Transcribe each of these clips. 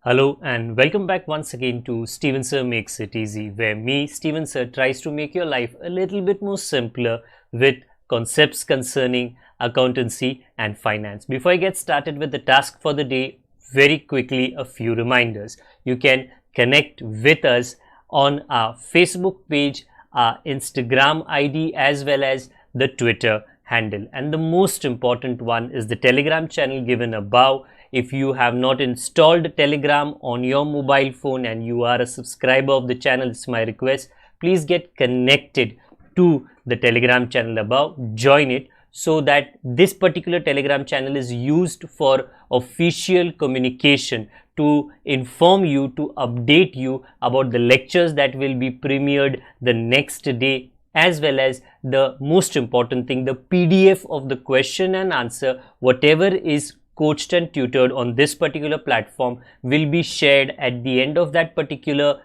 Hello and welcome back once again to Steven Sir Makes It Easy, where me, Steven Sir, tries to make your life a little bit more simpler with concepts concerning accountancy and finance. Before I get started with the task for the day, very quickly a few reminders. You can connect with us on our Facebook page, our Instagram ID as well as the Twitter handle. And the most important one is the Telegram channel given above. If you have not installed Telegram on your mobile phone and you are a subscriber of the channel, it's my request, please get connected to the Telegram channel above, join it, so that this particular Telegram channel is used for official communication to inform you, to update you about the lectures that will be premiered the next day, as well as the most important thing, the PDF of the question and answer, whatever is coached and tutored on this particular platform will be shared at the end of that particular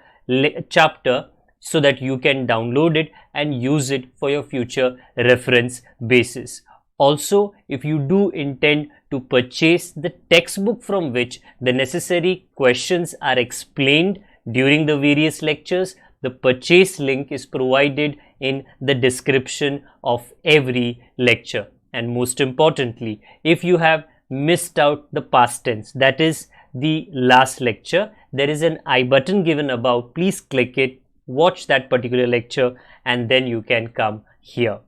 chapter, so that you can download it and use it for your future reference basis. Also, if you do intend to purchase the textbook from which the necessary questions are explained during the various lectures, the purchase link is provided in the description of every lecture. And most importantly, if you have missed out the past tense, that is the last lecture, there is an I button given above. Please click it, watch that particular lecture, and then you can come here.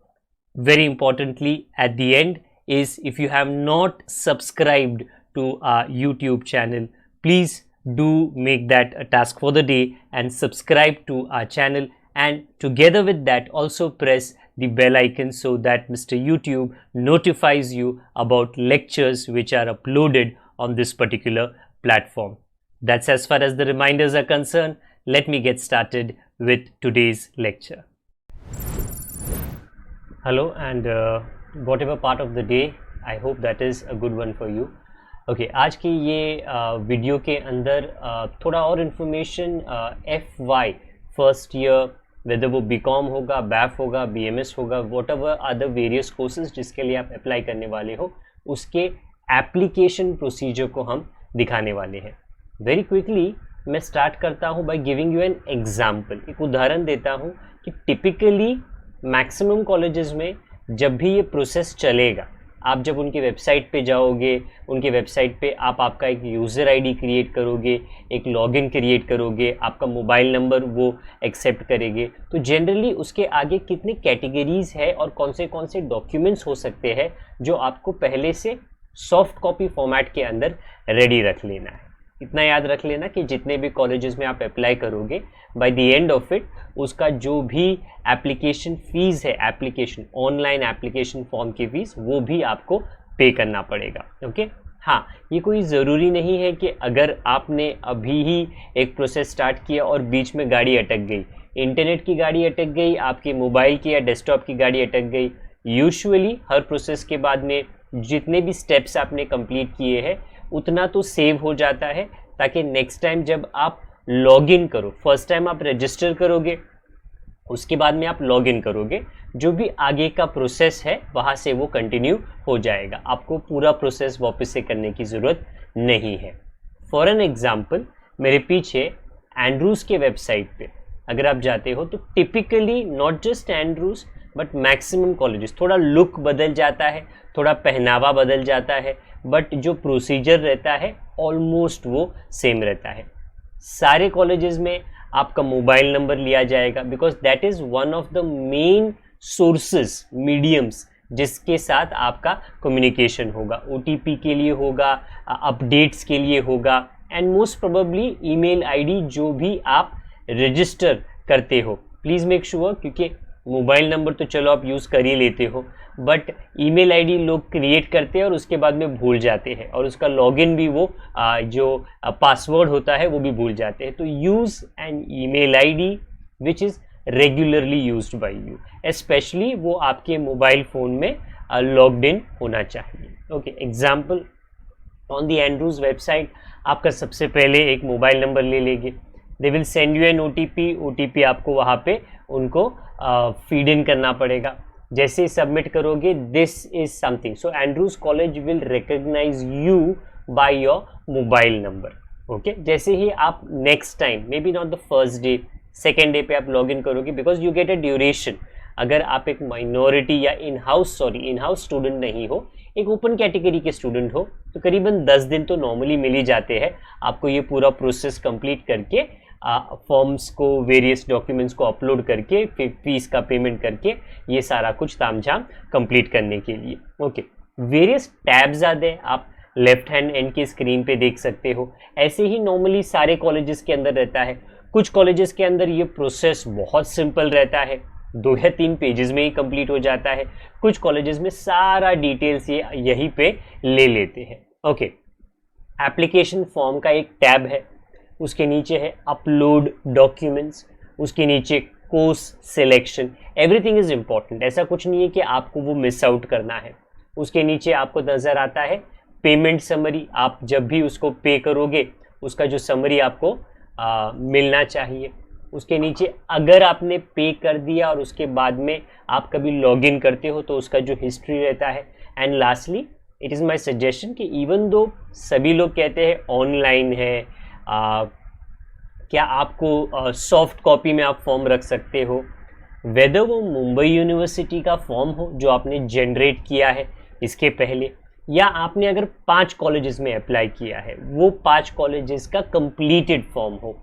Very importantly, at the end is, if you have not subscribed to our YouTube channel, please do make that a task for the day and subscribe to our channel, and together with that also press the bell icon so that Mr. YouTube notifies you about lectures which are uploaded on this particular platform. That's as far as the reminders are concerned. Let me get started with today's lecture. Hello, and whatever part of the day, I hope that is a good one for you. Okay, आज की ये video के अंदर थोड़ा और information FY first year, whether वो BCom होगा, BAF होगा, BMS होगा, whatever other various courses जिसके लिए आप अप्लाई करने वाले हो, उसके एप्लीकेशन प्रोसीजर को हम दिखाने वाले हैं. वेरी क्विकली मैं स्टार्ट करता हूं by giving you an example. एक उदाहरण देता हूं कि टिपिकली मैक्सिमम कॉलेजेस में जब भी ये प्रोसेस चलेगा, आप जब उनकी वेबसाइट पे जाओगे, उनकी वेबसाइट पे आप आपका एक यूज़र आईडी क्रिएट करोगे, एक लॉगिन क्रिएट करोगे, आपका मोबाइल नंबर वो एक्सेप्ट करेंगे, तो जनरली उसके आगे कितने कैटेगरीज है और कौन से डॉक्यूमेंट्स हो सकते हैं जो आपको पहले से सॉफ्ट कॉपी फॉर्मेट के अंदर रेडी रख लेना है. इतना याद रख लेना कि जितने भी कॉलेजेस में आप अप्लाई करोगे, by the end of it उसका जो भी एप्लीकेशन फीस है, एप्लीकेशन ऑनलाइन एप्लीकेशन फॉर्म की फीस, वो भी आपको पे करना पड़ेगा. ओके हाँ, ये कोई ज़रूरी नहीं है कि अगर आपने अभी ही एक प्रोसेस स्टार्ट किया और बीच में गाड़ी अटक गई, इंटरनेट की गाड़ी अटक गई, आपके मोबाइल की या डेस्कटॉप की गाड़ी अटक गई. यूजुअली हर प्रोसेस के बाद में जितने भी स्टेप्स आपने कंप्लीट किए हैं उतना तो सेव हो जाता है, ताकि नेक्स्ट टाइम जब आप लॉग इन करो, फर्स्ट टाइम आप रजिस्टर करोगे, उसके बाद में आप लॉग इन करोगे, जो भी आगे का प्रोसेस है वहाँ से वो कंटिन्यू हो जाएगा. आपको पूरा प्रोसेस वापस से करने की ज़रूरत नहीं है. फॉर एन एग्जाम्पल, मेरे पीछे एंड्रूज के वेबसाइट पे अगर आप जाते हो तो typically not just Andrews but maximum colleges, थोड़ा लुक बदल जाता है, थोड़ा पहनावा बदल जाता है, बट जो प्रोसीजर रहता है ऑलमोस्ट वो सेम रहता है. सारे कॉलेजेस में आपका मोबाइल नंबर लिया जाएगा, because that is one of the main sources, mediums जिसके साथ आपका कम्युनिकेशन होगा. OTP के लिए होगा, अपडेट्स के लिए होगा, and most probably email ID जो भी आप रजिस्टर करते हो, प्लीज़ मेक श्योर, क्योंकि मोबाइल नंबर तो चलो आप यूज़ कर ही लेते हो, बट ईमेल आईडी लोग क्रिएट करते हैं और उसके बाद में भूल जाते हैं, और उसका लॉगिन भी वो जो पासवर्ड होता है वो भी भूल जाते हैं. तो use an email ID which is regularly used by you, specially वो आपके मोबाइल फ़ोन में लॉग्ड इन होना चाहिए. Okay, example, on the Andrews website आपका सबसे पहले एक मोबाइल नंबर ले लेंगे. They will send you an OTP आपको वहाँ पे उनको फीड इन करना पड़ेगा. जैसे ही सबमिट करोगे, this is something, so Andrews college will recognise you by your mobile number. Okay जैसे ही आप next time may be not the first day second day पे आप लॉग इन करोगे, because you get a duration. अगर आप एक minority या इन हाउस स्टूडेंट नहीं हो, एक ओपन कैटेगरी के स्टूडेंट हो, तो करीबन 10 दिन तो नॉर्मली मिल ही जाते हैं आपको ये पूरा प्रोसेस कंप्लीट करके, फॉर्म्स को, वेरियस डॉक्यूमेंट्स को अपलोड करके, फिर फीस का पेमेंट करके, ये सारा कुछ तामझाम कंप्लीट करने के लिए। ओके वेरियस टैब्स आते हैं, आप लेफ्ट हैंड एंड की स्क्रीन पे देख सकते हो। ऐसे ही नॉर्मली सारे कॉलेजेस के अंदर रहता है। कुछ कॉलेजेस के अंदर ये प्रोसेस बहुत सिंपल रहता है, 2 या 3 पेजेस में ही कंप्लीट हो जाता है। कुछ कॉलेजेस में सारा डिटेल्स ये यहीं पे ले लेते हैं। ओके एप्लीकेशन फॉर्म का एक टैब है, उसके नीचे है अपलोड डॉक्यूमेंट्स, उसके नीचे course selection. Everything is important, ऐसा कुछ नहीं है कि आपको वो मिस आउट करना है। उसके नीचे आपको नज़र आता है पेमेंट समरी, आप जब भी उसको पे करोगे उसका जो समरी आपको मिलना चाहिए। उसके नीचे अगर आपने पे कर दिया और उसके बाद में आप कभी लॉगिन करते हो तो उसका जो हिस्ट्री रहता है। And lastly it is my suggestion कि इवन दो सभी लोग कहते हैं ऑनलाइन है, क्या आपको सॉफ्ट कॉपी में आप फॉर्म रख सकते हो, वेदर वो मुंबई यूनिवर्सिटी का फॉर्म हो जो आपने जनरेट किया है इसके पहले, या आपने अगर 5 कॉलेजेस में अप्लाई किया है, वो 5 कॉलेजेस का कंप्लीटेड फॉर्म हो,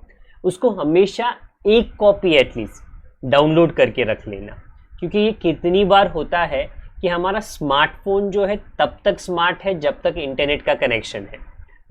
उसको हमेशा एक कॉपी एटलीस्ट डाउनलोड करके रख लेना। क्योंकि ये कितनी बार होता है कि हमारा स्मार्टफोन जो है तब तक स्मार्ट है जब तक इंटरनेट का कनेक्शन है,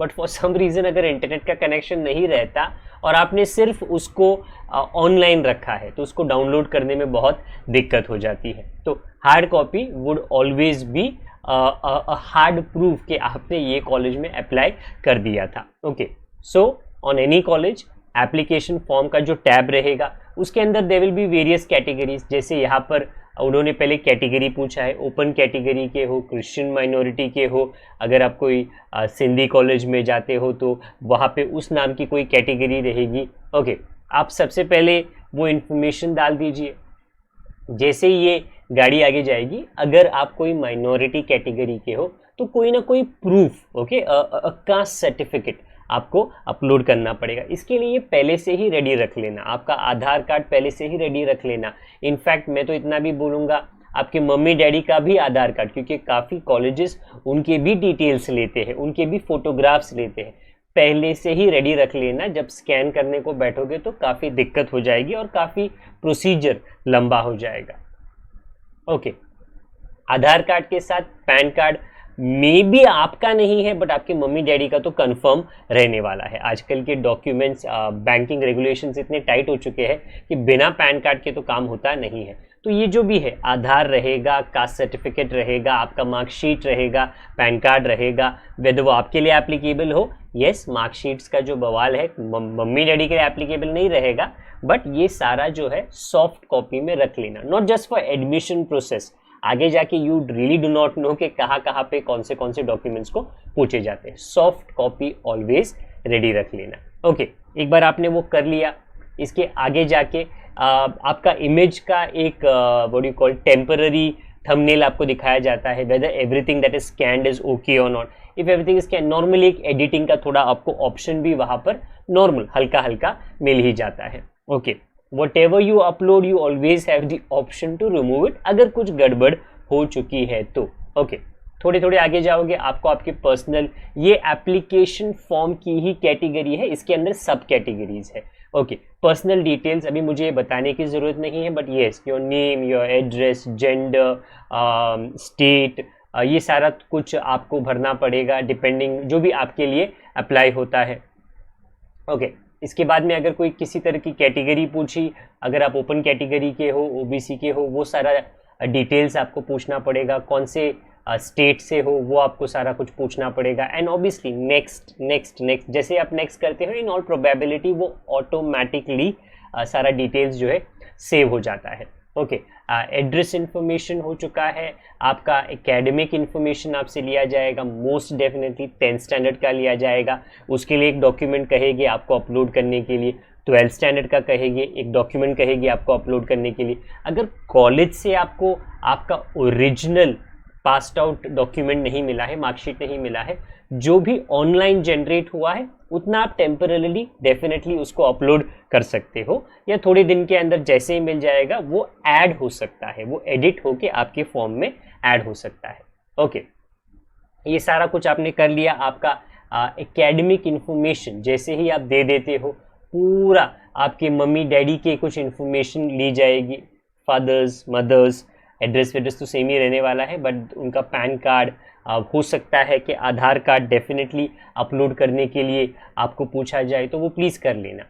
बट फॉर सम रीज़न अगर इंटरनेट का कनेक्शन नहीं रहता और आपने सिर्फ उसको ऑनलाइन रखा है तो उसको डाउनलोड करने में बहुत दिक्कत हो जाती है। तो hard copy would always be hard proof कि आपने ये कॉलेज में अप्लाई कर दिया था। Okay so on any college application form का जो टैब रहेगा उसके अंदर there will be various categories. जैसे यहाँ पर उन्होंने पहले कैटेगरी पूछा है, ओपन कैटेगरी के हो, क्रिश्चियन माइनॉरिटी के हो, अगर आप कोई सिंधी कॉलेज में जाते हो तो वहाँ पे उस नाम की कोई कैटेगरी रहेगी। ओके आप सबसे पहले वो इन्फॉर्मेशन डाल दीजिए। जैसे ही ये गाड़ी आगे जाएगी, अगर आप कोई माइनॉरिटी कैटेगरी के हो तो कोई ना कोई प्रूफ, ओके कास्ट सर्टिफिकेट आपको अपलोड करना पड़ेगा। इसके लिए पहले से ही रेडी रख लेना, आपका आधार कार्ड पहले से ही रेडी रख लेना। इनफैक्ट मैं तो इतना भी बोलूँगा आपके मम्मी डैडी का भी आधार कार्ड, क्योंकि काफ़ी कॉलेजेस उनके भी डिटेल्स लेते हैं, उनके भी फोटोग्राफ्स लेते हैं, पहले से ही रेडी रख लेना। जब स्कैन करने को बैठोगे तो काफ़ी दिक्कत हो जाएगी और काफ़ी प्रोसीजर लंबा हो जाएगा। ओके आधार कार्ड के साथ पैन कार्ड मे बी आपका नहीं है बट आपके मम्मी डैडी का तो कंफर्म रहने वाला है। आजकल के डॉक्यूमेंट्स बैंकिंग रेगुलेशंस इतने टाइट हो चुके हैं कि बिना पैन कार्ड के तो काम होता नहीं है। तो ये जो भी है, आधार रहेगा, कास्ट सर्टिफिकेट रहेगा, आपका मार्कशीट रहेगा, पैन कार्ड रहेगा, वेदर वो आपके लिए एप्लीकेबल हो। यस मार्कशीट्स का जो बवाल है मम्मी डैडी के लिए एप्लीकेबल नहीं रहेगा, बट ये सारा जो है सॉफ्ट कॉपी में रख लेना, not just for admission process. आगे जाके you really do not know कि कहाँ पे कौन से डॉक्यूमेंट्स को पूछे जाते हैं। सॉफ्ट कॉपी ऑलवेज रेडी रख लेना। ओके एक बार आपने वो कर लिया, इसके आगे जाके आपका इमेज का एक what you call temporary thumbnail आपको दिखाया जाता है, whether everything that is scanned is okay or not. If everything is scan, normally एक एडिटिंग का थोड़ा आपको ऑप्शन भी वहाँ पर नॉर्मल हल्का मिल ही जाता है। Okay whatever you upload you always have the option to remove it अगर कुछ गड़बड़ हो चुकी है तो। ओके थोड़े आगे जाओगे, आपको आपके पर्सनल, ये एप्लीकेशन फॉर्म की ही कैटेगरी है, इसके अंदर सब कैटेगरीज है। ओके पर्सनल डिटेल्स अभी मुझे बताने की ज़रूरत नहीं है, but yes your name, your address, gender, state, ये सारा कुछ आपको भरना पड़ेगा डिपेंडिंग जो भी आपके लिए अप्लाई होता है। ओके इसके बाद में अगर कोई किसी तरह की कैटेगरी पूछी, अगर आप ओपन कैटेगरी के हो, ओबीसी के हो, वो सारा डिटेल्स आपको पूछना पड़ेगा, कौन से स्टेट से हो वो आपको सारा कुछ पूछना पड़ेगा। एंड ऑब्वियसली नेक्स्ट जैसे आप नेक्स्ट करते हो, इन ऑल प्रोबेबिलिटी वो ऑटोमेटिकली सारा डिटेल्स जो है सेव हो जाता है। ओके एड्रेस इन्फॉर्मेशन हो चुका है, आपका एकेडमिक इन्फॉर्मेशन आपसे लिया जाएगा, मोस्ट डेफिनेटली 10th स्टैंडर्ड का लिया जाएगा, उसके लिए एक डॉक्यूमेंट कहेगी आपको अपलोड करने के लिए। 12th स्टैंडर्ड का कहेगी, एक डॉक्यूमेंट कहेगी आपको अपलोड करने के लिए। अगर कॉलेज से आपको आपका ओरिजिनल पास्ड आउट डॉक्यूमेंट नहीं मिला है, मार्कशीट नहीं मिला है, जो भी ऑनलाइन जनरेट हुआ है उतना आप टेम्पररीली डेफिनेटली उसको अपलोड कर सकते हो, या थोड़े दिन के अंदर जैसे ही मिल जाएगा वो ऐड हो सकता है, वो एडिट होके आपके फॉर्म में ऐड हो सकता है। ओके, ये सारा कुछ आपने कर लिया। आपका एकेडमिक इंफॉर्मेशन जैसे ही आप दे देते हो, पूरा आपके मम्मी डैडी के कुछ इंफॉर्मेशन ली जाएगी, फादर्स मदर्स, एड्रेस वेड्रेस तो सेम ही रहने वाला है, बट उनका पैन कार्ड, हो सकता है कि आधार कार्ड डेफिनेटली अपलोड करने के लिए आपको पूछा जाए, तो वो प्लीज़ कर लेना।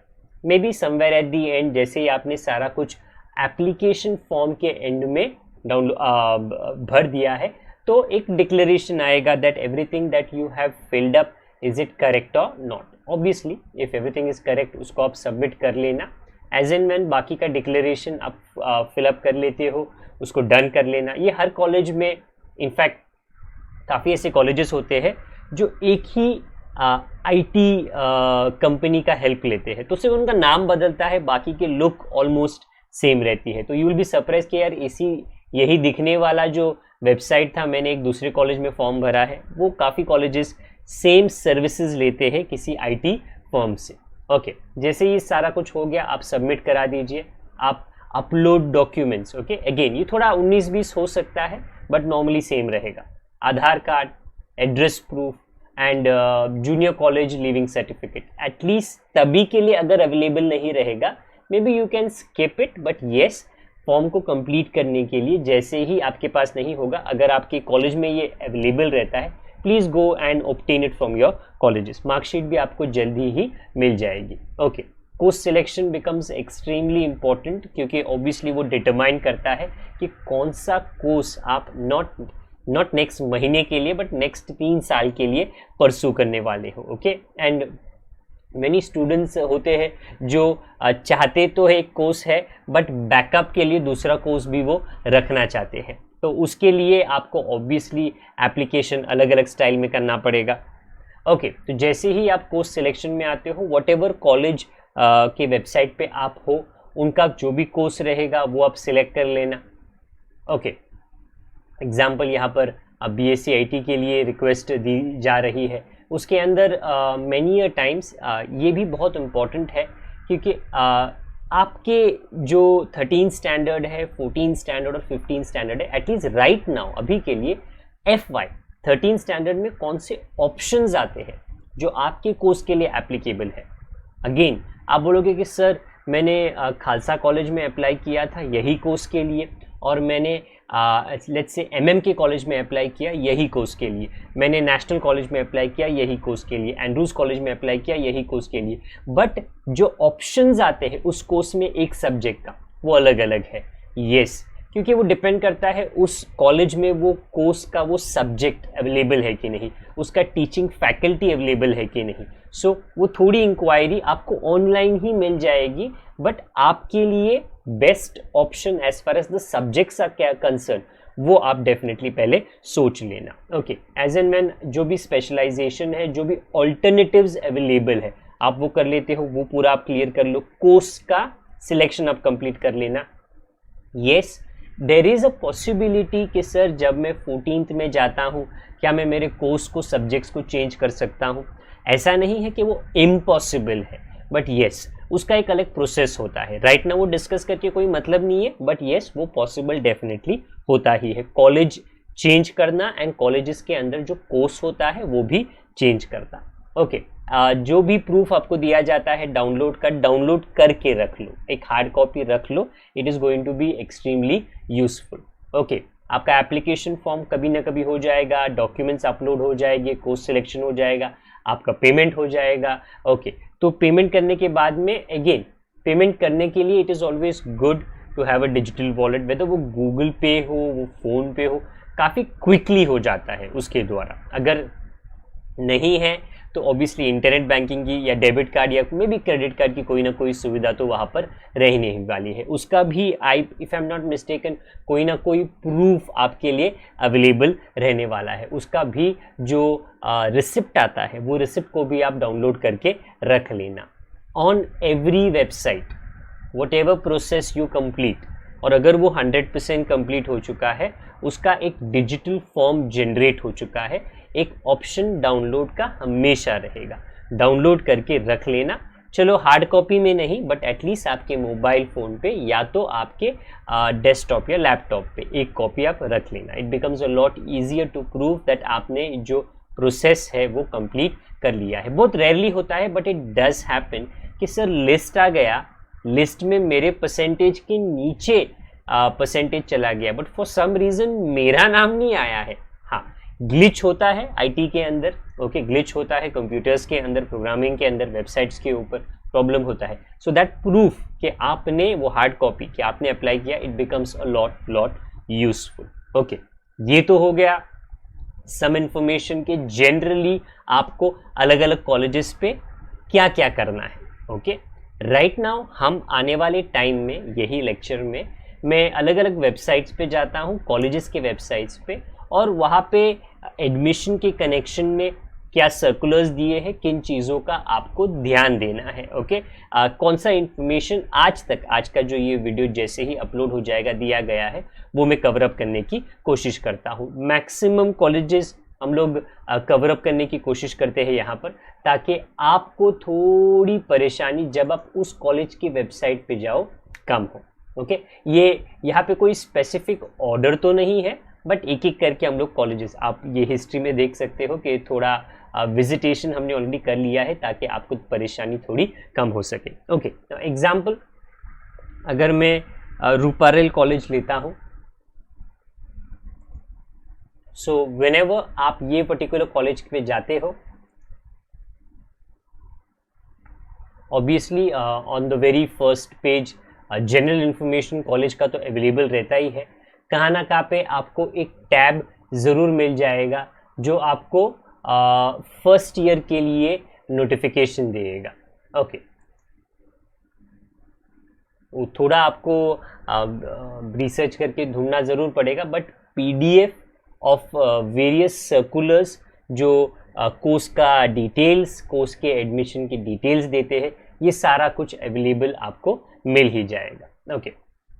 May be somewhere at the and जैसे ही आपने सारा कुछ एप्लीकेशन फॉर्म के एंड में भर दिया है, तो एक डिक्लेरेशन आएगा that everything that you have filled up is it correct or not. Obviously if everything is correct उसको आप सबमिट कर लेना। एज एंड व्हेन बाकी का डिक्लेरेशन आप फिलअप कर लेते हो, उसको डन कर लेना। ये हर कॉलेज में, इनफैक्ट काफ़ी ऐसे कॉलेजेस होते हैं जो एक ही आईटी कंपनी का हेल्प लेते हैं, तो सिर्फ उनका नाम बदलता है, बाकी के लुक ऑलमोस्ट सेम रहती है। तो यू विल बी सरप्राइज कि यार यही दिखने वाला जो वेबसाइट था, मैंने एक दूसरे कॉलेज में फॉर्म भरा है, वो काफ़ी कॉलेजेस सेम सर्विसेज लेते हैं किसी आईटी फर्म से। ओके, जैसे ही सारा कुछ हो गया आप सबमिट करा दीजिए। आप अपलोड डॉक्यूमेंट्स, ओके, अगेन ये थोड़ा 19-20 हो सकता है बट नॉर्मली सेम रहेगा। Aadhaar card, address proof and junior college leaving certificate, at least तभी के लिए अगर अवेलेबल नहीं रहेगा maybe you can skip it, but yes form को कंप्लीट करने के लिए जैसे ही आपके पास नहीं होगा, अगर आपके कॉलेज में ये अवेलेबल रहता है, please go and obtain it from your colleges. Marksheet भी आपको जल्दी ही मिल जाएगी। Okay, course selection becomes extremely important, क्योंकि ऑब्वियसली वो डिटरमाइन करता है कि कौन सा कोर्स आप नॉट नेक्स्ट महीने के लिए बट नेक्स्ट 3 साल के लिए परसू करने वाले हो। ओके, एंड मैनी स्टूडेंट्स होते हैं जो चाहते तो एक कोर्स है बट बैकअप के लिए दूसरा कोर्स भी वो रखना चाहते हैं, तो उसके लिए आपको ऑब्वियसली एप्लीकेशन अलग अलग स्टाइल में करना पड़ेगा। ओके, तो जैसे ही आप कोर्स सिलेक्शन में आते हो, व्हाटएवर कॉलेज के वेबसाइट पे आप हो, उनका जो भी कोर्स रहेगा वो आप सिलेक्ट कर लेना। ओके, एग्जाम्पल यहाँ पर BSc IT के लिए रिक्वेस्ट दी जा रही है, उसके अंदर मैनी अ टाइम्स ये भी बहुत इम्पॉर्टेंट है, क्योंकि आपके जो 13 स्टैंडर्ड है, 14 स्टैंडर्ड और 15 स्टैंडर्ड है, एटलीस्ट राइट नाउ अभी के लिए FY 13 स्टैंडर्ड में कौन से ऑप्शंस आते हैं जो आपके कोर्स के लिए एप्लीकेबल है। अगेन आप बोलोगे कि सर मैंने खालसा कॉलेज में अप्लाई किया था यही कोर्स के लिए, और मैंने लेट्स से MM के कॉलेज में अप्लाई किया यही कोर्स के लिए, मैंने नेशनल कॉलेज में अप्लाई किया यही कोर्स के लिए, एंड्रूज कॉलेज में अप्लाई किया यही कोर्स के लिए, बट जो ऑप्शंस आते हैं उस कोर्स में एक सब्जेक्ट का वो अलग अलग है। यस, क्योंकि वो डिपेंड करता है उस कॉलेज में वो कोर्स का वो सब्जेक्ट अवेलेबल है कि नहीं, उसका टीचिंग फैकल्टी अवेलेबल है कि नहीं। सो वो थोड़ी इंक्वायरी आपको ऑनलाइन ही मिल जाएगी, बट आपके लिए best option as far as the subjects are क्या कंसर्न, वो आप डेफिनेटली पहले सोच लेना। ओके, एज एंड व्हेन जो भी स्पेशलाइजेशन है, जो भी ऑल्टरनेटिव्स अवेलेबल है, आप वो कर लेते हो, वो पूरा आप क्लियर कर लो। कोर्स का सिलेक्शन आप कंप्लीट कर लेना। Yes, there is a possibility कि सर जब मैं 14th में जाता हूँ, क्या मैं मेरे कोर्स को, सब्जेक्ट्स को चेंज कर सकता हूँ? ऐसा नहीं है कि वो इम्पॉसिबल है, बट येस उसका एक अलग प्रोसेस होता है। राइट ना वो डिस्कस करके कोई मतलब नहीं है, बट येस वो पॉसिबल डेफिनेटली होता ही है, कॉलेज चेंज करना एंड कॉलेजेस के अंदर जो कोर्स होता है वो भी चेंज करना। ओके, जो भी प्रूफ आपको दिया जाता है डाउनलोड करके रख लो, एक हार्ड कॉपी रख लो, it is going to be extremely useful. Okay, आपका एप्लीकेशन फॉर्म कभी ना कभी हो जाएगा, डॉक्यूमेंट्स अपलोड हो जाएंगे, कोर्स सिलेक्शन हो जाएगा, आपका पेमेंट हो जाएगा। ओके, तो पेमेंट करने के बाद में अगेन पेमेंट करने के लिए it is always good to have a digital wallet, whether वो गूगल पे हो, वो फ़ोन पे हो, काफ़ी क्विकली हो जाता है उसके द्वारा। अगर नहीं है तो ऑब्वियसली इंटरनेट बैंकिंग की या डेबिट कार्ड या मे भी क्रेडिट कार्ड की कोई ना कोई सुविधा तो वहाँ पर रहने ही वाली है। उसका भी if I am not mistaken कोई ना कोई प्रूफ आपके लिए अवेलेबल रहने वाला है। उसका भी जो रिसिप्ट आता है वो रिसिप्ट को भी आप डाउनलोड करके रख लेना। On every website what ever process you complete, और अगर वो 100% कंप्लीट हो चुका है, उसका एक डिजिटल फॉर्म जनरेट हो चुका है, एक ऑप्शन डाउनलोड का हमेशा रहेगा, डाउनलोड करके रख लेना। चलो हार्ड कॉपी में नहीं, बट एटलीस्ट आपके मोबाइल फ़ोन पे या तो आपके डेस्कटॉप या लैपटॉप पे एक कॉपी आप रख लेना। It becomes a lot easier to prove that आपने जो प्रोसेस है वो कंप्लीट कर लिया है। बहुत रेयरली होता है, बट इट डज हैपन कि सर लिस्ट आ गया, लिस्ट में मेरे परसेंटेज के नीचे परसेंटेज चला गया, बट फॉर सम रीज़न मेरा नाम नहीं आया है। हाँ, ग्लिच होता है आईटी के अंदर, ओके, ग्लिच होता है कंप्यूटर्स के अंदर, प्रोग्रामिंग के अंदर, वेबसाइट्स के ऊपर प्रॉब्लम होता है। सो दैट प्रूफ कि आपने वो हार्ड कॉपी कि आपने अप्लाई किया, it becomes a lot useful. Okay, ये तो हो गया सम इंफॉर्मेशन के जनरली आपको अलग अलग कॉलेजेस पे क्या क्या करना है। ओके, राइट नाउ हम आने वाले टाइम में यही लेक्चर में मैं अलग अलग वेबसाइट्स पे जाता हूँ, कॉलेजेस के वेबसाइट्स पे, और वहाँ पे एडमिशन के कनेक्शन में क्या सर्कुलर्स दिए हैं, किन चीज़ों का आपको ध्यान देना है। ओके, कौन सा इंफॉर्मेशन आज का जो ये वीडियो जैसे ही अपलोड हो जाएगा दिया गया है वो मैं कवर अप करने की कोशिश करता हूँ। मैक्सिमम कॉलेजेस हम लोग कवर अप करने की कोशिश करते हैं यहाँ पर, ताकि आपको थोड़ी परेशानी जब आप उस कॉलेज की वेबसाइट पे जाओ कम हो। ओके, ये यहाँ पे कोई स्पेसिफिक ऑर्डर तो नहीं है, बट एक एक करके हम लोग कॉलेजेस, आप ये हिस्ट्री में देख सकते हो कि थोड़ा विजिटेशन हमने ऑलरेडी कर लिया है ताकि आपको परेशानी थोड़ी कम हो सके। ओके, एग्जाम्पल अगर मैं रूपारेल कॉलेज लेता हूँ, सो व्हेनेवर आप ये पर्टिकुलर कॉलेज पे जाते हो, obviously on the very first page general information college का तो अवेलेबल रहता ही है। कहाँ ना कहाँ पे आपको एक टैब ज़रूर मिल जाएगा जो आपको फर्स्ट ईयर के लिए नोटिफिकेशन देगा। ओके, थोड़ा आपको रिसर्च करके ढूंढना ज़रूर पड़ेगा, but PDF of various circulars जो कोर्स का डिटेल्स, कोर्स के एडमिशन की डिटेल्स देते हैं, ये सारा कुछ अवेलेबल आपको मिल ही जाएगा। ओके,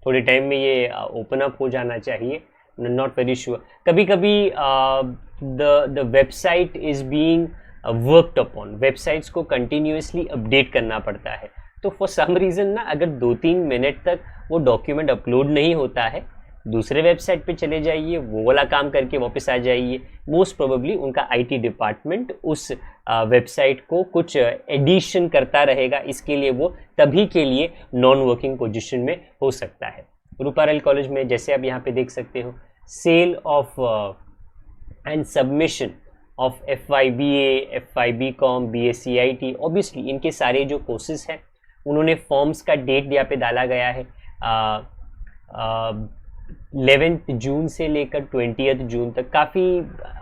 थोड़े टाइम में ये ओपन अप हो जाना चाहिए, नॉट वेरी श्योर। कभी कभी the website is being worked upon, websites को कंटिन्यूसली अपडेट करना पड़ता है, तो फॉर सम रीज़न ना अगर 2-3 मिनट तक वो डॉक्यूमेंट अपलोड नहीं होता है, दूसरे वेबसाइट पे चले जाइए, वो वाला काम करके वापस आ जाइए। मोस्ट प्रोबेबली उनका आईटी डिपार्टमेंट उस वेबसाइट को कुछ एडिशन करता रहेगा, इसके लिए वो तभी के लिए नॉन वर्किंग पोजीशन में हो सकता है। रूपारेल कॉलेज में जैसे आप यहाँ पे देख सकते हो, sale of and submission of FYBA, FYBCom, BSCIT, obviously इनके सारे जो कोर्सेज हैं उन्होंने फॉर्म्स का डेट यहाँ पे डाला गया है 11th जून से लेकर 20th जून तक। काफ़ी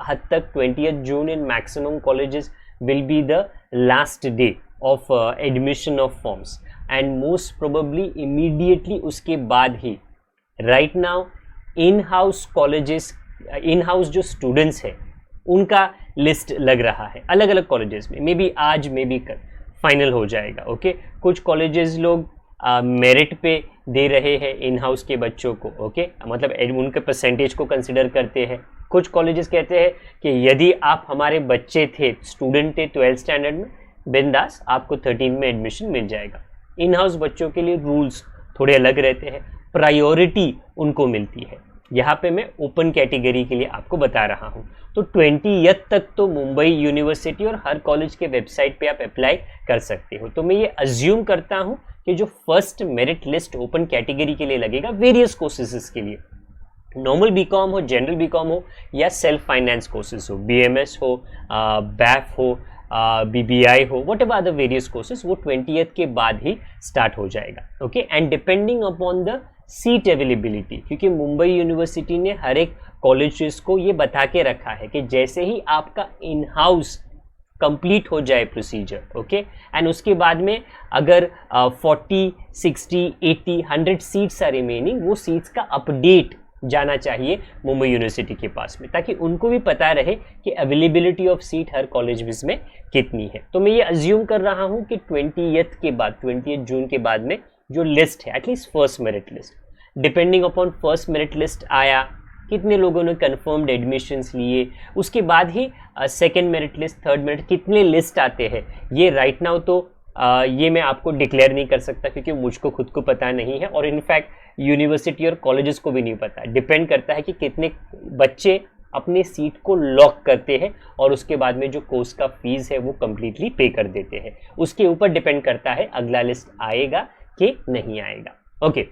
हद तक 20th June in maximum colleges will be the last day of admission of forms, and most probably immediately उसके बाद ही right now in house colleges, in house जो स्टूडेंट्स हैं उनका लिस्ट लग रहा है अलग अलग कॉलेजेस में, मे बी आज मे बी कल फाइनल हो जाएगा। ओके, कुछ कॉलेजेस लोग मेरिट पे दे रहे हैं इन हाउस के बच्चों को। ओके, मतलब उनके परसेंटेज को कंसिडर करते हैं। कुछ कॉलेजेस कहते हैं कि यदि आप हमारे बच्चे थे, स्टूडेंट थे 12th स्टैंडर्ड में, बिंदास आपको 13 में एडमिशन मिल जाएगा। इन हाउस बच्चों के लिए रूल्स थोड़े अलग रहते हैं, प्रायोरिटी उनको मिलती है। यहाँ पे मैं ओपन कैटेगरी के लिए आपको बता रहा हूँ। तो 20th तक तो मुंबई यूनिवर्सिटी और हर कॉलेज के वेबसाइट पे आप अप्लाई कर सकते हो। तो मैं ये अज्यूम करता हूँ कि जो first merit list open category के लिए लगेगा वेरियस कोर्सेज के लिए, नॉर्मल बीकॉम हो, जनरल बीकॉम हो या सेल्फ फाइनेंस कोर्सेज हो, BMS हो, BAF हो, BBI हो, what ever other various courses, वो 20th के बाद ही स्टार्ट हो जाएगा। Okay, and depending upon the seat availability, क्योंकि मुंबई यूनिवर्सिटी ने हर एक कॉलेजेस को ये बता के रखा है कि जैसे ही आपका इन हाउस कंप्लीट हो जाए प्रोसीजर, ओके, एंड उसके बाद में अगर 40, 60, 80, 100 सीट्स आर रिमेनिंग, वो सीट्स का अपडेट जाना चाहिए मुंबई यूनिवर्सिटी के पास में, ताकि उनको भी पता रहे कि availability of seat her college में कितनी है। तो मैं ये अज्यूम कर रहा हूँ कि 20th के बाद, 20th जून के बाद में जो लिस्ट है, at least first merit list, depending upon first merit list आया कितने लोगों ने कंफर्म्ड एडमिशन्स लिए, उसके बाद ही second merit list, third merit, कितने लिस्ट आते हैं, ये राइट नाउ तो ये मैं आपको डिक्लेयर नहीं कर सकता क्योंकि मुझको खुद को पता नहीं है, और इनफैक्ट यूनिवर्सिटी और कॉलेजेस को भी नहीं पता। डिपेंड करता है कि कितने बच्चे अपनी सीट को लॉक करते हैं और उसके बाद में जो कोर्स का फीस है वो कम्प्लीटली पे कर देते हैं, उसके ऊपर डिपेंड करता है अगला लिस्ट आएगा कि नहीं आएगा। ओके,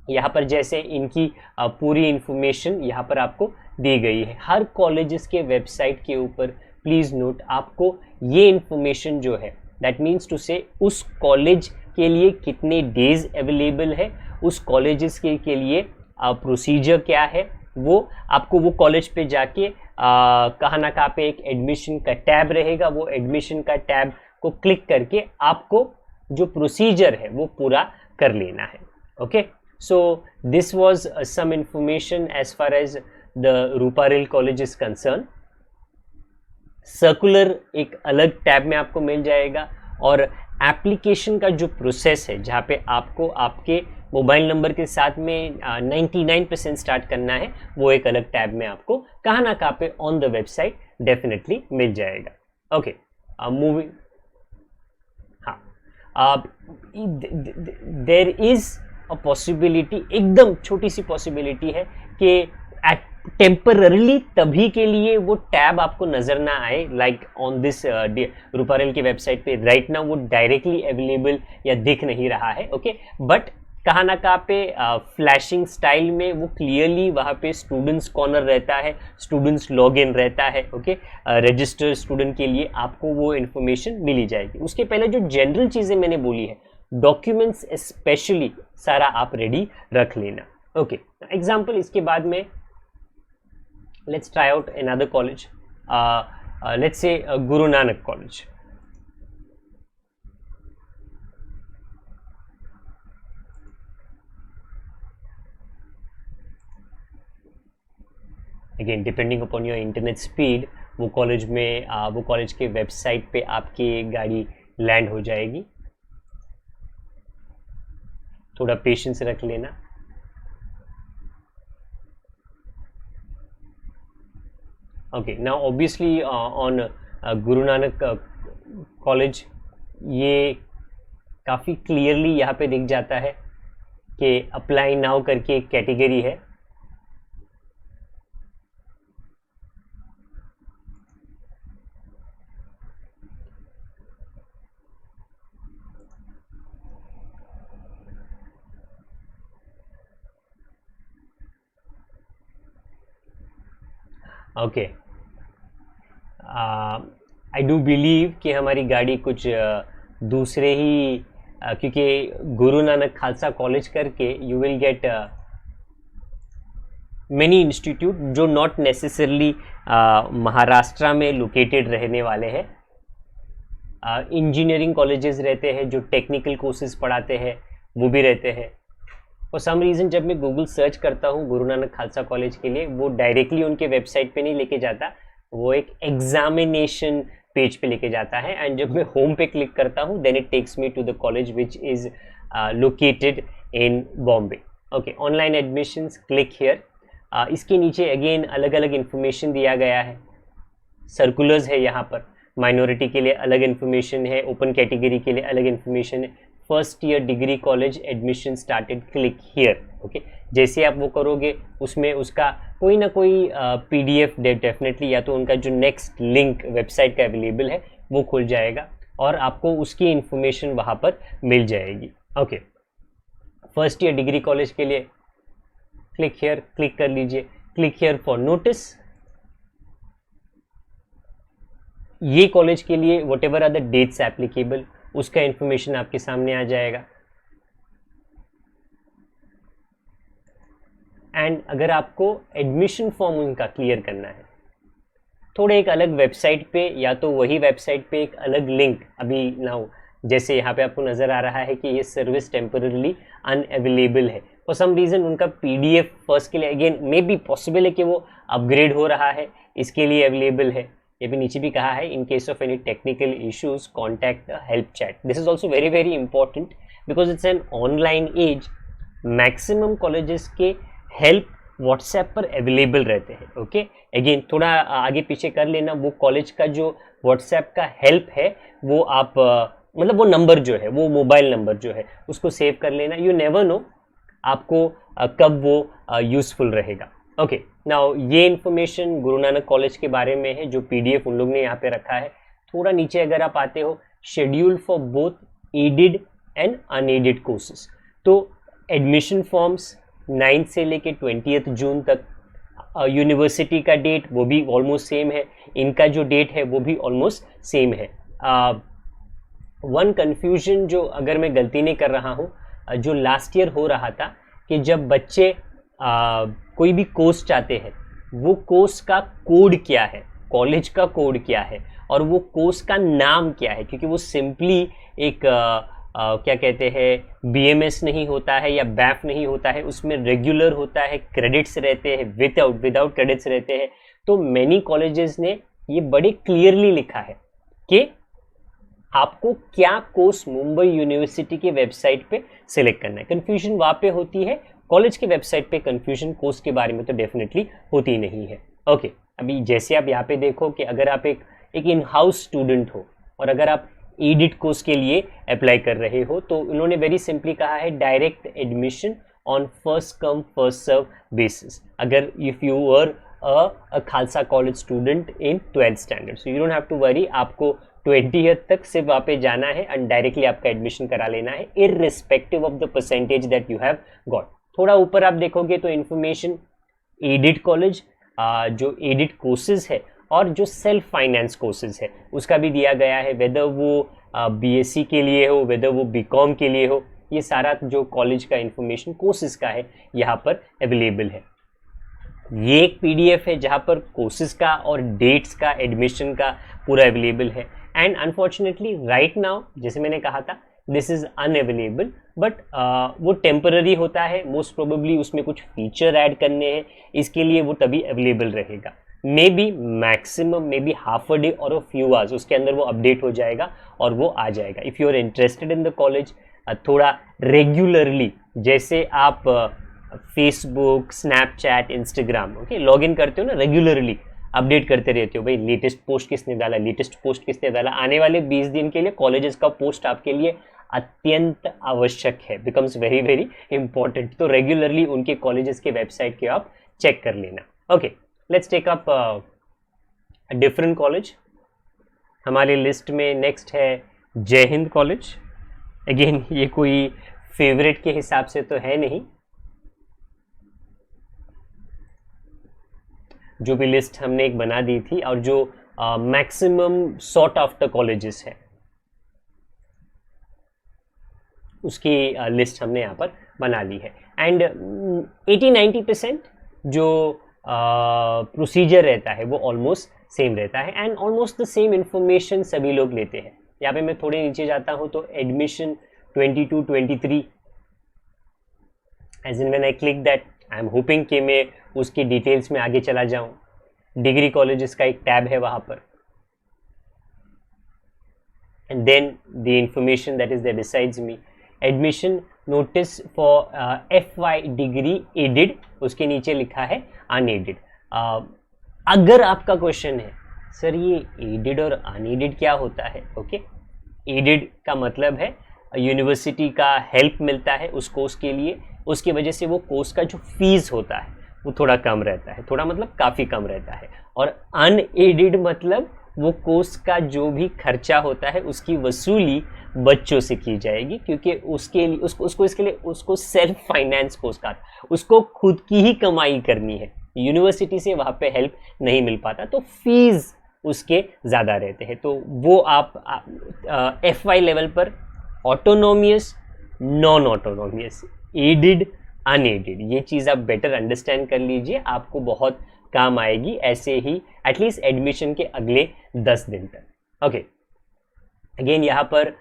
यहाँ पर जैसे इनकी पूरी इंफॉर्मेशन यहाँ पर आपको दी गई है। हर कॉलेजेस के वेबसाइट के ऊपर प्लीज़ नोट आपको ये इंफॉर्मेशन जो है, दैट मीन्स टू से उस कॉलेज के लिए कितने डेज अवेलेबल है, उस कॉलेजेस के लिए प्रोसीजर क्या है, वो आपको वो कॉलेज पे जाके कहाँ ना कहाँ पे एक एडमिशन का टैब रहेगा, वो एडमिशन का टैब को क्लिक करके आपको जो प्रोसीजर है वो पूरा कर लेना है। Okay, so this was some information as far as the Ruparel college is concern. Circular एक अलग टैब में आपको मिल जाएगा, और एप्लीकेशन का जो प्रोसेस है जहाँ पे आपको आपके मोबाइल नंबर के साथ में 99% स्टार्ट करना है, वो एक अलग टैब में आपको कहाँ ना कहाँ पे ऑन द वेबसाइट डेफिनेटली मिल जाएगा। ओके, मूविंग, हाँ, देयर इज अ पॉसिबिलिटी, एकदम छोटी सी पॉसिबिलिटी है कि टेम्पररली तभी के लिए वो टैब आपको नजर ना आए, लाइक ऑन दिस रूपारेल की वेबसाइट पे राइट नाउ वो डायरेक्टली अवेलेबल या दिख नहीं रहा है। ओके, बट कहाँ ना कहाँ पे फ्लैशिंग स्टाइल में वो क्लियरली वहाँ पे स्टूडेंट्स कॉर्नर रहता है, स्टूडेंट्स लॉगिन रहता है। ओके, रजिस्टर्ड स्टूडेंट के लिए आपको वो इन्फॉर्मेशन मिली जाएगी। उसके पहले जो जनरल चीज़ें मैंने बोली है, डॉक्यूमेंट्स स्पेशली सारा आप रेडी रख लेना। ओके, एग्जाम्पल इसके बाद में let's try out another college, let's say Guru Nanak College. Again depending upon your internet speed, वो कॉलेज में वो कॉलेज के वेबसाइट पे आपकी गाड़ी लैंड हो जाएगी, थोड़ा पेशेंस रख लेना। Okay, now obviously on Guru Nanak college ये काफ़ी क्लियरली यहाँ पे दिख जाता है कि अप्लाई नाउ करके एक कैटेगरी है। ओके, आई डू बिलीव कि हमारी गाड़ी कुछ दूसरे ही क्योंकि गुरु नानक खालसा कॉलेज करके you will get many institute जो नॉट नेसेसरली महाराष्ट्र में लोकेटेड रहने वाले हैं। इंजीनियरिंग कॉलेजेस रहते हैं जो टेक्निकल कोर्सेज पढ़ाते हैं, वो भी रहते हैं। फॉर सम रीज़न जब मैं गूगल सर्च करता हूँ गुरु नानक खालसा कॉलेज के लिए, वो डायरेक्टली उनके वेबसाइट पे नहीं लेके जाता, वो एक एग्जामिनेशन पेज पे लेके जाता है। एंड जब मैं होम पे क्लिक करता हूँ then it takes me to the college which is located in Bombay. Okay, online admissions, click here. इसके नीचे अगेन अलग अलग इन्फॉर्मेशन दिया गया है, सर्कुलर्स है यहाँ पर, माइनॉरिटी के लिए अलग इन्फॉर्मेशन है, ओपन कैटेगरी के लिए अलग इन्फॉर्मेशन है। First year degree college admission started, click here. Okay, जैसे आप वो करोगे उसमें उसका कोई ना कोई PDF डेफिनेटली, या तो उनका जो नेक्स्ट लिंक वेबसाइट का अवेलेबल है वो खुल जाएगा और आपको उसकी इन्फॉर्मेशन वहाँ पर मिल जाएगी। Okay, first year degree college के लिए क्लिक हियर, क्लिक कर लीजिए, क्लिक हियर फॉर नोटिस। ये कॉलेज के लिए whatever are the dates applicable, उसका इंफॉर्मेशन आपके सामने आ जाएगा। एंड अगर आपको एडमिशन फॉर्म उनका क्लियर करना है, थोड़े एक अलग वेबसाइट पे, या तो वही वेबसाइट पे एक अलग लिंक अभी नाउ, जैसे यहाँ पे आपको नज़र आ रहा है कि ये सर्विस टेम्पररली अनअवेलेबल है, फॉर सम रीज़न उनका PDF फर्स्ट के लिए, अगेन मे बी पॉसिबल है कि वो अपग्रेड हो रहा है, इसके लिए अवेलेबल है। ये भी नीचे भी कहा है in case of any technical issues contact help chat. This is also very very important because it's an online age. Maximum colleges के हेल्प व्हाट्सएप पर अवेलेबल रहते हैं। ओके, अगेन थोड़ा आगे पीछे कर लेना, वो कॉलेज का जो व्हाट्सएप का हेल्प है वो आप मतलब वो नंबर जो है, वो मोबाइल नंबर जो है उसको सेव कर लेना। यू नेवर नो आपको कब वो यूजफुल रहेगा। ओके, नाउ ये इन्फॉर्मेशन गुरु नानक कॉलेज के बारे में है जो पीडीएफ उन लोग ने यहाँ पे रखा है। थोड़ा नीचे अगर आप आते हो, schedule for both aided and unaided courses, तो एडमिशन फॉर्म्स 9 से लेके 20 जून तक, यूनिवर्सिटी का डेट वो भी ऑलमोस्ट सेम है, इनका जो डेट है वो भी ऑलमोस्ट सेम है। वन कन्फ्यूजन जो अगर मैं गलती नहीं कर रहा हूँ, जो लास्ट ईयर हो रहा था कि जब बच्चे कोई भी कोर्स चाहते हैं, वो कोर्स का कोड क्या है, कॉलेज का कोड क्या है और वो कोर्स का नाम क्या है, क्योंकि वो सिंपली एक क्या कहते हैं बीएमएस नहीं होता है या बैफ नहीं होता है, उसमें रेगुलर होता है, क्रेडिट्स रहते हैं, विदाउट क्रेडिट्स रहते हैं। तो मैनी कॉलेजेस ने ये बड़े क्लियरली लिखा है कि आपको क्या कोर्स मुंबई यूनिवर्सिटी के वेबसाइट पे सिलेक्ट करना है। कंफ्यूजन वहाँ पे होती है, कॉलेज के वेबसाइट पे कंफ्यूजन कोर्स के बारे में तो डेफिनेटली होती नहीं है। ओके, अभी जैसे आप यहाँ पे देखो कि अगर आप एक इन हाउस स्टूडेंट हो और अगर आप एडिट कोर्स के लिए अप्लाई कर रहे हो, तो उन्होंने वेरी सिंपली कहा है direct admission on first come first serve basis. अगर if you were a Khalsa college student in 12th standard, so you don't have to worry, आपको 20th तक सिर्फ वहाँ पे जाना है एंड डायरेक्टली आपका एडमिशन करा लेना है, irrespective of the percentage that you have got. थोड़ा ऊपर आप देखोगे तो इन्फॉर्मेशन एडिट कॉलेज, जो एडिट कोर्सेज है और जो सेल्फ फाइनेंस कोर्सेज है उसका भी दिया गया है, वेदर वो बीएससी के लिए हो, वेदर वो बीकॉम के लिए हो, ये सारा जो कॉलेज का इन्फॉर्मेशन कोर्सेज का है यहाँ पर अवेलेबल है। ये एक पीडीएफ है जहाँ पर कोर्सेज का और डेट्स का, एडमिशन का पूरा अवेलेबल है। एंड अनफॉर्चुनेटली राइट नाउ, जैसे मैंने कहा था, दिस इज अनअवेलेबल, बट वो टेम्पररी होता है, मोस्ट प्रोबेबली उसमें कुछ फीचर ऐड करने हैं, इसके लिए वो तभी अवेलेबल रहेगा। May be maximum may be half a day और अ फ्यू आवर्स उसके अंदर वो अपडेट हो जाएगा और वो आ जाएगा। If you are interested in the college, थोड़ा रेगुलरली, जैसे आप Facebook, Snapchat, Instagram okay log in करते हो ना, रेगुलरली अपडेट करते रहते हो, भाई लेटेस्ट पोस्ट किसने डाला, लेटेस्ट पोस्ट किसने डाला, आने वाले 20 दिन के लिए कॉलेजेस का पोस्ट आपके लिए अत्यंत आवश्यक है, बिकम्स वेरी वेरी इंपॉर्टेंट। तो रेगुलरली उनके कॉलेजेस के वेबसाइट के आप चेक कर लेना। Okay, let's take up different college. हमारे लिस्ट में नेक्स्ट है जय हिंद कॉलेज। अगेन ये कोई फेवरेट के हिसाब से तो है नहीं, जो भी लिस्ट हमने एक बना दी थी और जो मैक्सिमम सॉट आफ्टर कॉलेजेस है उसकी लिस्ट हमने यहाँ पर बना ली है। एंड 80-90% जो प्रोसीजर रहता है वो ऑलमोस्ट सेम रहता है and almost the same information सभी लोग लेते हैं। यहाँ पे मैं थोड़े नीचे जाता हूँ तो admission 22-23, as in when I click that I am hoping कि मैं उसकी डिटेल्स में आगे चला जाऊँ। डिग्री कॉलेजेस का एक टैब है वहाँ पर, and then the information that is that decides me. Admission notice for FY degree aided, उसके नीचे लिखा है अनएडेड। अगर आपका क्वेश्चन है सर ये एडेड और अनएडेड क्या होता है, ओके, एडेड का मतलब है यूनिवर्सिटी का हेल्प मिलता है उस कोर्स के लिए, उसकी वजह से वो कोर्स का जो फीस होता है वो थोड़ा कम रहता है, थोड़ा मतलब काफ़ी कम रहता है। और अनएडेड मतलब वो कोर्स का जो भी खर्चा होता है उसकी वसूली बच्चों से की जाएगी, क्योंकि उसके लिए उसको इसके लिए उसको सेल्फ फाइनेंस कोर्स का, उसको खुद की ही कमाई करनी है, यूनिवर्सिटी से वहाँ पे हेल्प नहीं मिल पाता, तो फीस उसके ज़्यादा रहते हैं। तो वो आप FY लेवल पर ऑटोनोमियस, नॉन ऑटोनोमियस, एडेड, अनएडेड, ये चीज़ आप बेटर अंडरस्टैंड कर लीजिए, आपको बहुत काम आएगी ऐसे ही एटलीस्ट एडमिशन के अगले 10 दिन तक। ओके, अगेन यहाँ पर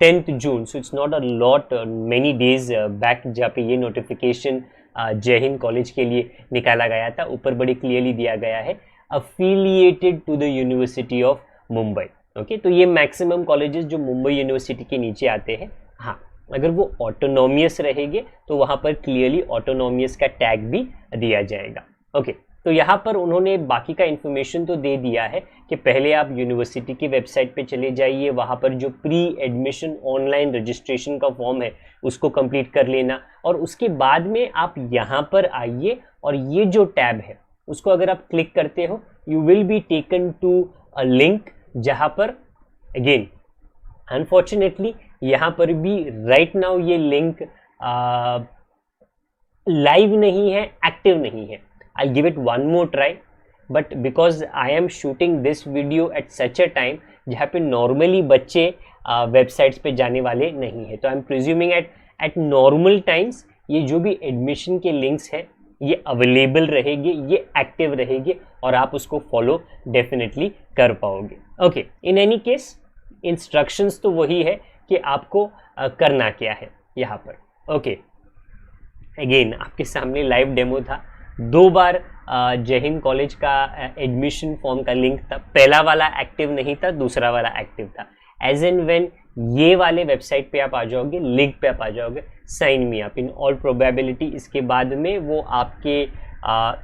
10th June, so it's not a lot many days back जहाँ पे ये नोटिफिकेशन जय हिंद कॉलेज के लिए निकाला गया था, ऊपर बड़ी क्लियरली दिया गया है affiliated to the university of Mumbai. Okay, तो ये मैक्सिमम कॉलेजेस जो मुंबई यूनिवर्सिटी के नीचे आते हैं। हाँ, अगर वो ऑटोनोमियस रहेंगे तो वहाँ पर क्लियरली ऑटोनोमियस का टैग भी दिया जाएगा। ओके, तो यहाँ पर उन्होंने बाकी का इन्फॉर्मेशन तो दे दिया है कि पहले आप यूनिवर्सिटी की वेबसाइट पे चले जाइए, वहाँ पर जो प्री एडमिशन ऑनलाइन रजिस्ट्रेशन का फॉर्म है उसको कंप्लीट कर लेना, और उसके बाद में आप यहाँ पर आइए और ये जो टैब है उसको अगर आप क्लिक करते हो you will be taken to a link, जहाँ पर अगेन अनफॉर्चुनेटली यहाँ पर भी राइट नाउ ये लिंक लाइव नहीं है, एक्टिव नहीं है। I'll give it one more try, but because I am shooting this video at such a time जहाँ पे नॉर्मली बच्चे वेबसाइट्स पे जाने वाले नहीं है, तो I am presuming eight normal times ये जो भी एडमिशन के लिंक्स हैं ये अवेलेबल रहेंगे, ये एक्टिव रहेंगे और आप उसको फॉलो डेफिनेटली कर पाओगे। Okay, in any case instructions तो वही है कि आपको करना क्या है यहाँ पर। ओके, अगेन आपके सामने लाइव डेमो था, 2 बार जय हिंद कॉलेज का एडमिशन फॉर्म का लिंक था, पहला वाला एक्टिव नहीं था, दूसरा वाला एक्टिव था। एज एंड व्हेन ये वाले वेबसाइट पे आप आ जाओगे, लिंक पे आप आ जाओगे, sign me up, in all probability इसके बाद में वो आपके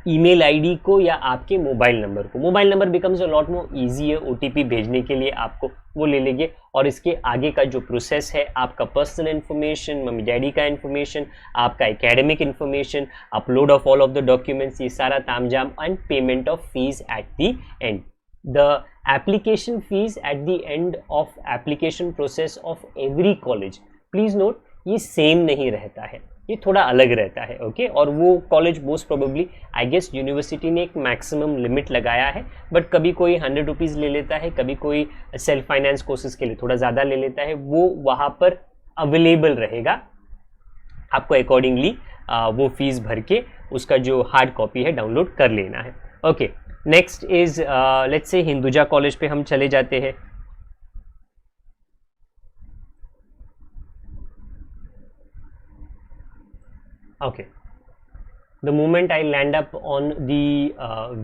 ईमेल आईडी को या आपके मोबाइल नंबर को, mobile number becomes a lot more easy है ओटीपी भेजने के लिए, आपको वो ले लेंगे और इसके आगे का जो प्रोसेस है, आपका पर्सनल इन्फॉर्मेशन, मम्मी डैडी का इन्फॉर्मेशन, आपका academic information, upload of all of the documents, ये सारा तामझाम and payment of fees at the end. The application fees at the end of application process of every college, please note ये same नहीं रहता है, ये थोड़ा अलग रहता है। ओके, और वो college most probably I guess university ने एक मैक्सिमम लिमिट लगाया है, बट कभी कोई 100 रुपीज़ ले लेता है, कभी कोई सेल्फ फाइनेंस कोर्सेज के लिए थोड़ा ज़्यादा ले लेता है, वो वहाँ पर अवेलेबल रहेगा, आपको अकॉर्डिंगली वो फीस भर के उसका जो हार्ड कॉपी है डाउनलोड कर लेना है। Okay, next is let's say Hinduja college पे हम चले जाते हैं। Okay, the moment I land up on the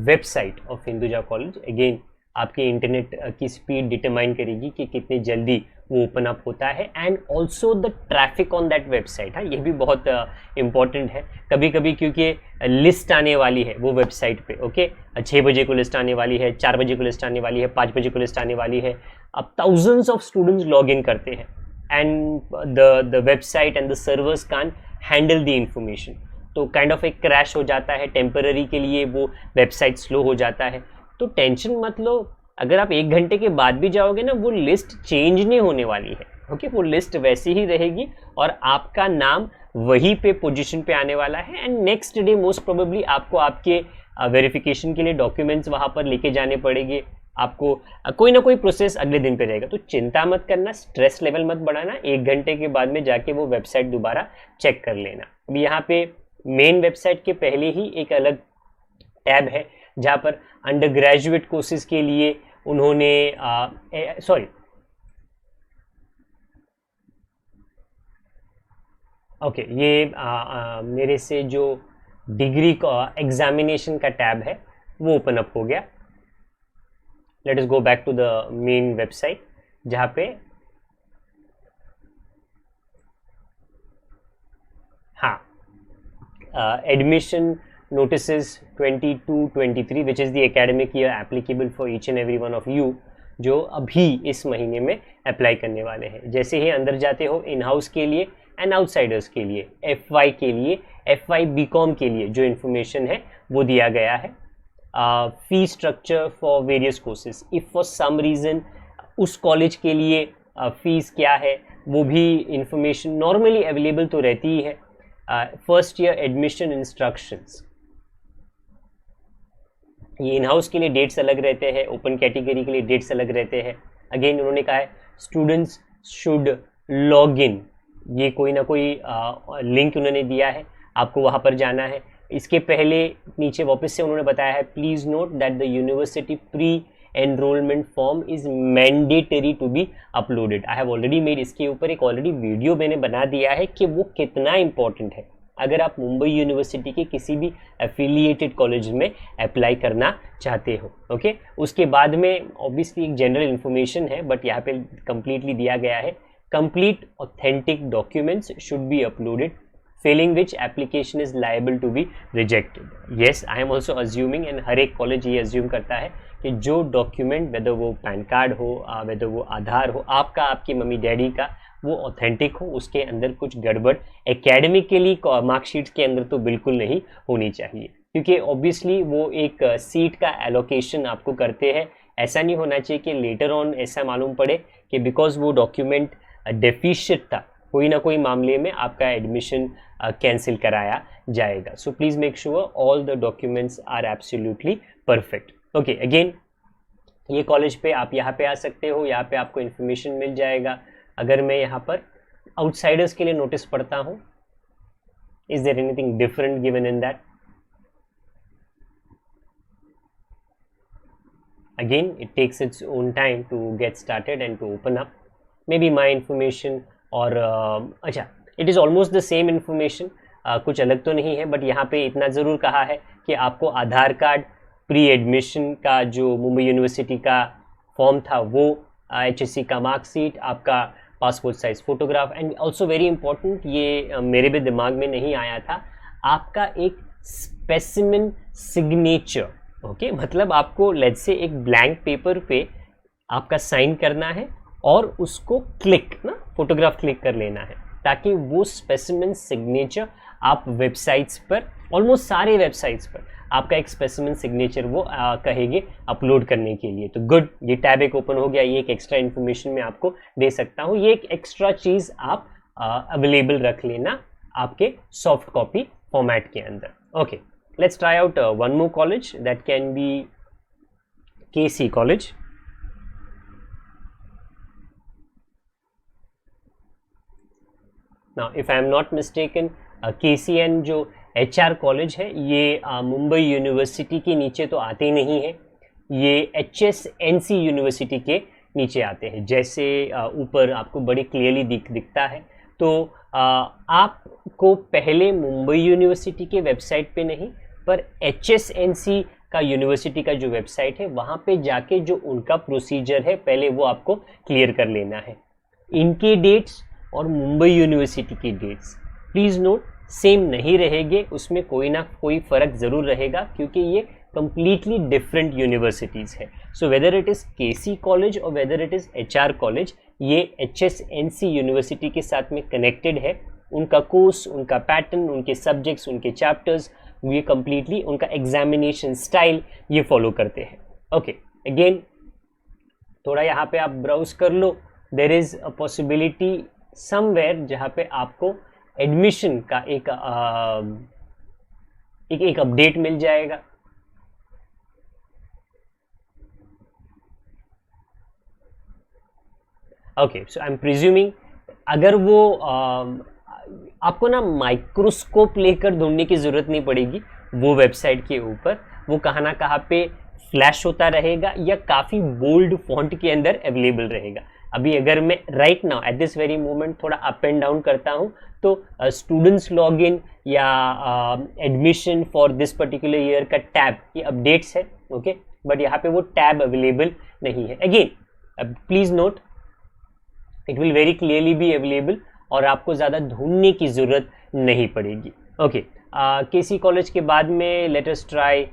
website of Hinduja College, again आपके इंटरनेट की स्पीड डिटरमाइन करेगी कि कितनी जल्दी वो ओपन अप होता है, and also the traffic on that website. हाँ, ये भी बहुत इंपॉर्टेंट है। कभी कभी क्योंकि लिस्ट आने वाली है वो वेबसाइट पे, ओके 6 बजे को लिस्ट आने वाली है, 4 बजे को लिस्ट आने वाली है, 5 बजे को लिस्ट आने वाली है, अब thousands of students log in करते हैं and the website and the servers can handle the information, तो काइंड ऑफ एक क्रैश हो जाता है, टेम्पररी के लिए वो वेबसाइट स्लो हो जाता है। तो टेंशन मत लो, अगर आप 1 घंटे के बाद भी जाओगे ना वो लिस्ट चेंज नहीं होने वाली है। ओके, वो लिस्ट वैसी ही रहेगी और आपका नाम वहीं पे पोजीशन पे आने वाला है, and next day most probably आपको आपके वेरिफिकेशन के लिए डॉक्यूमेंट्स वहाँ पर लेके जाने पड़ेंगे, आपको कोई ना कोई प्रोसेस अगले दिन पे रहेगा। तो चिंता मत करना, स्ट्रेस लेवल मत बढ़ाना, 1 घंटे के बाद में जाके वो वेबसाइट दोबारा चेक कर लेना। अभी यहाँ पे मेन वेबसाइट के पहले ही एक अलग टैब है जहाँ पर अंडर ग्रेजुएट कोर्सेज के लिए उन्होंने ओके, ये मेरे से जो डिग्री एग्जामिनेशन का टैब है वो ओपन अप हो गया। Let us go back to the main website जहाँ पे हाँ admission notices 22-23 which is the academic year applicable for each and every one of you, जो अभी इस महीने में अप्लाई करने वाले हैं। जैसे ही अंदर जाते हो इन हाउस के लिए एंड आउटसाइडर्स के लिए, FY के लिए, FY BCom के लिए जो इन्फॉर्मेशन है वो दिया गया है। Fee structure for various courses, if for some reason उस कॉलेज के लिए फीस क्या है वो भी इंफॉर्मेशन नॉर्मली अवेलेबल तो रहती ही है। फर्स्ट ईयर एडमिशन इंस्ट्रक्शंस, ये इन हाउस के लिए डेट्स अलग रहते हैं, ओपन कैटेगरी के लिए डेट्स अलग रहते हैं। अगेन उन्होंने कहा है स्टूडेंट्स शुड लॉग इन, ये कोई ना कोई लिंक उन्होंने दिया है, आपको वहाँ पर जाना है। इसके पहले नीचे वापस से उन्होंने बताया है please note that the university pre enrolment form is mandatory to be uploaded. I have already made, इसके ऊपर एक ऑलरेडी वीडियो मैंने बना दिया है कि वो कितना इंपॉर्टेंट है अगर आप मुंबई यूनिवर्सिटी के किसी भी एफिलिएटेड कॉलेज में अप्लाई करना चाहते हो। ओके, उसके बाद में ऑब्वियसली एक जनरल इन्फॉर्मेशन है बट यहाँ पे कंप्लीटली दिया गया है complete authentic documents should be uploaded, failing which application is liable to be rejected. Yes, I am also assuming, and हर एक कॉलेज ये assume करता है कि जो डॉक्यूमेंट, वेदर वो पैन कार्ड हो, वेदर वो आधार हो, आपका, आपकी मम्मी डैडी का, वो ऑथेंटिक हो, उसके अंदर कुछ गड़बड़ एकेडमिकली मार्कशीट के अंदर तो बिल्कुल नहीं होनी चाहिए, क्योंकि ऑब्वियसली वो एक सीट का एलोकेशन आपको करते हैं. ऐसा नहीं होना चाहिए कि लेटर ऑन ऐसा मालूम पड़े कि बिकॉज वो डॉक्यूमेंट डेफिशिएंट था, कोई ना कोई मामले में आपका एडमिशन कैंसिल कराया जाएगा. So please make sure all the documents are absolutely perfect. Okay, again ये कॉलेज पे आप यहाँ पे आ सकते हो, यहाँ पे आपको इन्फॉर्मेशन मिल जाएगा. अगर मैं यहाँ पर आउटसाइडर्स के लिए नोटिस पढ़ता हूँ, is there anything different given in that? Again, it takes its own time to get started and to open up. Maybe my information or अच्छा, it is almost the same information. कुछ अलग तो नहीं है, but यहाँ पे इतना ज़रूर कहा है कि आपको आधार कार्ड, प्री एडमिशन का जो मुंबई यूनिवर्सिटी का फॉर्म था वो, HSC का मार्कशीट, आपका passport size photograph, and also very important, ये मेरे भी दिमाग में नहीं आया था, आपका एक स्पेसिमेन सिग्नेचर. ओके, मतलब आपको लेट्स से एक ब्लैंक पेपर पे आपका साइन करना है और उसको क्लिक ना, फोटोग्राफ क्लिक कर लेना है, ताकि वो स्पेसिमेन सिग्नेचर आप वेबसाइट्स पर, ऑलमोस्ट सारे वेबसाइट्स पर आपका एक स्पेसिमेन सिग्नेचर वो कहेंगे अपलोड करने के लिए. तो गुड, ये टैब एक ओपन हो गया. ये एक एक्स्ट्रा इन्फॉर्मेशन मैं आपको दे सकता हूँ. ये एक एक्स्ट्रा चीज़ आप अवेलेबल रख लेना आपके सॉफ्ट कॉपी फॉर्मेट के अंदर. Okay, let's try out one more college, that can be KC College. Now if I am not mistaken, KCN जो HR कॉलेज है, ये मुंबई यूनिवर्सिटी के नीचे तो आते ही नहीं है, ये HSNC यूनिवर्सिटी के नीचे आते हैं. जैसे ऊपर आपको बड़ी क्लियरली दिखता है. तो आपको पहले मुंबई यूनिवर्सिटी के वेबसाइट पे नहीं, पर HSNC का यूनिवर्सिटी का जो वेबसाइट है वहाँ पे जाके जो उनका प्रोसीजर है पहले वो आपको क्लियर कर लेना है. इनके डेट्स और मुंबई यूनिवर्सिटी की डेट्स प्लीज़ नोट सेम नहीं रहेंगे, उसमें कोई ना कोई फ़र्क ज़रूर रहेगा, क्योंकि ये कंप्लीटली डिफरेंट यूनिवर्सिटीज़ है. So whether it is KC college or whether it is HR college, ये HSNC यूनिवर्सिटी के साथ में कनेक्टेड है. उनका कोर्स, उनका पैटर्न, उनके सब्जेक्ट्स, उनके चैप्टर्स, ये कंप्लीटली उनका एग्जामिनेशन स्टाइल ये फॉलो करते हैं. ओके, अगेन थोड़ा यहाँ पे आप ब्राउज कर लो. There is a possibility somewhere जहाँ पे आपको एडमिशन का एक अपडेट मिल जाएगा. Okay, so I am presuming अगर वो आपको ना माइक्रोस्कोप लेकर ढूंढने की ज़रूरत नहीं पड़ेगी. वो वेबसाइट के ऊपर वो कहाँ ना कहाँ पे फ्लैश होता रहेगा या काफ़ी बोल्ड फॉन्ट के अंदर अवेलेबल रहेगा. अभी अगर मैं right now at this very moment थोड़ा अप एंड डाउन करता हूँ तो स्टूडेंट्स लॉगिन या admission for this particular year का टैब, ये अपडेट्स है. ओके, बट यहाँ पे वो टैब अवेलेबल नहीं है. Again please note, it will very clearly be available और आपको ज़्यादा ढूंढने की ज़रूरत नहीं पड़ेगी. ओके, KC कॉलेज के बाद में late us try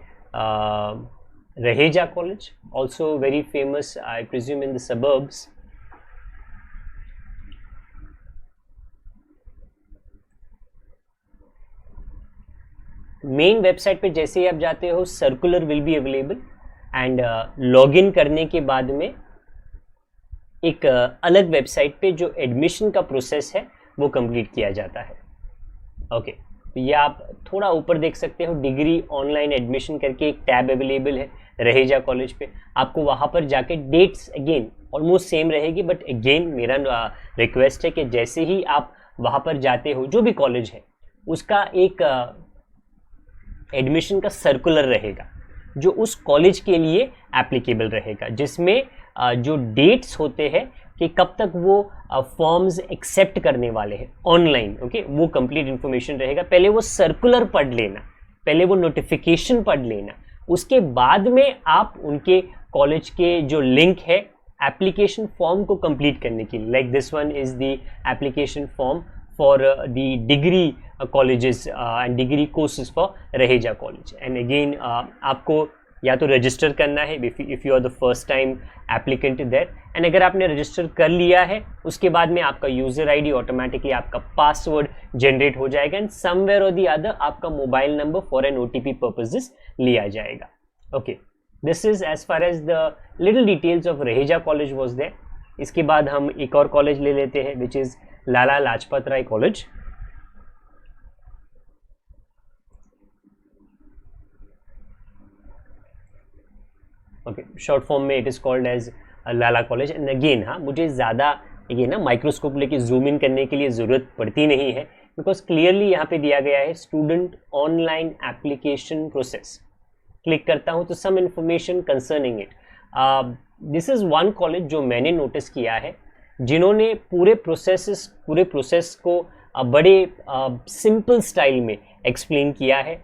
Raheja college, also very famous I presume in the suburbs. Main website पे जैसे ही आप जाते हो circular will be available and login करने के बाद में एक अलग वेबसाइट पे जो एडमिशन का प्रोसेस है वो कंप्लीट किया जाता है. ओके, तो ये आप थोड़ा ऊपर देख सकते हो, डिग्री ऑनलाइन एडमिशन करके एक टैब अवेलेबल है रहेजा कॉलेज पे. आपको वहाँ पर जाके डेट्स अगेन ऑलमोस्ट सेम रहेगी, बट अगेन मेरा रिक्वेस्ट है कि जैसे ही आप वहाँ पर जाते हो, जो भी कॉलेज है उसका एक एडमिशन का सर्कुलर रहेगा जो उस कॉलेज के लिए एप्लीकेबल रहेगा, जिसमें जो डेट्स होते हैं कि कब तक वो फॉर्म्स एक्सेप्ट करने वाले हैं ऑनलाइन. ओके, वो कंप्लीट इन्फॉर्मेशन रहेगा. पहले वो सर्कुलर पढ़ लेना, पहले वो नोटिफिकेशन पढ़ लेना, उसके बाद में आप उनके कॉलेज के जो लिंक है एप्लीकेशन फॉर्म को कंप्लीट करने के लिए, like this one is the application form for the degree colleges and degree courses for Raheja college. And again आपको या तो रजिस्टर करना है if you are the first time applicant there, and अगर आपने रजिस्टर कर लिया है उसके बाद में आपका यूज़र आईडी ऑटोमेटिकली आपका पासवर्ड जनरेट हो जाएगा, एंड समवेयर और दी अदर आपका mobile number for an OTP purposes लिया जाएगा। Okay, this is as far as the little details of Raheja college was there. इसके बाद हम एक और कॉलेज ले लेते हैं which is Lala Lajpat Rai college. Okay, short form में it is called as Lala college. And again हाँ, मुझे ज़्यादा ये ना माइक्रोस्कोप लेके जूम इन करने के लिए ज़रूरत पड़ती नहीं है, बिकॉज क्लियरली यहाँ पे दिया गया है student online application process. Click करता हूँ तो some information concerning it. This is one college जो मैंने नोटिस किया है जिन्होंने पूरे प्रोसेस को बड़े सिंपल स्टाइल में एक्सप्लेन किया है।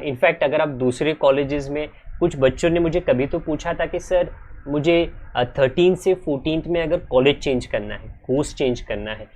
इनफैक्ट अगर आप दूसरे कॉलेजेस में, कुछ बच्चों ने मुझे कभी तो पूछा था कि सर मुझे 13 से 14 में अगर कॉलेज चेंज करना है, कोर्स चेंज करना है,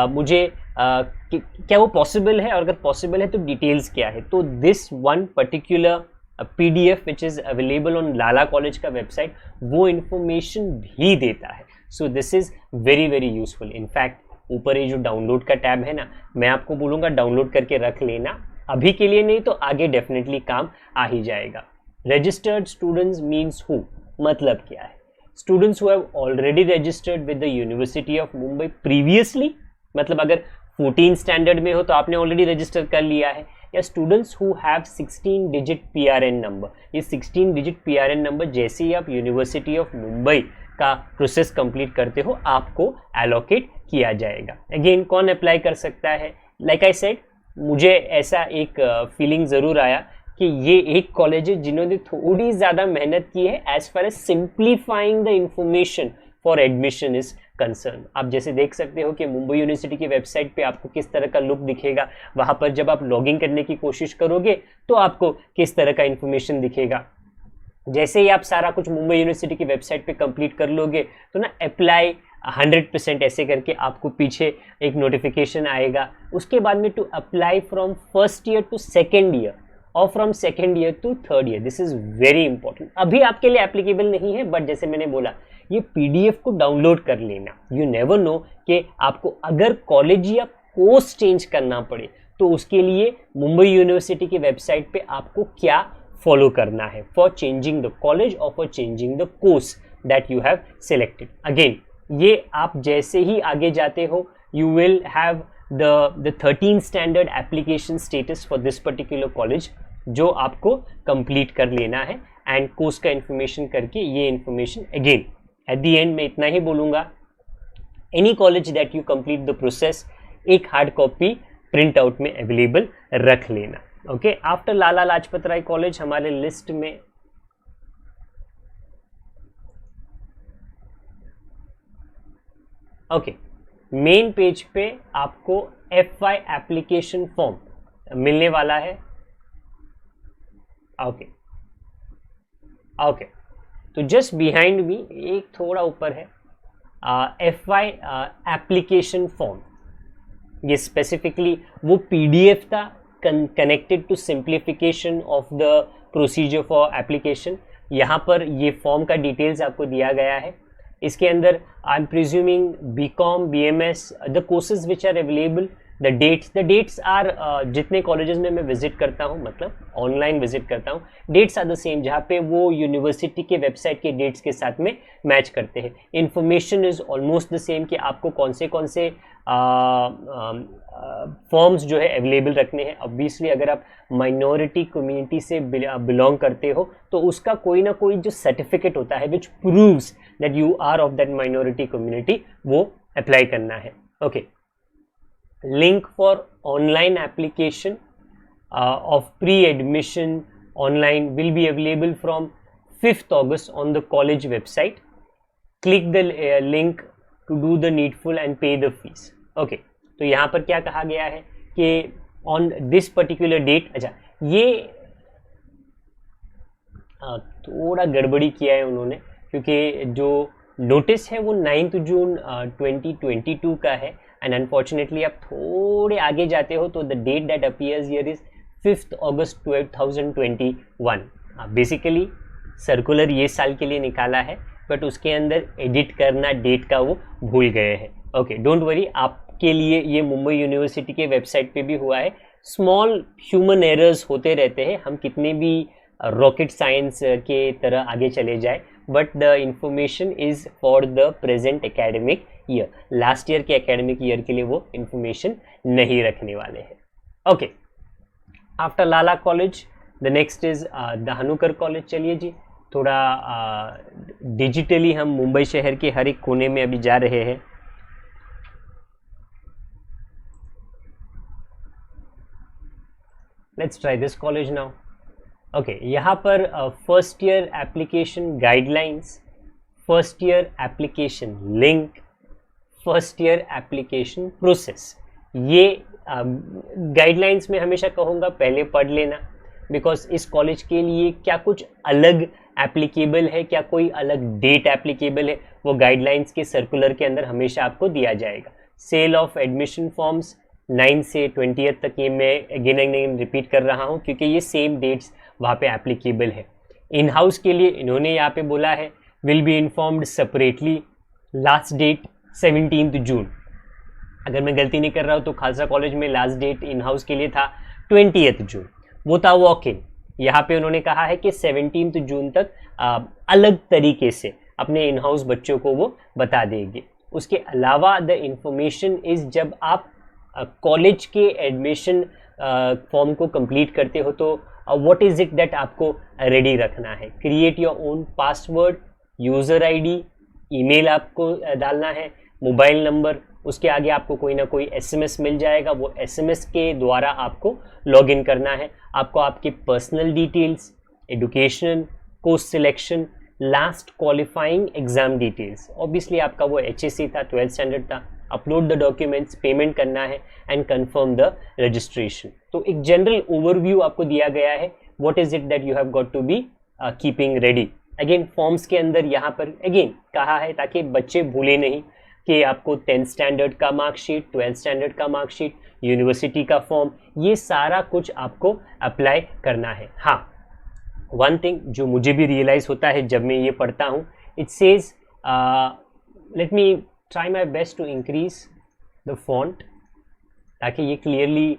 मुझे क्या वो पॉसिबल है, और अगर पॉसिबल है तो डिटेल्स क्या है। तो this one particular PDF which is available on Lala college का वेबसाइट वो इन्फॉर्मेशन भी देता है। So this is very very useful. In fact ऊपर ये जो डाउनलोड का टैब है ना, मैं आपको बोलूँगा डाउनलोड करके रख लेना, अभी के लिए नहीं तो आगे डेफिनेटली काम आ ही जाएगा। रजिस्टर्ड स्टूडेंट्स मीन्स हु, मतलब क्या है? Students who have already registered with the university of Mumbai previously, मतलब अगर 14 स्टैंडर्ड में हो तो आपने ऑलरेडी रजिस्टर कर लिया है, या students who have 16 digit PRN number. ये 16 डिजिट PRN नंबर जैसे ही आप यूनिवर्सिटी ऑफ मुंबई का प्रोसेस कंप्लीट करते हो आपको एलोकेट किया जाएगा। अगेन कौन अप्लाई कर सकता है? लाइक आई सेड, मुझे ऐसा एक फीलिंग ज़रूर आया कि ये एक कॉलेज है जिन्होंने थोड़ी ज़्यादा मेहनत की है as far as simplifying the information for admission is concern. आप जैसे देख सकते हो कि मुंबई यूनिवर्सिटी की वेबसाइट पे आपको किस तरह का लुक दिखेगा, वहाँ पर जब आप लॉगिन करने की कोशिश करोगे तो आपको किस तरह का इंफॉर्मेशन दिखेगा। जैसे ही आप सारा कुछ मुंबई यूनिवर्सिटी की वेबसाइट पे कंप्लीट कर लोगे तो ना अप्लाई 100% ऐसे करके आपको पीछे एक नोटिफिकेशन आएगा। उसके बाद में to apply from first year to second year और from second year to third year, this is very important. अभी आपके लिए एप्लीकेबल नहीं है, बट जैसे मैंने बोला ये PDF को डाउनलोड कर लेना। यू नेवर नो कि आपको अगर कॉलेज या कोर्स चेंज करना पड़े तो उसके लिए मुंबई यूनिवर्सिटी की वेबसाइट पे आपको क्या फॉलो करना है फॉर चेंजिंग द कॉलेज और for changing the course that you have selected. Again ये आप जैसे ही आगे जाते हो you will have the 13 standard application status for this particular college जो आपको कंप्लीट कर लेना है, एंड कोर्स का इंफॉर्मेशन करके ये information again at the end में इतना ही बोलूँगा, any college that you complete the process एक हार्ड कॉपी प्रिंट आउट में अवेलेबल रख लेना। ओके, आफ्टर लाला लाजपत राय कॉलेज हमारे लिस्ट में ओके मेन पेज पे आपको FY एप्लीकेशन फॉर्म मिलने वाला है। ओके तो जस्ट बिहाइंड मी एक थोड़ा ऊपर है FY एप्लीकेशन फॉर्म। ये स्पेसिफिकली वो PDF था connected to simplification of the procedure for application. यहाँ पर ये फॉर्म का डिटेल्स आपको दिया गया है। इसके अंदर I am presuming BCom BMS the courses which are available, the dates are जितने कॉलेजेस में मैं विजिट करता हूँ, मतलब ऑनलाइन विजिट करता हूँ, डेट्स आर द सेम जहाँ पे वो यूनिवर्सिटी के वेबसाइट के डेट्स के साथ में मैच करते हैं। Information is almost the same कि आपको कौन से फॉर्म्स जो है अवेलेबल रखने हैं। ऑब्वियसली अगर आप माइनॉरिटी कम्युनिटी से बिलोंग करते हो तो उसका कोई ना कोई जो सर्टिफिकेट होता है which proves that you are of that minority community, वो अप्लाई करना है। Okay, link for online application of pre-admission online will be available from 5th August on the college website. Click the link to do the needful and pay the fees. Okay, तो यहाँ पर क्या कहा गया है कि on this particular date, अच्छा ये थोड़ा गड़बड़ी किया है उन्होंने, क्योंकि जो नोटिस है वो 9 जून 2022 का है, एंड अनफॉर्चुनेटली आप थोड़े आगे जाते हो तो the date that appears here is 5 August 2021। Basically circular ये साल के लिए निकाला है, बट उसके अंदर एडिट करना डेट का वो भूल गए हैं। ओके, डोंट वरी, आपके लिए ये मुंबई यूनिवर्सिटी के वेबसाइट पे भी हुआ है। स्मॉल ह्यूमन एरर्स होते रहते हैं, हम कितने भी रॉकेट साइंस के तरह आगे चले जाए, but the information is for the present academic year. Last year के एकेडमिक ईयर के लिए वो इंफॉर्मेशन नहीं रखने वाले हैं। Okay, after Lala college the next is Dhanukar college. चलिए जी, थोड़ा डिजिटली हम मुंबई शहर के हर एक कोने में अभी जा रहे हैं। Let's try this college now. Okay, यहाँ पर first year application guidelines, first year application link, first year application process, ये गाइडलाइंस में हमेशा कहूँगा पहले पढ़ लेना, बिकॉज इस कॉलेज के लिए क्या कुछ अलग एप्लीकेबल है, क्या कोई अलग डेट एप्लीकेबल है, वो गाइडलाइंस के सर्कुलर के अंदर हमेशा आपको दिया जाएगा। सेल ऑफ एडमिशन फॉर्म्स 9 से 20 तक, ये मैं अगेन एंड रिपीट कर रहा हूँ क्योंकि ये सेम डेट्स वहाँ पे एप्लीकेबल है। इन हाउस के लिए इन्होंने यहाँ पे बोला है will be informed separately, last date 17 June. अगर मैं गलती नहीं कर रहा हूँ तो खालसा कॉलेज में लास्ट डेट इन हाउस के लिए था 20 जून, वो था वॉक इन। यहाँ पे उन्होंने कहा है कि 17 जून तक अलग तरीके से अपने इन हाउस बच्चों को वो बता देंगे। उसके अलावा द इंफॉर्मेशन इज जब आप कॉलेज के एडमिशन फॉर्म को कंप्लीट करते हो तो व्हाट इज इट दैट आपको रेडी रखना है। Create your own password, user ID, email आपको डालना है, मोबाइल नंबर, उसके आगे आपको कोई ना कोई एसएमएस मिल जाएगा, वो एसएमएस के द्वारा आपको लॉगिन करना है। आपको आपके personal details, education, course selection, last qualifying exam details, obviously आपका वो एचएससी था, 12th स्टैंडर्ड था, अपलोड द डॉक्यूमेंट्स, पेमेंट करना है एंड कंफर्म द रजिस्ट्रेशन। तो एक जनरल ओवरव्यू आपको दिया गया है, what is it that you have got to be keeping ready. Again forms के अंदर यहाँ पर अगेन कहा है ताकि बच्चे भूले नहीं कि आपको 10th स्टैंडर्ड का मार्कशीट, 12th स्टैंडर्ड का मार्कशीट, यूनिवर्सिटी का फॉर्म, ये सारा कुछ आपको अप्लाई करना है। हाँ, वन थिंग जो मुझे भी रियलाइज़ होता है जब मैं ये पढ़ता हूँ, it says, let me try my best to increase the font ताकि ये क्लियरली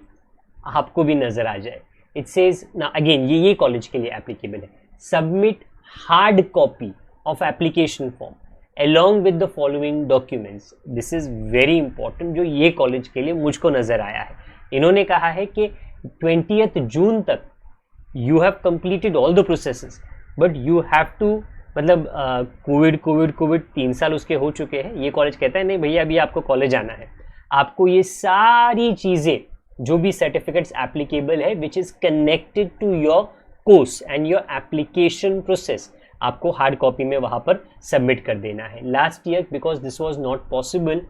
आपको भी नज़र आ जाए। इट सेज ना, अगेन ये कॉलेज के लिए एप्लीकेबल है, submit hard copy of application form along with the following documents। this is very important, जो ये कॉलेज के लिए मुझको नज़र आया है। इन्होंने कहा है कि 20 जून तक you have completed all the processes but you have to, मतलब कोविड 3 साल उसके हो चुके हैं। ये कॉलेज कहता है नहीं भैया अभी आपको कॉलेज आना है, आपको ये सारी चीज़ें जो भी सर्टिफिकेट्स एप्लीकेबल है which is connected to your course and your application process, आपको हार्ड कॉपी में वहाँ पर सबमिट कर देना है। Last year because this was not possible,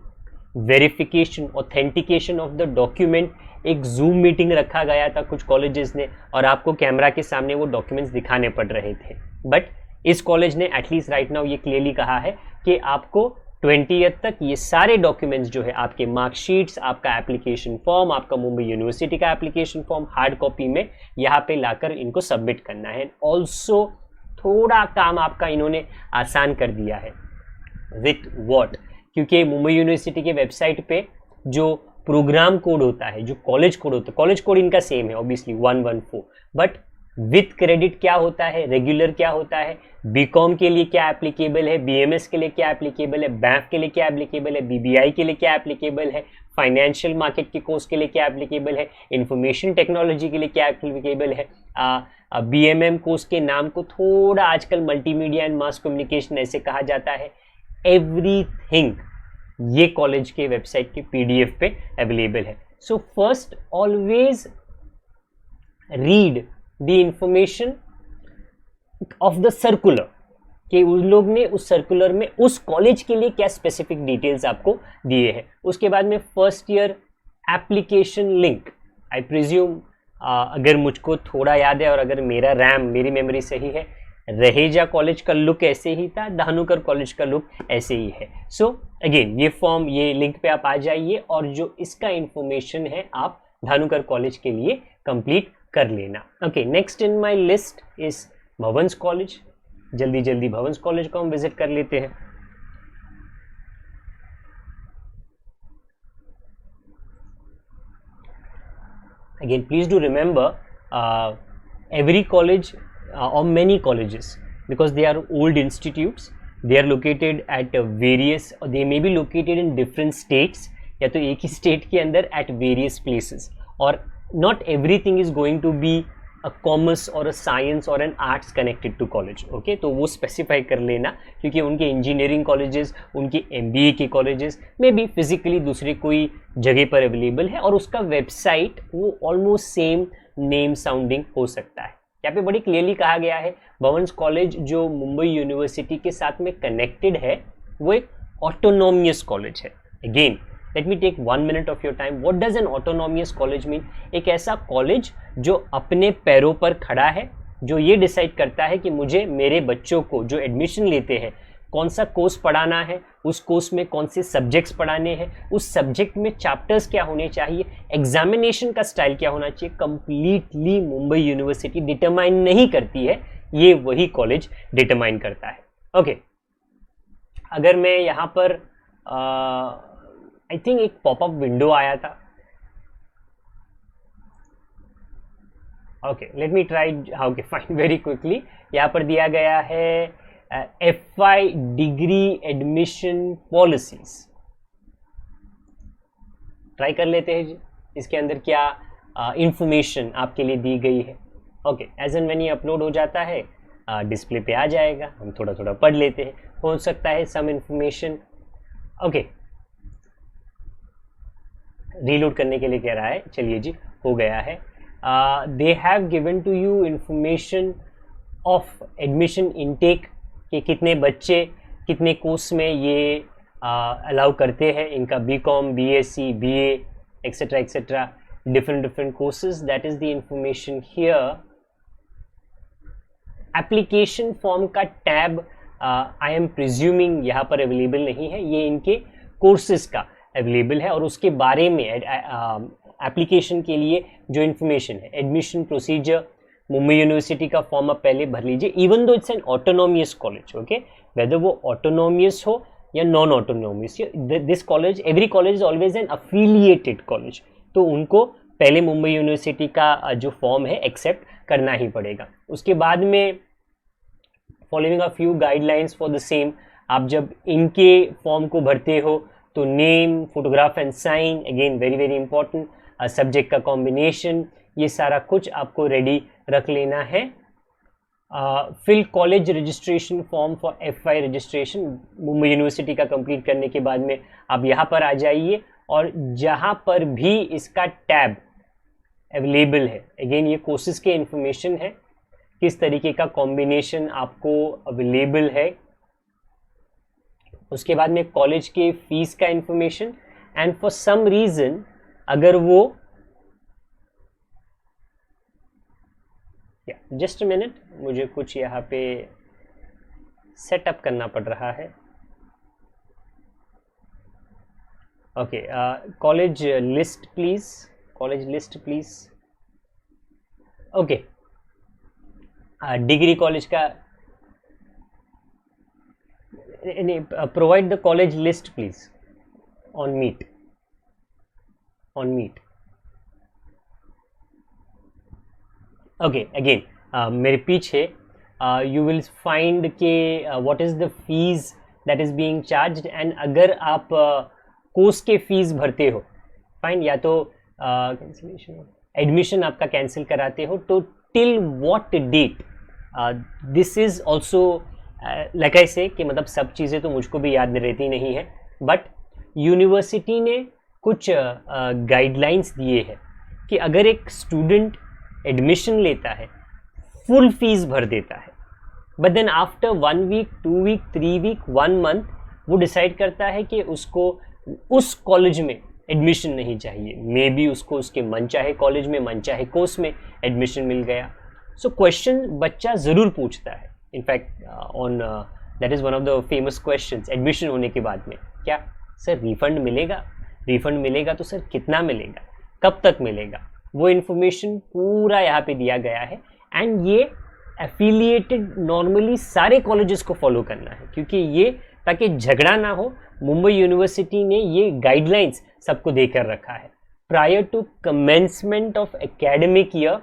verification, authentication of the document, एक जूम मीटिंग रखा गया था कुछ कॉलेजेस ने और आपको कैमरा के सामने वो डॉक्यूमेंट्स दिखाने पड़ रहे थे। बट इस कॉलेज ने एटलीस्ट राइट नाउ ये क्लियरली कहा है कि आपको 20 तक ये सारे डॉक्यूमेंट्स जो है, आपके मार्कशीट्स, आपका एप्लीकेशन फॉर्म, आपका मुंबई यूनिवर्सिटी का एप्लीकेशन फॉर्म हार्ड कॉपी में यहाँ पे लाकर इनको सबमिट करना है। ऑल्सो थोड़ा काम आपका इन्होंने आसान कर दिया है। विथ वॉट, क्योंकि मुंबई यूनिवर्सिटी के वेबसाइट पे जो प्रोग्राम कोड होता है, जो कॉलेज कोड होता है, कॉलेज कोड इनका सेम है ऑब्वियसली 114, बट विथ क्रेडिट क्या होता है, रेगुलर क्या होता है, बीकॉम के लिए क्या एप्लीकेबल है, बीएमएस के लिए क्या एप्लीकेबल है, बैंक के लिए क्या एप्लीकेबल है, बीबीआई के लिए क्या एप्लीकेबल है, फाइनेंशियल मार्केट के कोर्स के लिए क्या एप्लीकेबल है, इंफॉर्मेशन टेक्नोलॉजी के लिए क्या एप्लीकेबल है, बीएमएम कोर्स के नाम को थोड़ा आजकल मल्टीमीडिया एंड मास कम्युनिकेशन ऐसे कहा जाता है। एवरीथिंग ये कॉलेज के वेबसाइट के पीडीएफ पे अवेलेबल है। So first always read the information of the circular, कि उन लोग ने उस सर्कुलर में उस कॉलेज के लिए क्या स्पेसिफिक डिटेल्स आपको दिए हैं। उसके बाद में first year application link, I presume अगर मुझको थोड़ा याद है और अगर मेरी मेमोरी सही है, रहेजा कॉलेज का लुक ऐसे ही था, धानुकर कॉलेज का लुक ऐसे ही है। सो अगेन ये फॉर्म, ये लिंक पे आप आ जाइए और जो इसका इंफॉर्मेशन है आप धानुकर कॉलेज के लिए कंप्लीट कर लेना। Okay, next in my list is Bhavans college. जल्दी जल्दी भवंस कॉलेज को हम विजिट कर लेते हैं। Again, please do remember every college or many colleges, because they are old institutes, they are located at various, or they may be located in different states, या तो एक ही स्टेट के अंदर at various places, और not everything is going to be a commerce or a science or an arts connected to college. Okay, तो वो specify कर लेना, क्योंकि उनके इंजीनियरिंग कॉलेजेस, उनके MBA के कॉलेजेस में भी फिजिकली दूसरे कोई जगह पर अवेलेबल है और उसका वेबसाइट वो ऑलमोस्ट सेम नेम साउंडिंग हो सकता है। यहाँ पे बड़ी क्लियरली कहा गया है भवंस कॉलेज जो मुंबई यूनिवर्सिटी के साथ में कनेक्टेड है वो एक ऑटोनोमियस कॉलेज है। Again let me take 1 minute of your time. What does an autonomous college mean? एक ऐसा कॉलेज जो अपने पैरों पर खड़ा है, जो ये डिसाइड करता है कि मुझे मेरे बच्चों को जो एडमिशन लेते हैं कौन सा कोर्स पढ़ाना है, उस कोर्स में कौन से सब्जेक्ट्स पढ़ाने हैं, उस सब्जेक्ट में चैप्टर्स क्या होने चाहिए, एग्जामिनेशन का स्टाइल क्या होना चाहिए, कंप्लीटली मुंबई यूनिवर्सिटी डिटरमाइन नहीं करती है, ये वही कॉलेज डिटरमाइन करता है। ओके, अगर मैं यहाँ पर आई थिंक एक पॉपअप विंडो आया था। Okay, late me try. Okay fine, very quickly यहाँ पर दिया गया है FY degree admission policies. Try कर लेते हैं जी, इसके अंदर क्या इंफॉर्मेशन आपके लिए दी गई है। ओके, एज एंड व्हेन ये अपलोड हो जाता है डिस्प्ले पे आ जाएगा, हम थोड़ा थोड़ा पढ़ लेते हैं, हो सकता है सम इंफॉर्मेशन। ओके, रीलोड करने के लिए कह रहा है, चलिए जी हो गया है। They have given to you information of admission intake, कि कितने बच्चे कितने कोर्स में ये अलाउ करते हैं, इनका BCom, BSc, BA etcetera etcetera, different courses, that is the information here. Application form का टैब आई एम प्रिज्यूमिंग यहाँ पर अवेलेबल नहीं है, ये इनके कोर्सेज का अवेलेबल है और उसके बारे में एप्लीकेशन के लिए जो इन्फॉर्मेशन है, एडमिशन प्रोसीजर, मुंबई यूनिवर्सिटी का फॉर्म आप पहले भर लीजिए, even though it's an autonomous college. Okay, whether वो ऑटोनोमियस हो या non autonomous, this college, every college is always an affiliated college, तो उनको पहले मुंबई यूनिवर्सिटी का जो फॉर्म है एक्सेप्ट करना ही पड़ेगा। उसके बाद में following a few guidelines for the same, आप जब इनके फॉर्म को भरते हो तो name, photograph and sign, again very very important, subject का कॉम्बिनेशन, ये सारा कुछ आपको रेडी रख लेना है। Fill college registration form for FY registration, Mumbai university का कंप्लीट करने के बाद में आप यहाँ पर आ जाइए और जहाँ पर भी इसका टैब अवेलेबल है, अगेन ये कोर्सेज के इंफॉर्मेशन है, किस तरीके का कॉम्बिनेशन आपको अवेलेबल है, उसके बाद में कॉलेज के फीस का information, and for some reason अगर वो जस्ट मिनट, मुझे कुछ यहाँ पे सेटअप करना पड़ रहा है। Okay, college list please, college list please. Okay, degree college का provide the college list please on meet, on meet. Okay, again मेरे पीछे यू विल फाइंड के what is the fees that is being charged, and अगर आप course के fees भरते हो, fine, या तो कैंसिलेशन एडमिशन आपका कैंसिल कराते हो, तो till what date, this is also like I say कि मतलब सब चीज़ें तो मुझको भी याद रहती नहीं है, बट यूनिवर्सिटी ने कुछ गाइडलाइंस दिए हैं कि अगर एक स्टूडेंट एडमिशन लेता है, फुल फीस भर देता है, but then after 1 week, 2 week, 3 week, 1 month वो डिसाइड करता है कि उसको उस कॉलेज में एडमिशन नहीं चाहिए, मे बी उसको उसके मनचाहे कॉलेज में, मनचाहे कोर्स में एडमिशन मिल गया। सो क्वेश्चन बच्चा ज़रूर पूछता है in fact on that is one of the famous questions admission होने के बाद में, क्या सर रिफंड मिलेगा? रिफंड मिलेगा तो सर कितना मिलेगा, कब तक मिलेगा? वो इन्फॉर्मेशन पूरा यहाँ पे दिया गया है। एंड ये एफिलिएटेड नॉर्मली सारे कॉलेजेस को फॉलो करना है, क्योंकि ये ताकि झगड़ा ना हो, मुंबई यूनिवर्सिटी ने ये गाइडलाइंस सबको देकर रखा है। Prior to commencement of academic year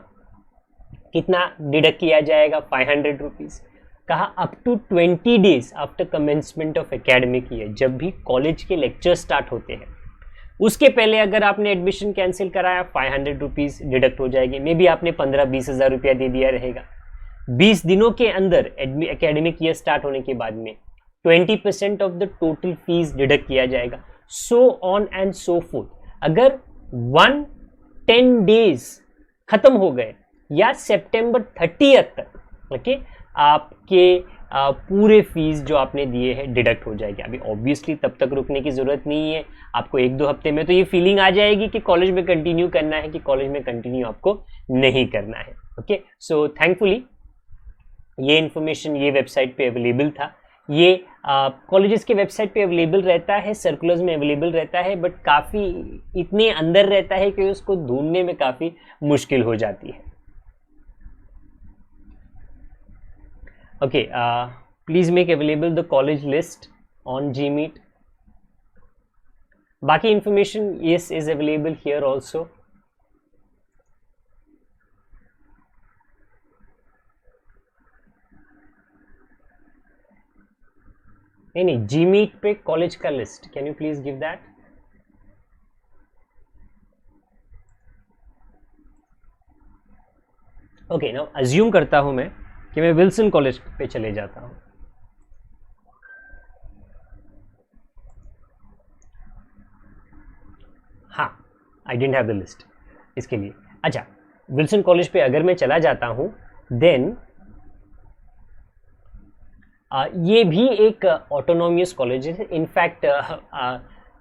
कितना डिडक्ट किया जाएगा? 500 रुपीज़। कहा up to 20 days after commencement of academic year, जब भी कॉलेज के लेक्चर स्टार्ट होते हैं उसके पहले अगर आपने एडमिशन कैंसिल कराया 500 रुपीज़ डिडक्ट हो जाएगी। मे बी आपने 15-20 हज़ार रुपया दे दिया रहेगा। 20 दिनों के अंदर एकेडमिक ईयर स्टार्ट होने के बाद में 20% of the total fees deduct किया जाएगा, so on and so fourth. अगर 110 डेज खत्म हो गए या सितंबर 30 तक, ओके, आपके पूरे फीस जो आपने दिए हैं डिडक्ट हो जाएगी। अभी ऑब्वियसली तब तक रुकने की ज़रूरत नहीं है, आपको 1-2 हफ्ते में तो ये फीलिंग आ जाएगी कि कॉलेज में कंटिन्यू करना है कि कॉलेज में कंटिन्यू आपको नहीं करना है। ओके, सो थैंकफुली ये इन्फॉर्मेशन ये वेबसाइट पे अवेलेबल था। ये कॉलेजेस के वेबसाइट पे अवेलेबल रहता है, सर्कुलर्स में अवेलेबल रहता है, बट काफ़ी इतने अंदर रहता है कि उसको ढूंढने में काफ़ी मुश्किल हो जाती है। Okay, please make available the college list on Gmeet. बाकी information yes is available here also. नहीं Gmeet पे college का list, can you please give that? Okay, now assume करता हूँ मैं कि मैं विल्सन कॉलेज पे चले जाता हूँ। हाँ, आई डेंट हैव द लिस्ट इसके लिए। अच्छा, विल्सन कॉलेज पे अगर मैं चला जाता हूँ देन ये भी एक ऑटोनोमियस कॉलेज है। In fact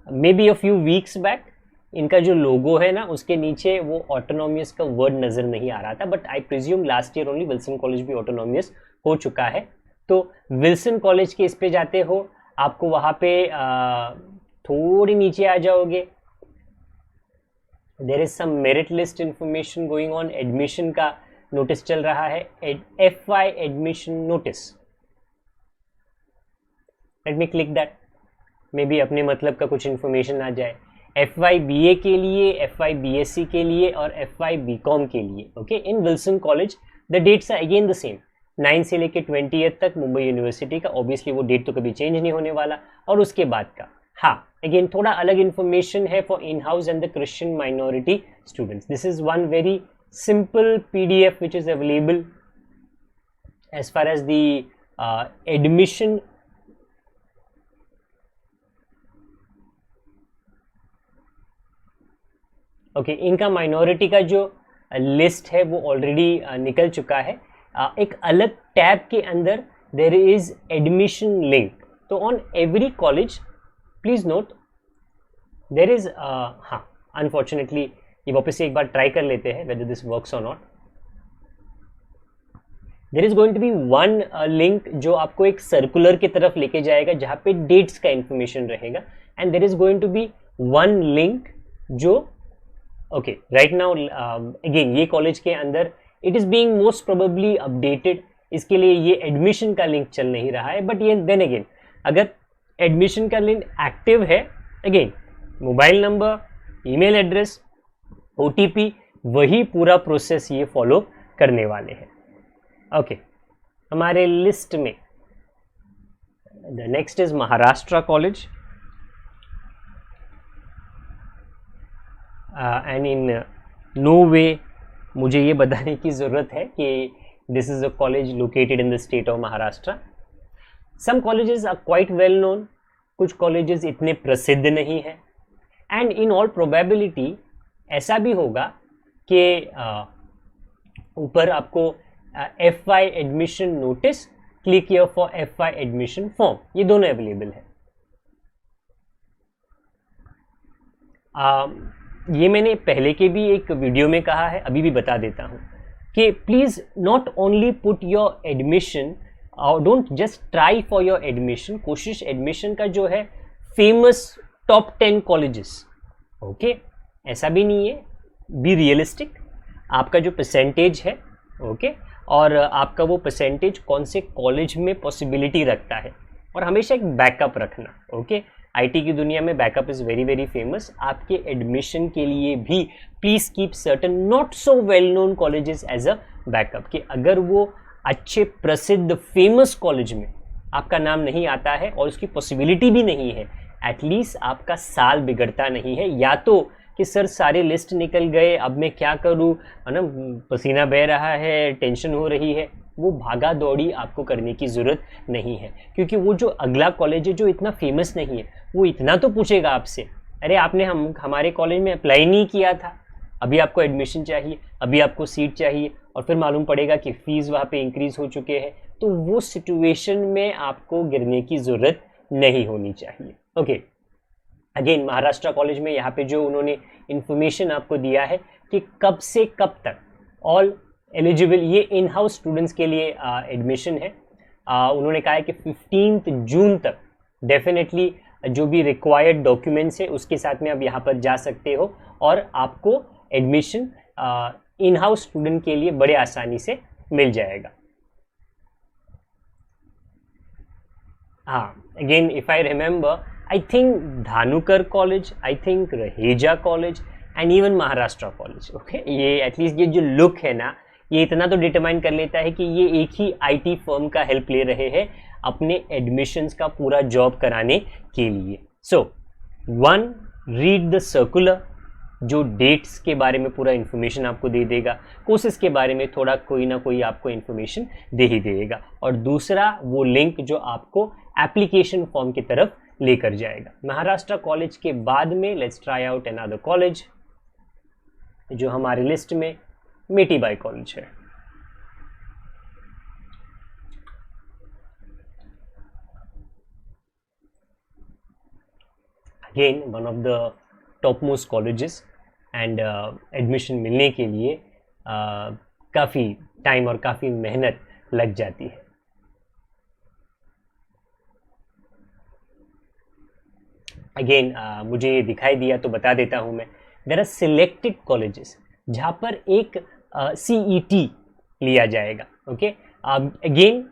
may be a few weeks back इनका जो लोगो है ना उसके नीचे वो ऑटोनोमियस का वर्ड नज़र नहीं आ रहा था, but I presume last year only Wilson college भी ऑटोनोमियस हो चुका है। तो विल्सन कॉलेज के इस पे जाते हो, आपको वहाँ पे थोड़ी नीचे आ जाओगे, there is some merit list information going on. Admission का नोटिस चल रहा है, FY admission notice. Let me click that, maybe अपने मतलब का कुछ इन्फॉर्मेशन आ जाए। FY BA के लिए, FY BSc के लिए और FY BCom के लिए। Okay, in Wilson college the dates are again the same, 9 से लेके 20 तक मुंबई यूनिवर्सिटी का। ऑब्वियसली वो डेट तो कभी चेंज नहीं होने वाला। और उसके बाद का हाँ अगेन थोड़ा अलग इन्फॉर्मेशन है for in house and the Christian minority students. This is one very simple PDF which is available as far as the admission इनका माइनॉरिटी का जो लिस्ट है वो ऑलरेडी निकल चुका है। एक अलग टैब के अंदर देयर इज एडमिशन लिंक। तो on every college please note there is हाँ अनफॉर्चुनेटली ये वापस से एक बार ट्राई कर लेते हैं वेदर दिस वर्क्स और not. There is going to be one link जो आपको एक सर्कुलर की तरफ लेके जाएगा जहाँ पे डेट्स का इंफॉर्मेशन रहेगा। And there is going to be one link जो ओके राइट नाउ अगेन ये कॉलेज के अंदर it is being most probably updated, इसके लिए ये एडमिशन का लिंक चल नहीं रहा है। बट ये देन अगेन अगर एडमिशन का लिंक एक्टिव है, again mobile number, email address, OTP, वही पूरा प्रोसेस ये फॉलो करने वाले हैं। ओके हमारे लिस्ट में the next is Maharashtra college and in no way मुझे ये बताने की ज़रूरत है कि this is a college located in the state of Maharashtra. Some colleges are quite well known, कुछ कॉलेजेस इतने प्रसिद्ध नहीं हैं। एंड इन ऑल प्रोबेबिलिटी ऐसा भी होगा कि ऊपर आपको FY admission notice, click here for FY admission form, ये दोनों अवेलेबल है। ये मैंने पहले के भी एक वीडियो में कहा है, अभी भी बता देता हूँ कि please not only put your admission don't just try for your admission, कोशिश एडमिशन का जो है फेमस टॉप 10 कॉलेजेस, ओके, ऐसा भी नहीं है, बी रियलिस्टिक, आपका जो परसेंटेज है, ओके, और आपका वो परसेंटेज कौन से कॉलेज में पॉसिबिलिटी रखता है, और हमेशा एक बैकअप रखना, ओके। आईटी की दुनिया में backup is very very famous. आपके एडमिशन के लिए भी please keep certain not so well known colleges as a backup, कि अगर वो अच्छे प्रसिद्ध फेमस कॉलेज में आपका नाम नहीं आता है और उसकी पॉसिबिलिटी भी नहीं है, एटलीस्ट आपका साल बिगड़ता नहीं है। या तो कि सर सारे लिस्ट निकल गए, अब मैं क्या करूँ, है ना, पसीना बह रहा है, टेंशन हो रही है, वो भागा दौड़ी आपको करने की ज़रूरत नहीं है, क्योंकि वो जो अगला कॉलेज है जो इतना फेमस नहीं है, वो इतना तो पूछेगा आपसे, अरे आपने हमारे कॉलेज में अप्लाई नहीं किया था, अभी आपको एडमिशन चाहिए, अभी आपको सीट चाहिए, और फिर मालूम पड़ेगा कि फ़ीस वहाँ पे इंक्रीज़ हो चुके हैं। तो वो सिचुएशन में आपको गिरने की ज़रूरत नहीं होनी चाहिए, ओके। अगेन महाराष्ट्र कॉलेज में यहाँ पे जो उन्होंने इन्फॉर्मेशन आपको दिया है कि कब से कब तक ऑल एलिजिबल, ये इन हाउस स्टूडेंट्स के लिए एडमिशन है। उन्होंने कहा है कि 15 जून तक डेफिनेटली जो भी रिक्वायर्ड डॉक्यूमेंट्स है उसके साथ में आप यहाँ पर जा सकते हो, और आपको एडमिशन इन हाउस स्टूडेंट के लिए बड़े आसानी से मिल जाएगा। हाँ, again if I remember, I think Dhanukar college, I think Raheja college and even Maharashtra college, okay, ये एटलीस्ट ये जो लुक है ना, ये इतना तो डिटरमाइन कर लेता है कि ये एक ही आईटी फर्म का हेल्प ले रहे हैं अपने एडमिशन्स का पूरा जॉब कराने के लिए। सो 1, रीड द सर्कुलर, जो डेट्स के बारे में पूरा इन्फॉर्मेशन आपको दे देगा, कोर्सेज के बारे में थोड़ा कोई ना कोई आपको इन्फॉर्मेशन दे ही देगा, और दूसरा वो लिंक जो आपको एप्लीकेशन फॉर्म की तरफ लेकर जाएगा। महाराष्ट्र कॉलेज के बाद में let's try out another college जो हमारी लिस्ट में मिठीबाई कॉलेज है। Again one of the top most colleges, and admission मिलने के लिए काफ़ी टाइम और काफ़ी मेहनत लग जाती है। अगेन मुझे ये दिखाई दिया तो बता देता हूँ मैं, देयर आर सिलेक्टेड कॉलेजेस जहाँ पर एक CET लिया जाएगा, okay. Again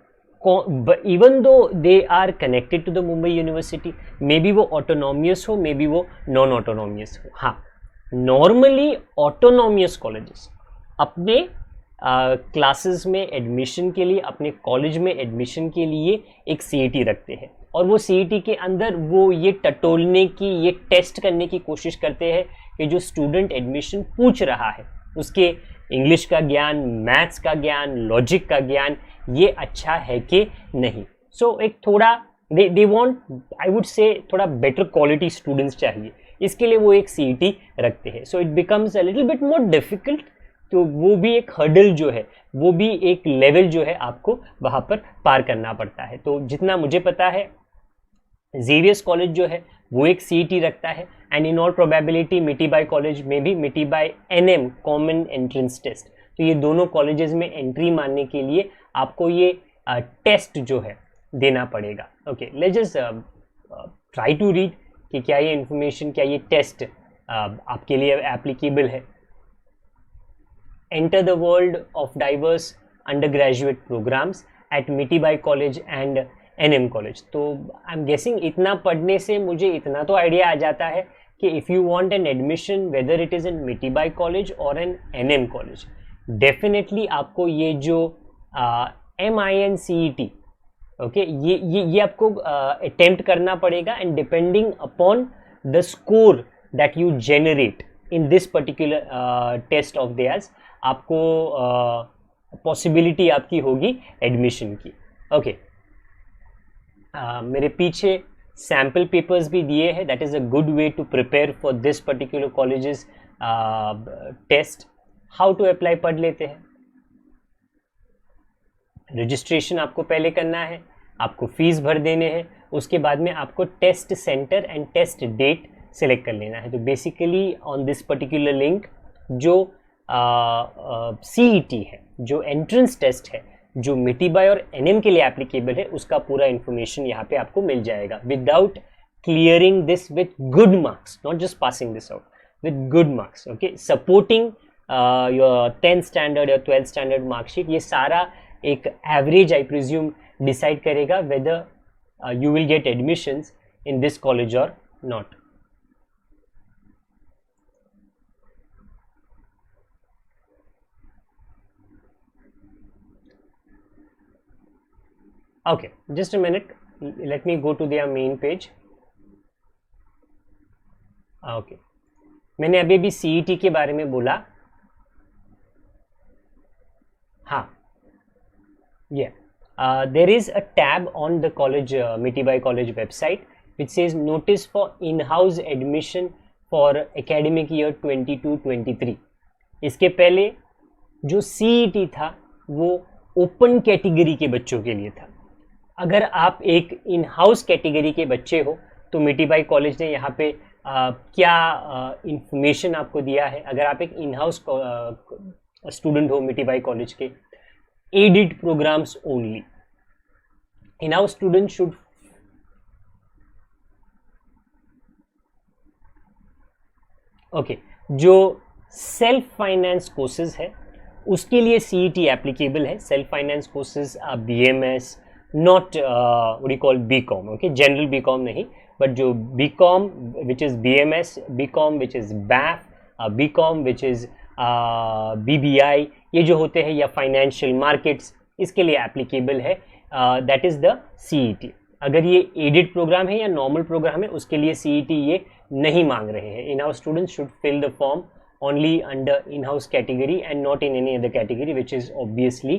even though they are connected to the Mumbai university, maybe वो ऑटोनॉमियस हो, मे बी वो नॉन ऑटोनॉमियस हो। हाँ, नॉर्मली ऑटोनॉमियस कॉलेजेस अपने क्लासेस में एडमिशन के लिए, अपने कॉलेज में एडमिशन के लिए एक CET रखते हैं, और वो CET के अंदर वो ये टटोलने की, ये टेस्ट करने की कोशिश करते हैं कि जो स्टूडेंट एडमिशन पूछ रहा है उसके इंग्लिश का ज्ञान, मैथ्स का ज्ञान, लॉजिक का ज्ञान ये अच्छा है कि नहीं। सो एक थोड़ा they want, I would say थोड़ा बेटर क्वालिटी स्टूडेंट्स चाहिए, इसके लिए वो एक CET रखते हैं। So it becomes a little bit more difficult, तो वो भी एक हर्डल जो है, वो भी एक लेवल जो है आपको वहाँ पर पार करना पड़ता है। तो जितना मुझे पता है जेवियर्स कॉलेज जो है वो एक CET रखता है, and in all probability Mithibai college में भी Mithibai NM common entrance test. तो ये दोनों कॉलेजेस में एंट्री मारने के लिए आपको ये टेस्ट जो है देना पड़ेगा, okay. Let's just try to read कि क्या ये इंफॉर्मेशन, क्या ये टेस्ट आपके लिए एप्लीकेबल है। Enter the world of diverse undergraduate programmes at Mithibai college and NM college. तो आई एम गेसिंग इतना पढ़ने से मुझे इतना तो आइडिया आ जाता है कि if you want an admission weather it is in Mithibai college और एन NM कॉलेज, डेफिनेटली आपको ये जो MINCET, ओके, ये आपको अटेम्प्ट करना पड़ेगा, and depending upon the score that you generate in this particular test of theirs, आपको possibility आपकी होगी एडमिशन की, ओके। मेरे पीछे सैम्पल पेपर्स भी दिए हैं, that is a good way to prepare for this particular colleges test. How to apply पढ़ लेते हैं। रजिस्ट्रेशन आपको पहले करना है, आपको फीस भर देने हैं, उसके बाद में आपको test centre and test date select कर लेना है। तो basically on this particular link जो CET है, जो एंट्रेंस टेस्ट है, जो मिटीबाई और एनएम के लिए एप्लीकेबल है उसका पूरा इंफॉर्मेशन यहाँ पे आपको मिल जाएगा without clearing this with good marks, not just passing this out, with good marks. Okay, supporting your 10th standard या 12th स्टैंडर्ड मार्कशीट, ये सारा एक एवरेज आई प्रिज्यूम डिसाइड करेगा whether you will get admissions in this college और not. Okay, just a minute. Let me go to their main page. Okay, मैंने अभी भी CET के बारे में बोला. हाँ, yeah. There is a tab on the college Mitibai College website which says notice for in-house admission for academic year 22-23. इसके पहले जो CET था वो ओपन कैटेगरी के बच्चों के लिए था. अगर आप एक इन हाउस कैटेगरी के बच्चे हो तो मिटीबाई कॉलेज ने यहाँ पे क्या इंफॉर्मेशन आपको दिया है. अगर आप एक इन हाउस स्टूडेंट हो मिटीबाई कॉलेज के, aided programmes only. In house student should okay, जो सेल्फ फाइनेंस कोर्सेज है उसके लिए CET एप्लीकेबल है. Self finance courses BMS, not what do you call BCom, okay, general BCom नहीं, but जो BCom which is BMS, BCom which is BAF, BCom which is BBI, ये जो होते हैं या फाइनेंशियल मार्केट्स, इसके लिए एप्लीकेबल है. That is the CET. अगर ये एडेड प्रोग्राम है या नॉर्मल प्रोग्राम है उसके लिए CET ये नहीं मांग रहे हैं. In house students should fill the form only under in-house category and not in any other category, which is obviously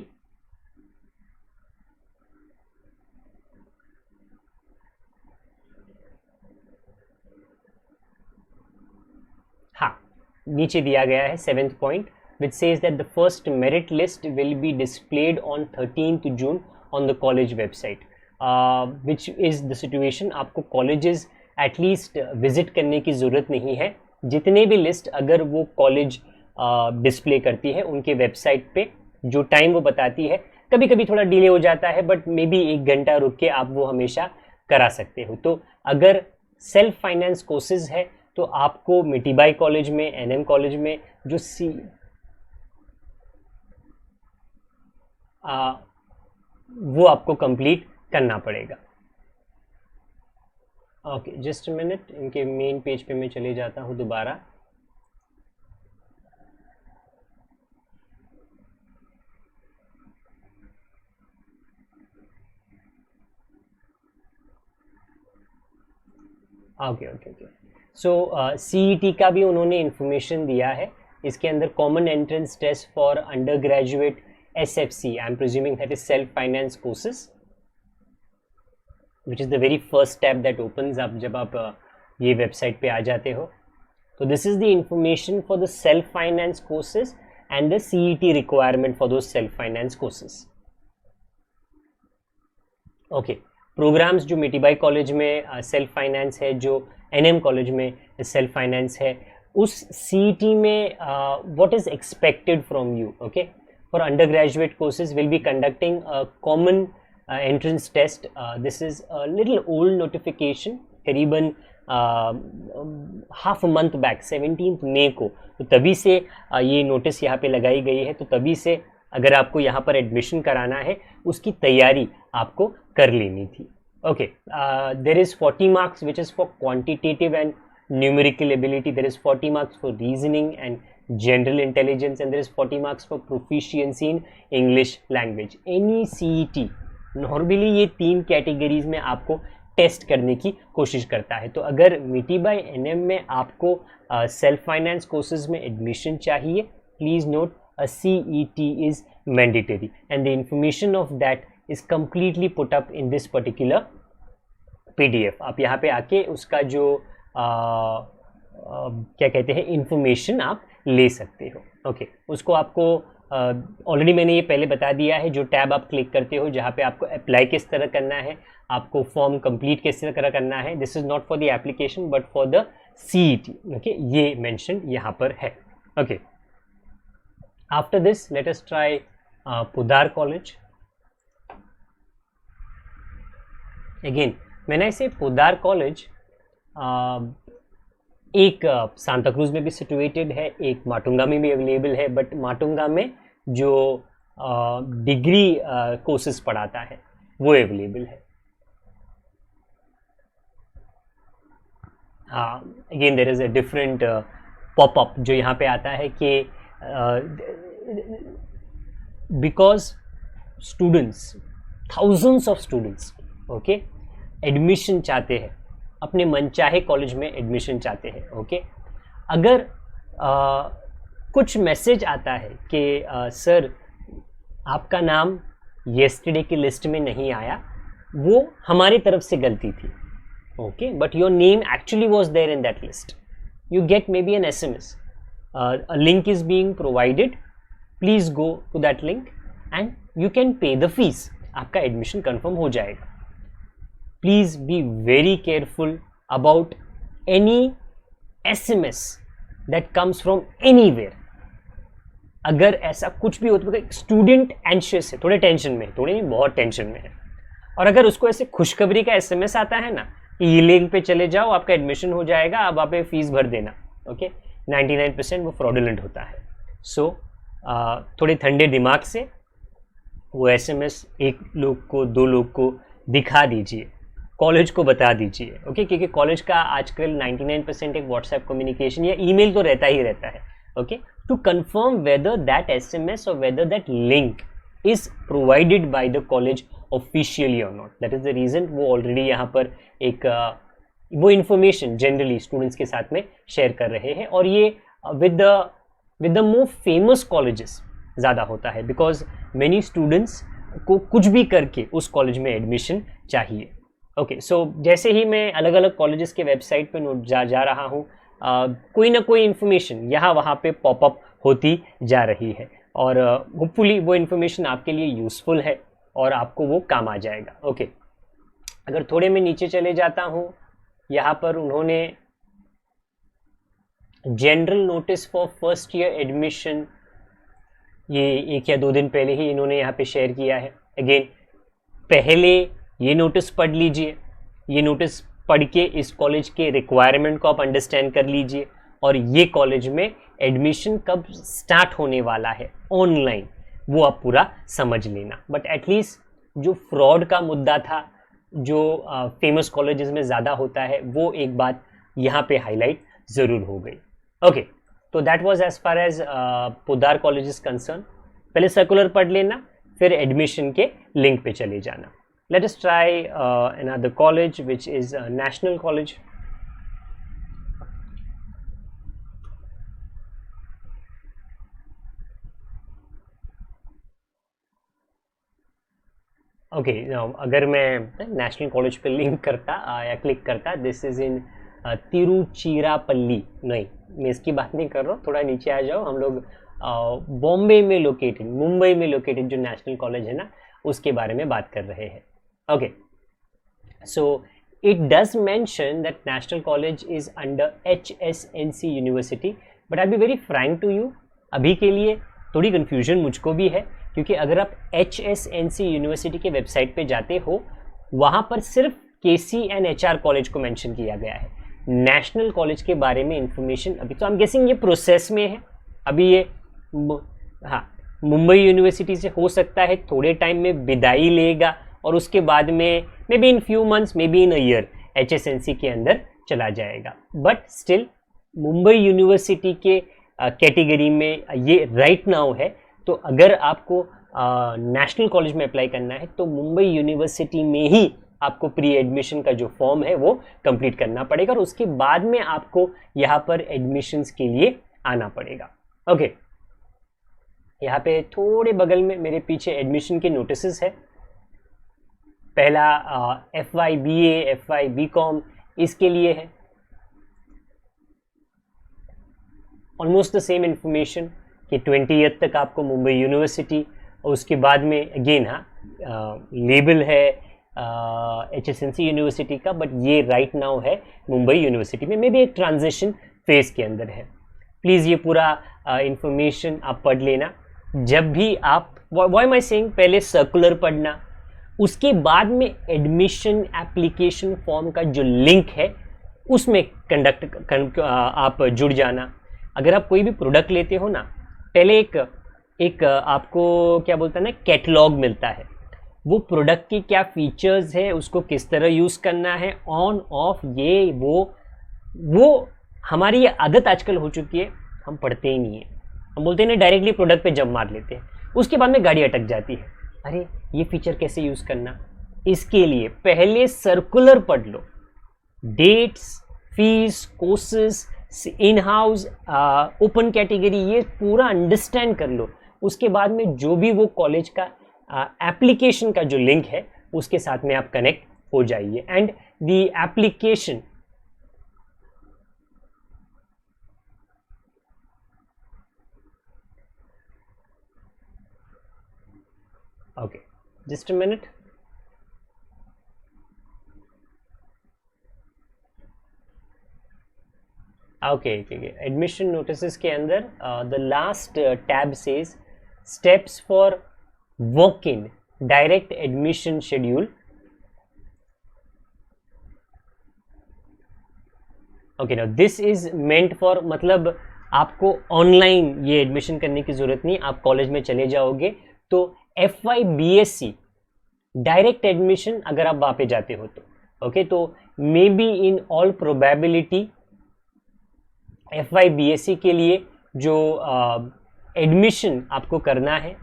हाँ, नीचे दिया गया है 7th point which says that the first merit list will be displayed on 13th June on the college website, which is the situation. आपको colleges at least visit करने की ज़रूरत नहीं है. जितने भी लिस्ट अगर वो कॉलेज डिस्प्ले करती है उनके वेबसाइट पे जो टाइम वो बताती है, कभी कभी थोड़ा डिले हो जाता है बट मे बी 1 घंटा रुक के आप वो हमेशा करा सकते हो. तो अगर सेल्फ फाइनेंस कोर्सेज है तो आपको मिटीबाई कॉलेज में, NM कॉलेज में जो वो आपको कंप्लीट करना पड़ेगा. ओके, जस्ट अ मिनट, इनके मेन पेज पे मैं चले जाता हूँ दोबारा. Okay okay okay. So CET का भी उन्होंने इंफॉर्मेशन दिया है. इसके अंदर common entrance test for undergraduate SFC, I am presuming that is self finance courses, which is the very first tab that opens up जब आप ये वेबसाइट पे आ जाते हो. तो this is the information for the self finance courses and the CET requirement for those self finance courses. Okay, programmes जो Mithibai college में self finance है, जो NM कॉलेज में सेल्फ फाइनेंस है, उस CET में what is expected from you. Okay, for undergraduate courses we'll be conducting a common entrance test. This is a little old notification, करीबन half month back 17th मई को, तो तभी से ये नोटिस यहाँ पे लगाई गई है. तो तभी से अगर आपको यहाँ पर एडमिशन कराना है उसकी तैयारी आपको कर लेनी थी. Okay, there is 40 marks which is for quantitative and numerical ability, there is 40 marks for reasoning and general intelligence, and there is 40 marks for proficiency in English language. Any CET normally ये 3 categories में आपको test करने की कोशिश करता है. तो अगर मिटीबाई NM में आपको सेल्फ फाइनेंस कोर्सेज में एडमिशन चाहिए, please note a CET is mandatory and the information of that is completely put up in this particular PDF. आप यहाँ पे आके उसका जो क्या कहते हैं इंफॉर्मेशन आप ले सकते हो. ओके, उसको आपको ऑलरेडी मैंने ये पहले बता दिया है. जो टैब आप क्लिक करते हो जहाँ पे आपको अप्लाई किस तरह करना है, आपको फॉर्म कंप्लीट किस तरह करना है, this is not for the application but for the CET. Okay, ये मेंशन यहाँ पर है. Okay, after this let us try Poddar college. Again मैंने इसे पोद्दार कॉलेज एक सांता क्रूज में भी सिचुएटेड है, एक माटुंगा में भी अवेलेबल है, बट माटुंगा में जो डिग्री कोर्सेज पढ़ाता है वो अवेलेबल है। Again there is a different popup जो यहाँ पे आता है कि because students, thousands of students okay admission चाहते हैं, अपने मनचाहे कॉलेज में एडमिशन चाहते हैं। ओके अगर कुछ मैसेज आता है कि सर आपका नाम येस्टरडे की लिस्ट में नहीं आया, वो हमारी तरफ से गलती थी। okay, but your name actually was there in that list. You get maybe an SMS, a link is being provided, please go to that link and you can pay the fees, आपका admission confirm हो जाएगा। Please be very careful about any SMS that comes from anywhere। अगर ऐसा कुछ भी हो तो student anxious है, थोड़े टेंशन में, थोड़े नहीं बहुत टेंशन में है, और अगर उसको ऐसे खुशखबरी का SMS आता है ना कि ये लिंक पे चले जाओ आपका एडमिशन हो जाएगा, अब आप फीस भर देना, ओके 99% वो फ्रॉडुलेंट होता है। सो थोड़े ठंडे दिमाग से वो SMS एक लोग को, दो लोग को दिखा दीजिए, कॉलेज को बता दीजिए, ओके क्योंकि कॉलेज का आजकल 99% एक व्हाट्सएप कम्युनिकेशन या ईमेल तो रहता ही रहता है, okay to confirm whether that SMS और whether that link is provided by the college officially और not. That is the reason वो ऑलरेडी यहाँ पर एक वो इन्फॉर्मेशन जनरली स्टूडेंट्स के साथ में शेयर कर रहे हैं, और ये with the more famous colleges ज़्यादा होता है, बिकॉज मेनी स्टूडेंट्स को कुछ भी करके उस कॉलेज में एडमिशन चाहिए। ओके सो जैसे ही मैं अलग अलग कॉलेजेस के वेबसाइट पे जा रहा हूँ, कोई ना कोई इन्फॉर्मेशन यहाँ वहाँ पे पॉपअप होती जा रही है, और होपफुली वो इन्फॉर्मेशन आपके लिए यूज़फुल है और आपको वो काम आ जाएगा। ओके अगर थोड़े मैं नीचे चले जाता हूँ, यहाँ पर उन्होंने general notice for first year admission ये 1 या 2 दिन पहले ही इन्होंने यहाँ पे शेयर किया है। अगेन पहले ये नोटिस पढ़ लीजिए, ये नोटिस पढ़ के इस कॉलेज के रिक्वायरमेंट को आप अंडरस्टैंड कर लीजिए, और ये कॉलेज में एडमिशन कब स्टार्ट होने वाला है ऑनलाइन वो आप पूरा समझ लेना। बट एटलीस्ट जो फ्रॉड का मुद्दा था, जो फेमस कॉलेजेस में ज़्यादा होता है, वो एक बात यहाँ पे हाईलाइट ज़रूर हो गई। ओके तो that was as far as Poddar college is concern. पहले सर्कुलर पढ़ लेना, फिर एडमिशन के लिंक पे चले जाना। Let us try another college which is national college. Okay अगर मैं नेशनल कॉलेज पे लिंक करता या क्लिक करता, दिस इज़ इन तिरुचिरापल्ली, नहीं मैं इसकी बात नहीं कर रहा हूँ, थोड़ा नीचे आ जाओ। हम लोग बॉम्बे में लोकेटेड, मुंबई में लोकेटेड जो नेशनल कॉलेज है ना, उसके बारे में बात कर रहे हैं। Okay so it does mention that national college is under HSNC university, but I be very frank to you, अभी के लिए थोड़ी कन्फ्यूजन मुझको भी है, क्योंकि अगर आप HSNC यूनिवर्सिटी के वेबसाइट पे जाते हो, वहाँ पर सिर्फ KCNHR कॉलेज को मेंशन किया गया है। नेशनल कॉलेज के बारे में इंफॉर्मेशन अभी तो आई एम गेसिंग ये प्रोसेस में है, अभी ये हाँ मुंबई यूनिवर्सिटी से हो सकता है थोड़े टाइम में विदाई लेगा, और उसके बाद में may be in few months, may be in a year HSNC के अंदर चला जाएगा। बट स्टिल मुंबई यूनिवर्सिटी के कैटेगरी में ये राइट नाउ है। तो अगर आपको नेशनल कॉलेज में अप्लाई करना है तो मुंबई यूनिवर्सिटी में ही आपको प्री एडमिशन का जो फॉर्म है वो कंप्लीट करना पड़ेगा, और उसके बाद में आपको यहाँ पर एडमिशन्स के लिए आना पड़ेगा। ओके यहाँ पे थोड़े बगल में मेरे पीछे एडमिशन के नोटिसेस है। पहला FY BA, FY BCom इसके लिए है, ऑलमोस्ट द सेम इंफॉर्मेशन कि 20th तक आपको मुंबई यूनिवर्सिटी, और उसके बाद में अगेन लेबल है HSNC यूनिवर्सिटी का, बट ये राइट नाउ है मुंबई यूनिवर्सिटी में, मे बी एक ट्रांजिशन फेज के अंदर है। प्लीज़ ये पूरा इंफॉर्मेशन आप पढ़ लेना। जब भी आप, व्हाई एम आई सेइंग, पहले सर्कुलर पढ़ना, उसके बाद में एडमिशन एप्लीकेशन फॉर्म का जो लिंक है उसमें आप जुड़ जाना। अगर आप कोई भी प्रोडक्ट लेते हो ना, पहले एक आपको क्या बोलता है ना, कैटलॉग मिलता है, वो प्रोडक्ट के क्या फीचर्स है, उसको किस तरह यूज़ करना है, ऑन ऑफ, ये वो हमारी ये आदत आजकल हो चुकी है, हम पढ़ते ही नहीं है। हम बोलते हैं ना, डायरेक्टली प्रोडक्ट पे जंप मार लेते हैं, उसके बाद में गाड़ी अटक जाती है। अरे ये फीचर कैसे यूज़ करना, इसके लिए पहले सर्कुलर पढ़ लो, dates, fees, courses, in house, open category, ये पूरा अंडरस्टैंड कर लो। उसके बाद में जो भी वो कॉलेज का एप्लीकेशन का जो लिंक है उसके साथ में आप कनेक्ट हो जाइए। And the application okay, just a minute. Okay, admission notice के अंदर the last tab says steps for walk in direct admission schedule. Okay, now this is meant for, मतलब आपको ऑनलाइन ये एडमिशन करने की जरूरत नहीं, आप कॉलेज में चले जाओगे तो FY BSc डायरेक्ट एडमिशन अगर आप वहां पे जाते हो तो ओके, तो may be in all probability FY BSc के लिए जो एडमिशन आपको करना है,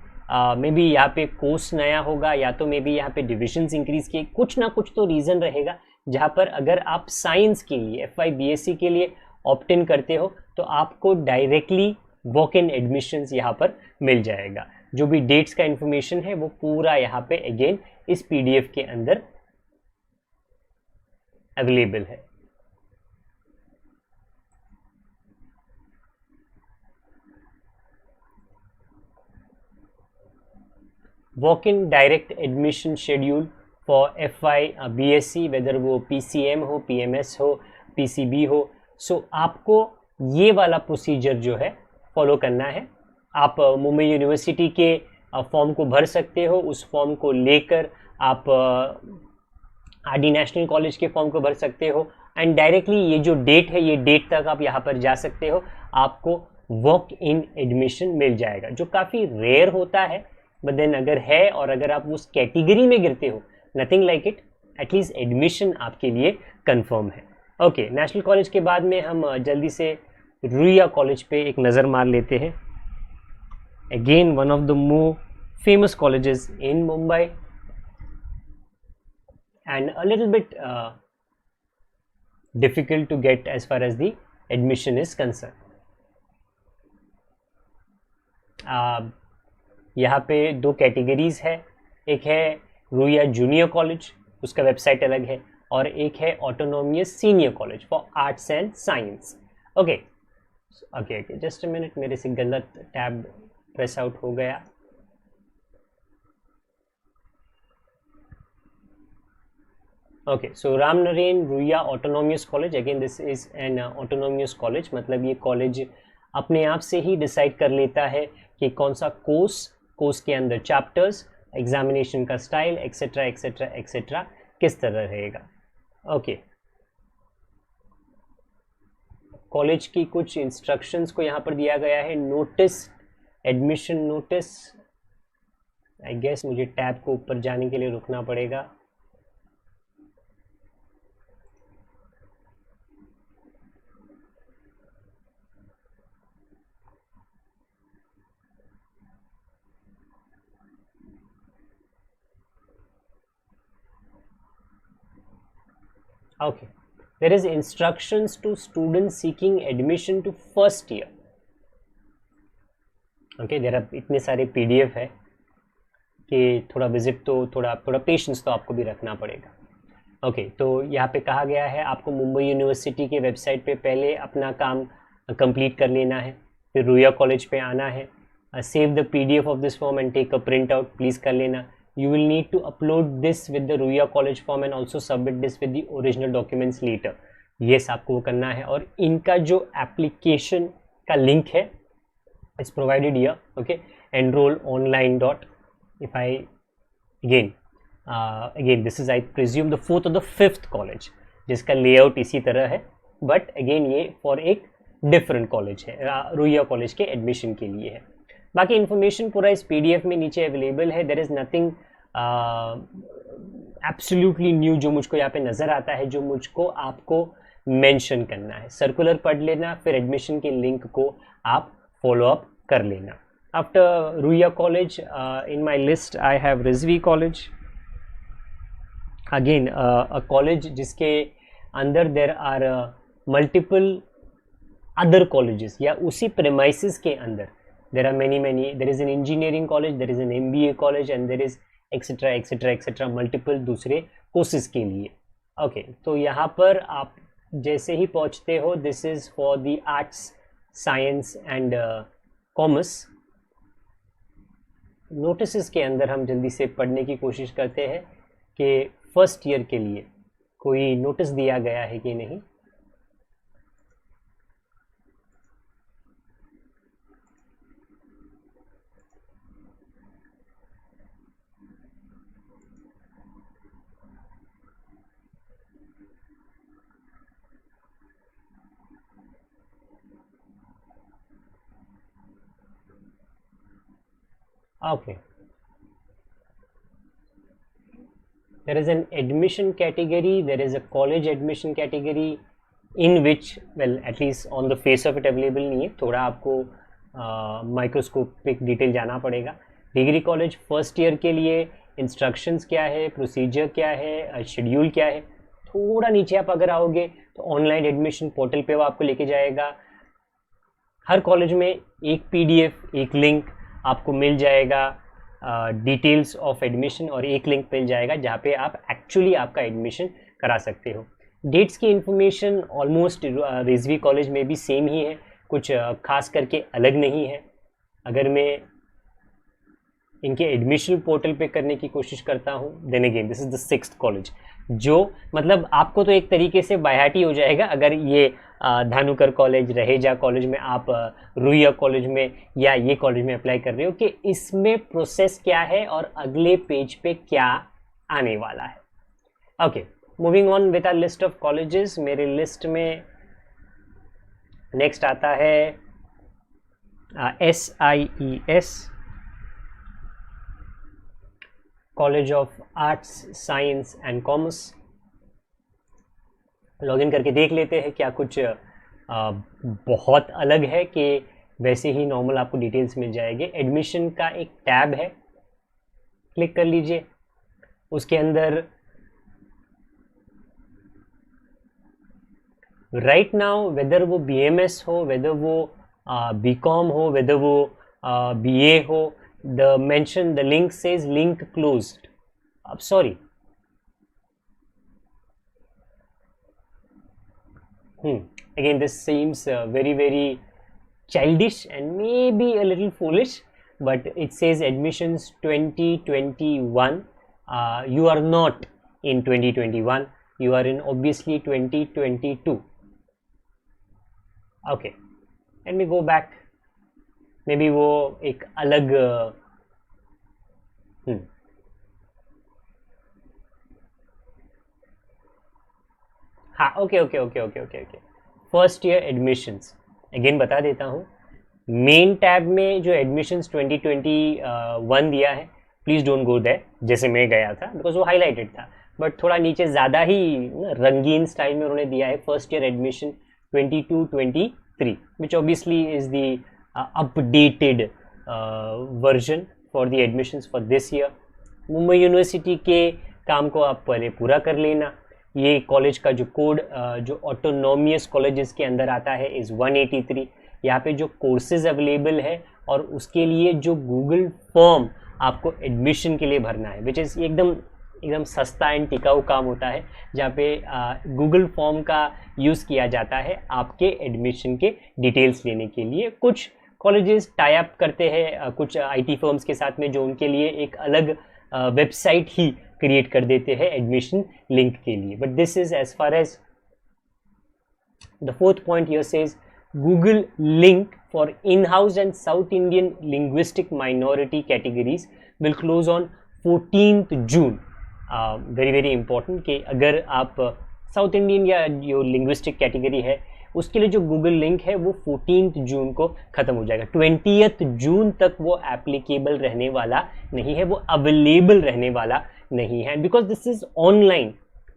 मे बी यहाँ पे कोर्स नया होगा, या तो मे बी यहाँ पे डिविजन्स इंक्रीज किए, कुछ ना कुछ तो रीज़न रहेगा जहाँ पर अगर आप साइंस के लिए FY BSc के लिए ऑप्ट इन करते हो तो आपको डायरेक्टली वॉक इन एडमिशन्स यहाँ पर मिल जाएगा। जो भी डेट्स का इंफॉर्मेशन है वो पूरा यहाँ पे अगेन इस PDF के अंदर अवेलेबल है। Walk in direct admission schedule for FY BSc, whether वो PCM हो, PMS हो, PCB हो, सो आपको ये वाला प्रोसीजर जो है फॉलो करना है। आप मुंबई यूनिवर्सिटी के फॉर्म को भर सकते हो, उस फॉर्म को लेकर आप RD नेशनल कॉलेज के फॉर्म को भर सकते हो, एंड डायरेक्टली ये जो डेट है, ये डेट तक आप यहाँ पर जा सकते हो, आपको वॉक इन एडमिशन मिल जाएगा, जो काफ़ी रेयर होता है, बट देन अगर है और अगर आप उस कैटेगरी में गिरते हो, nothing like it, at least admission आपके लिए कंफर्म है। ओके, नेशनल कॉलेज के बाद में हम जल्दी से रुइया कॉलेज पे एक नज़र मार लेते हैं। Again one of the more famous colleges in Mumbai and a little bit difficult to get as far as the admission is concerned. यहाँ पे दो कैटेगरीज है, एक है रुइया जूनियर कॉलेज, उसका वेबसाइट अलग है, और एक है autonomous senior college for arts and science. Okay, just a minute, मेरे से गलत टैब प्रेस आउट हो गया। Okay, so Ram Narain Ruia autonomous college, again this is an autonomous college, मतलब ये कॉलेज अपने आप से ही डिसाइड कर लेता है कि कौन सा कोर्स के अंदर चैप्टर्स, एग्जामिनेशन का स्टाइल, एक्सेट्रा एक्सेट्रा एक्सेट्रा किस तरह रहेगा। ओके, कॉलेज की कुछ इंस्ट्रक्शंस को यहाँ पर दिया गया है। Notice, admission notice, I guess मुझे टैब को ऊपर जाने के लिए रुकना पड़ेगा। Okay, there is instructions to students seeking admission to first year. Okay, there are इतने सारे PDF है कि थोड़ा विजिट तो थोड़ा पेशेंस तो आपको भी रखना पड़ेगा। ओके, तो यहाँ पे कहा गया है आपको मुंबई यूनिवर्सिटी के वेबसाइट पे पहले अपना काम कंप्लीट कर लेना है, फिर रुइया कॉलेज पे आना है, save the PDF of this form and take a print out, please कर लेना। You will need to upload this with the Ruia college form and also submit this with the original documents later. Yes, आपको वो करना है, और इनका जो application का link है is provided here. Okay, enroll online dot, if I again again this is I presume the fourth और द फिफ्थ कॉलेज जिसका लेआउट इसी तरह है, बट अगेन ये फॉर एक डिफरेंट कॉलेज है, रुइया कॉलेज के एडमिशन के लिए है। बाकी इन्फॉर्मेशन पूरा इस PDF में नीचे अवेलेबल है। There is nothing absolutely new जो मुझको यहाँ पे नज़र आता है, जो मुझको आपको मेंशन करना है। सर्कुलर पढ़ लेना, फिर एडमिशन के लिंक को आप फॉलो अप कर लेना। After Ruia college in my list I have Rizvi college, again a college जिसके अंदर there are multiple other colleges, या उसी प्रेमाइसिस के अंदर there are many there is an engineering college, there is an MBA college and there is etcetera etcetera etcetera multiple दूसरे courses के लिए। Okay, तो यहाँ पर आप जैसे ही पहुँचते हो, this is for the arts, science and commerce. Notice के अंदर हम जल्दी से पढ़ने की कोशिश करते हैं कि फर्स्ट ईयर के लिए कोई नोटिस दिया गया है कि नहीं। Okay, there is an admission category, there is a college admission category in which, well, at least on the face of it available नहीं है, थोड़ा आपको माइक्रोस्कोपिक डिटेल जाना पड़ेगा। डिग्री कॉलेज फर्स्ट ईयर के लिए इंस्ट्रक्शंस क्या है, प्रोसीजर क्या है, शेड्यूल क्या है, थोड़ा नीचे आप अगर आओगे तो ऑनलाइन एडमिशन पोर्टल पे वो आपको लेके जाएगा। हर कॉलेज में एक PDF, एक लिंक आपको मिल जाएगा, डिटेल्स ऑफ एडमिशन, और एक लिंक मिल जाएगा जहाँ पे आप एक्चुअली आपका एडमिशन करा सकते हो। डेट्स की इन्फॉर्मेशन ऑलमोस्ट रिजवी कॉलेज में भी सेम ही है, कुछ खास करके अलग नहीं है। अगर मैं इनके एडमिशन पोर्टल पे करने की कोशिश करता हूँ, then again this is the sixth college, जो मतलब आपको तो एक तरीके से बायहाटी हो जाएगा अगर ये धानुकर कॉलेज, रहेजा कॉलेज में आप रुइया कॉलेज में या ये कॉलेज में अप्लाई कर रहे हो, कि इसमें प्रोसेस क्या है और अगले पेज पे क्या आने वाला है। Okay, moving on with our list of colleges. मेरे लिस्ट में नेक्स्ट आता है SIES, college of arts, science and commerce. Login करके देख लेते हैं क्या कुछ बहुत अलग है, कि वैसे ही नॉर्मल आपको डिटेल्स मिल जाएंगे। एडमिशन का एक टैब है, क्लिक कर लीजिए। उसके अंदर राइट नाउ वेदर वो BMS हो, वेदर वो BCom हो, वेदर वो BA हो, the link says link closed. Sorry. Again, this seems very childish and maybe a little foolish, but it says admissions 2021. You are not in 2021, you are in obviously 2022. Okay, let me go back. May be वो एक अलग हाँ, okay, first year admissions again बता देता हूँ। Main tab में जो admissions 2021 दिया है, प्लीज़ डोंट गो देयर जैसे मैं गया था, बिकॉज वो हाईलाइटेड था, बट थोड़ा नीचे ज़्यादा ही रंगीन स्टाइल में उन्होंने दिया है first year admission 22-23, which obviously is the updated version for the admissions for this year. Mumbai university के काम को आप पहले पूरा कर लेना। ये कॉलेज का जो कोड जो ऑटोनोमियस कॉलेजेस के अंदर आता है इज़ 183। यहाँ पे जो कोर्सेज अवेलेबल है और उसके लिए जो गूगल फॉर्म आपको एडमिशन के लिए भरना है, विच इज़ एकदम सस्ता एंड टिकाऊ काम होता है, जहाँ पे गूगल फॉर्म का यूज़ किया जाता है आपके एडमिशन के डिटेल्स लेने के लिए। कुछ कॉलेजेस टाई अप करते हैं कुछ IT फर्म्स के साथ में, जो उनके लिए एक अलग वेबसाइट ही क्रिएट कर देते हैं एडमिशन लिंक के लिए। But this is as far as the fourth point here says Google link for in house and south Indian linguistic minority categories will close on 14th June. Very very important कि अगर आप south Indian या जो linguistic category है उसके लिए जो Google link है वो 14 जून को ख़त्म हो जाएगा। 20 जून तक वो एप्लीकेबल रहने वाला नहीं है, वो अवेलेबल रहने वाला नहीं है, बिकॉज दिस इज़ ऑनलाइन,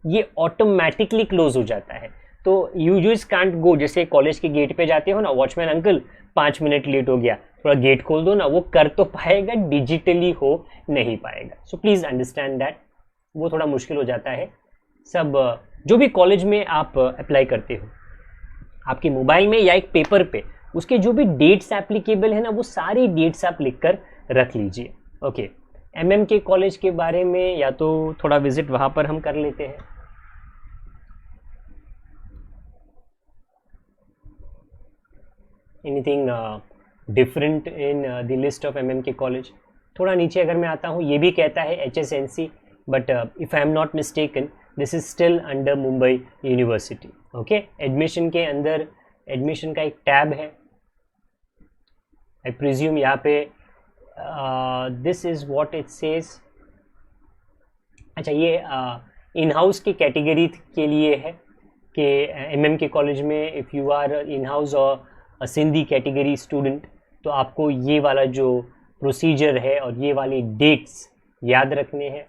ये ऑटोमेटिकली क्लोज हो जाता है। तो यू जस्ट कांट गो, जैसे कॉलेज के गेट पे जाते हो ना, वॉचमैन अंकल 5 मिनट लेट हो गया, थोड़ा गेट खोल दो ना, वो कर तो पाएगा, डिजिटली हो नहीं पाएगा। सो प्लीज़ अंडरस्टैंड दैट, वो थोड़ा मुश्किल हो जाता है। सब जो भी कॉलेज में आप अप्लाई करते हो आपके मोबाइल में या एक पेपर पे, उसके जो भी डेट्स एप्लीकेबल है ना, वो सारी डेट्स आप लिख कर रख लीजिए। ओके, एमएम के कॉलेज के बारे में या तो थोड़ा विजिट वहाँ पर हम कर लेते हैं। Anything different in the list of MM के कॉलेज? थोड़ा नीचे अगर मैं आता हूँ, ये भी कहता है HSNC, but if I am not mistaken this is still under Mumbai university. Okay, admission के अंदर एडमिशन का एक टैब है, आई प्रिज्यूम यहाँ पे this is what it says. अच्छा, ये इन हाउस की कैटेगरी के लिए है कि एमएम के कॉलेज में if you are in house और सिंधी कैटेगरी स्टूडेंट, तो आपको ये वाला जो प्रोसीजर है और ये वाली डेट्स याद रखने हैं।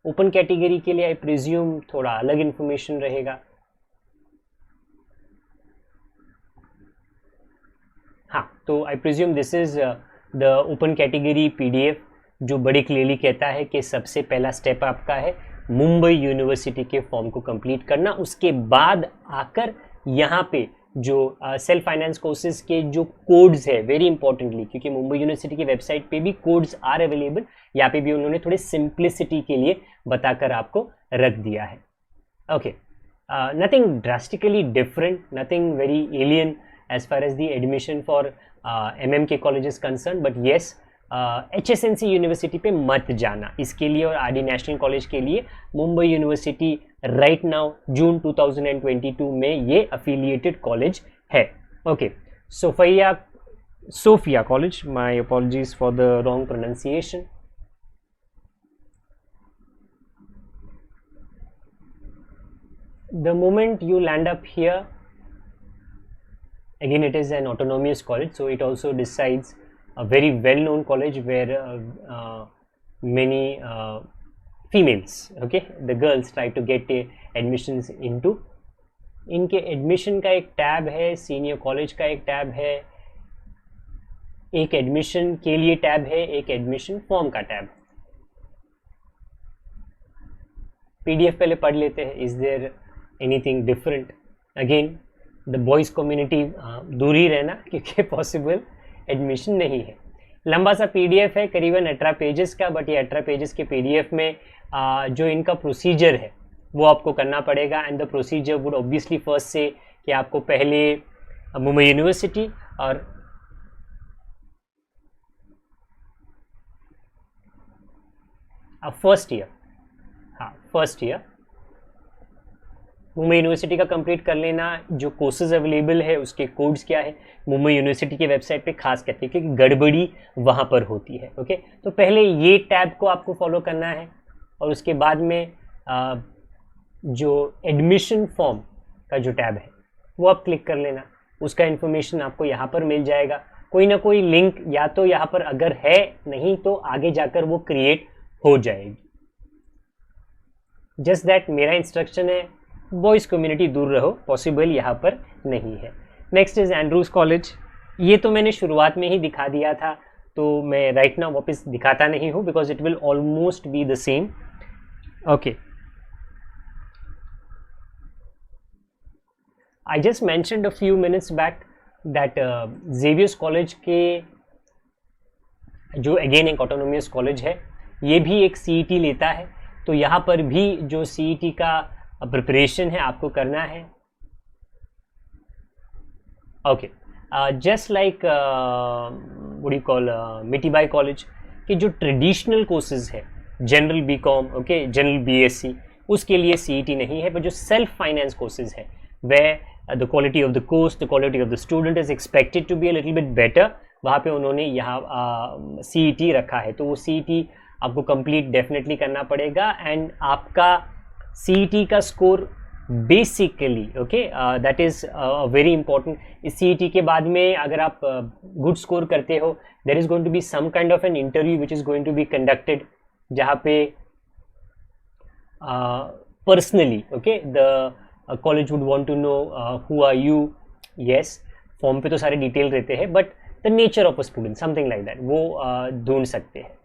ओपन कैटेगरी के लिए आई प्रिज्यूम थोड़ा अलग इन्फॉर्मेशन रहेगा। हाँ, तो I presume this is the open category PDF, जो बड़ी क्लियरली कहता है कि सबसे पहला स्टेप आपका है मुंबई यूनिवर्सिटी के फॉर्म को कंप्लीट करना, उसके बाद आकर यहाँ पे जो सेल्फ फाइनेंस कोर्सेज के जो कोड्स है, वेरी इंपॉर्टेंटली, क्योंकि मुंबई यूनिवर्सिटी की वेबसाइट पे भी कोड्स आर अवेलेबल, यहाँ पे भी उन्होंने थोड़े सिंप्लिसिटी के लिए बताकर आपको रख दिया है। Okay, nothing drastically different, nothing very alien as far as the admission for MMK college is concerned, but yes, HSNC university पे मत जाना इसके लिए, और RD नेशनल कॉलेज के लिए Mumbai university right now June 2022 में ये अफिलिएटेड कॉलेज है। Okay, Sophia college, my apologies for the wrong pronunciation. The moment you land up here, again it is an autonomous college, so it also decides a very well known college where many females, okay, the girls try to get admissions into। इनके admission का एक tab है, senior college का एक tab है, एक admission के लिए टैब है, एक एडमिशन फॉर्म का टैब। PDF पहले पढ़ लेते हैं, is there anything different? Again the boys community दूर ही रहना, क्योंकि पॉसिबल एडमिशन नहीं है। लंबा सा PDF है, करीबन 18 पेजेस का, बट ये 18 पेजेस के PDF में जो इनका प्रोसीजर है वो आपको करना पड़ेगा। And the procedure would obviously first से कि आपको पहले मुंबई यूनिवर्सिटी और फर्स्ट ईयर मुंबई यूनिवर्सिटी का कंप्लीट कर लेना। जो कोर्सेज अवेलेबल है उसके कोड्स क्या है, मुंबई यूनिवर्सिटी के वेबसाइट पे खास करके, क्योंकि गड़बड़ी वहाँ पर होती है। ओके, तो पहले ये टैब को आपको फॉलो करना है, और उसके बाद में जो एडमिशन फॉर्म का जो टैब है वो आप क्लिक कर लेना। उसका इन्फॉर्मेशन आपको यहाँ पर मिल जाएगा, कोई ना कोई लिंक या तो यहाँ पर अगर है, नहीं तो आगे जाकर वो क्रिएट हो जाएगी। जस्ट दैट मेरा इंस्ट्रक्शन है, बॉयज़ कम्युनिटी दूर रहो, पॉसिबल यहाँ पर नहीं है। Next is Andrews college. ये तो मैंने शुरुआत में ही दिखा दिया था, तो मैं राइट नाउ वापस दिखाता नहीं हूँ, because it will almost be the same. Okay, I just mentioned a few minutes back that Xavier's college के जो अगेन एक ऑटोनोमियस कॉलेज है, ये भी एक CET लेता है, तो यहाँ पर भी जो CET का प्रिपरेशन है आपको करना है। Okay, just like what you call Mithibai college के जो ट्रेडिशनल कोर्सेज है, general BCom, okay, general BSc, उसके लिए CET नहीं है, पर जो सेल्फ फाइनेंस कोर्सेज है where the quality of the course, the quality of the student is expected to be a little bit better, वहाँ पे उन्होंने यहाँ CET रखा है। तो वो CET आपको कंप्लीट डेफिनेटली करना पड़ेगा। एंड आपका CET का score basically okay that is very important. इस CET के बाद में अगर आप गुड स्कोर करते हो, there is going to be some kind of an interview which is going to be conducted, जहाँ पे personally okay the college would want to know who are you. Yes, form पे तो सारे detail रहते हैं, but the nature of a student something like that वो ढूंढ सकते हैं।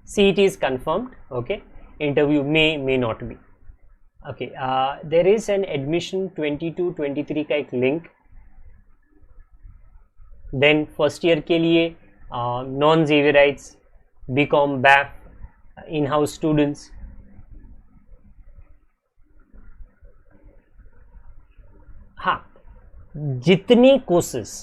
CET is confirmed, okay, interview may not be, okay. There is an admission 22-23 का एक link, then first year के लिए non Xavierites, BCom, BAF, in-house students, हाँ, जितने कोर्सेस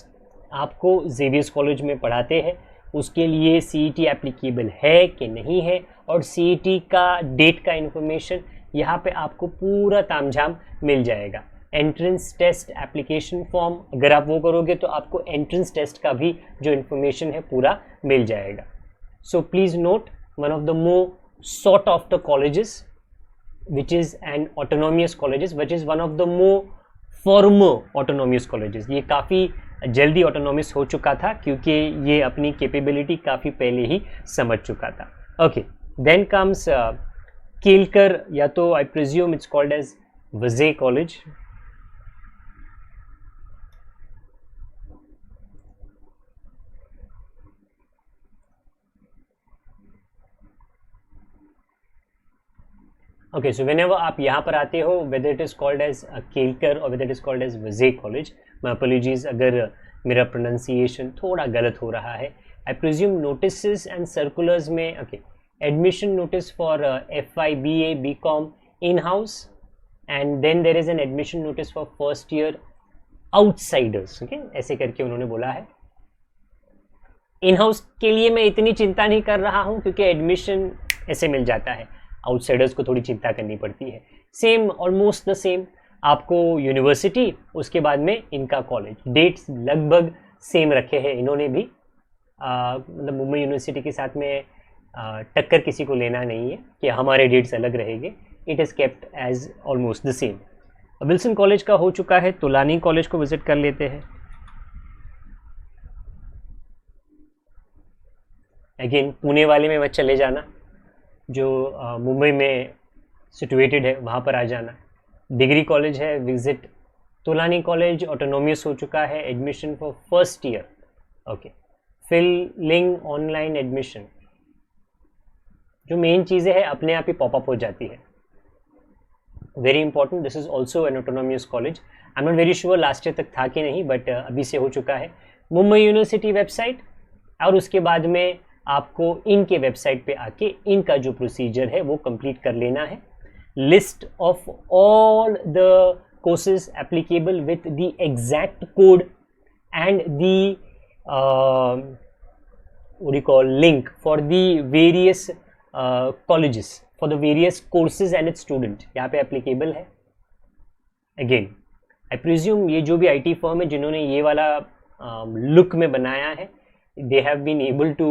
आपको Xavier's कॉलेज में पढ़ाते हैं उसके लिए CET एप्लीकेबल है कि नहीं है, और CET का डेट का इन्फॉर्मेशन यहाँ पे आपको पूरा तामझाम मिल जाएगा। एंट्रेंस टेस्ट एप्लीकेशन फॉर्म अगर आप वो करोगे तो आपको एंट्रेंस टेस्ट का भी जो इन्फॉर्मेशन है पूरा मिल जाएगा। So please note, one of the more sort of the colleges which is an autonomous colleges, which is one of the more former autonomous colleges. ये काफ़ी जल्दी ऑटोनॉमस हो चुका था क्योंकि ये अपनी कैपेबिलिटी काफ़ी पहले ही समझ चुका था। ओके, देन कम्स केलकर, या तो I presume it's called as Vaze college. Okay, so whenever आप यहाँ पर आते हो, whether it is called as Kelkar और whether it is called as Vaze college, my apologies अगर मेरा प्रोनाउंसिएशन थोड़ा गलत हो रहा है। I presume notice and circulars में okay, admission notice for FY BA BCom in house, and then there is an admission notice for first year outsiders, okay, ऐसे करके उन्होंने बोला है। इन हाउस के लिए मैं इतनी चिंता नहीं कर रहा हूँ क्योंकि एडमिशन ऐसे मिल जाता है, आउटसाइडर्स को थोड़ी चिंता करनी पड़ती है। सेम, ऑलमोस्ट द सेम, आपको यूनिवर्सिटी, उसके बाद में इनका कॉलेज, डेट्स लगभग सेम रखे हैं इन्होंने भी। मतलब मुंबई यूनिवर्सिटी के साथ में टक्कर किसी को लेना नहीं है कि हमारे डेट्स अलग रहेंगे। It is kept as almost the same. Wilson college का हो चुका है, तोलानी कॉलेज को विजिट कर लेते हैं। अगेन पुणे वाले में मत चले जाना, जो मुंबई में सिचुएटेड है वहाँ पर आ जाना। डिग्री कॉलेज है, विजिट तोलानी कॉलेज। ऑटोनोमियस हो चुका है, admission for first year, okay. Filling online admission, जो मेन चीज़ें हैं अपने आप ही पॉपअप हो जाती है। Very important, this is also an autonomous college. I am not very sure last year तक था कि नहीं, बट अभी से हो चुका है। मुंबई यूनिवर्सिटी वेबसाइट, और उसके बाद में आपको इनके वेबसाइट पे आके इनका जो प्रोसीजर है वो कंप्लीट कर लेना है। List of all the courses applicable with the exact code and the what you call link for the various colleges for the various courses and its student यहाँ पे applicable है। Again, I presume ये जो भी IT firm है जिन्होंने ये वाला look में बनाया है, they have been able to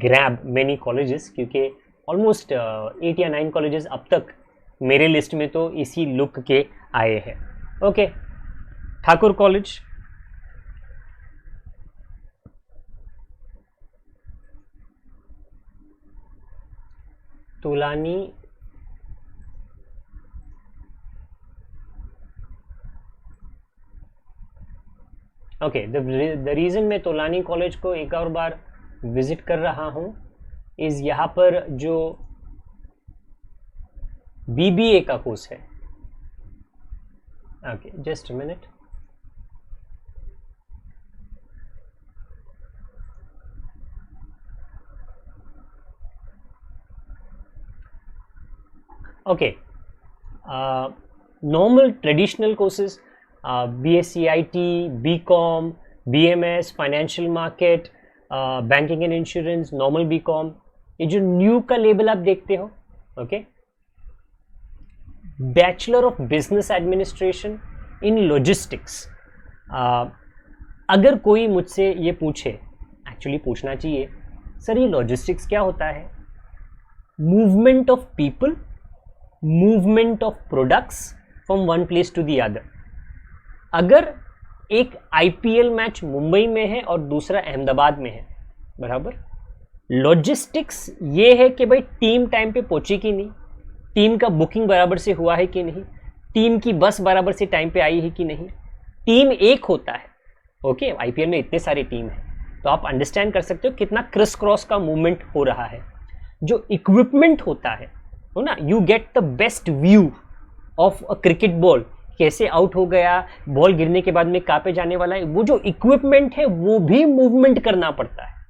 grab many colleges, क्योंकि almost 8 या 9 colleges अब तक मेरे लिस्ट में तो इसी look के आए हैं। Okay, Thakur college, Tolani, okay. The reason मैं तोलानी कॉलेज को एक और बार विजिट कर रहा हूँ इज़ यहाँ पर जो BBA का कोर्स है, okay, just a minute. Okay, normal traditional courses, BSc IT, BCom, BMS, Financial Market, Banking and Insurance, Normal BCom, ये जो न्यू का लेबल आप देखते हो, okay, bachelor of business administration in logistics, अगर कोई मुझसे ये पूछे, एक्चुअली पूछना चाहिए, सर ये लॉजिस्टिक्स क्या होता है? Movement of people, movement of products from one place to the other. अगर एक आईपीएल मैच मुंबई में है और दूसरा अहमदाबाद में है, बराबर, लॉजिस्टिक्स ये है कि भाई टीम टाइम पे पहुंची कि नहीं, टीम का बुकिंग बराबर से हुआ है कि नहीं, टीम की बस बराबर से टाइम पे आई है कि नहीं, टीम एक होता है। ओके, आईपीएल में इतने सारे टीम हैं, तो आप अंडरस्टैंड कर सकते हो कितना क्रिस क्रॉस का मूवमेंट हो रहा है। जो इक्विपमेंट होता है, हो ना, you get the best view of a cricket ball, कैसे आउट हो गया, बॉल गिरने के बाद में कहाँ पे जाने वाला है, वो जो इक्विपमेंट है वो भी मूवमेंट करना पड़ता है।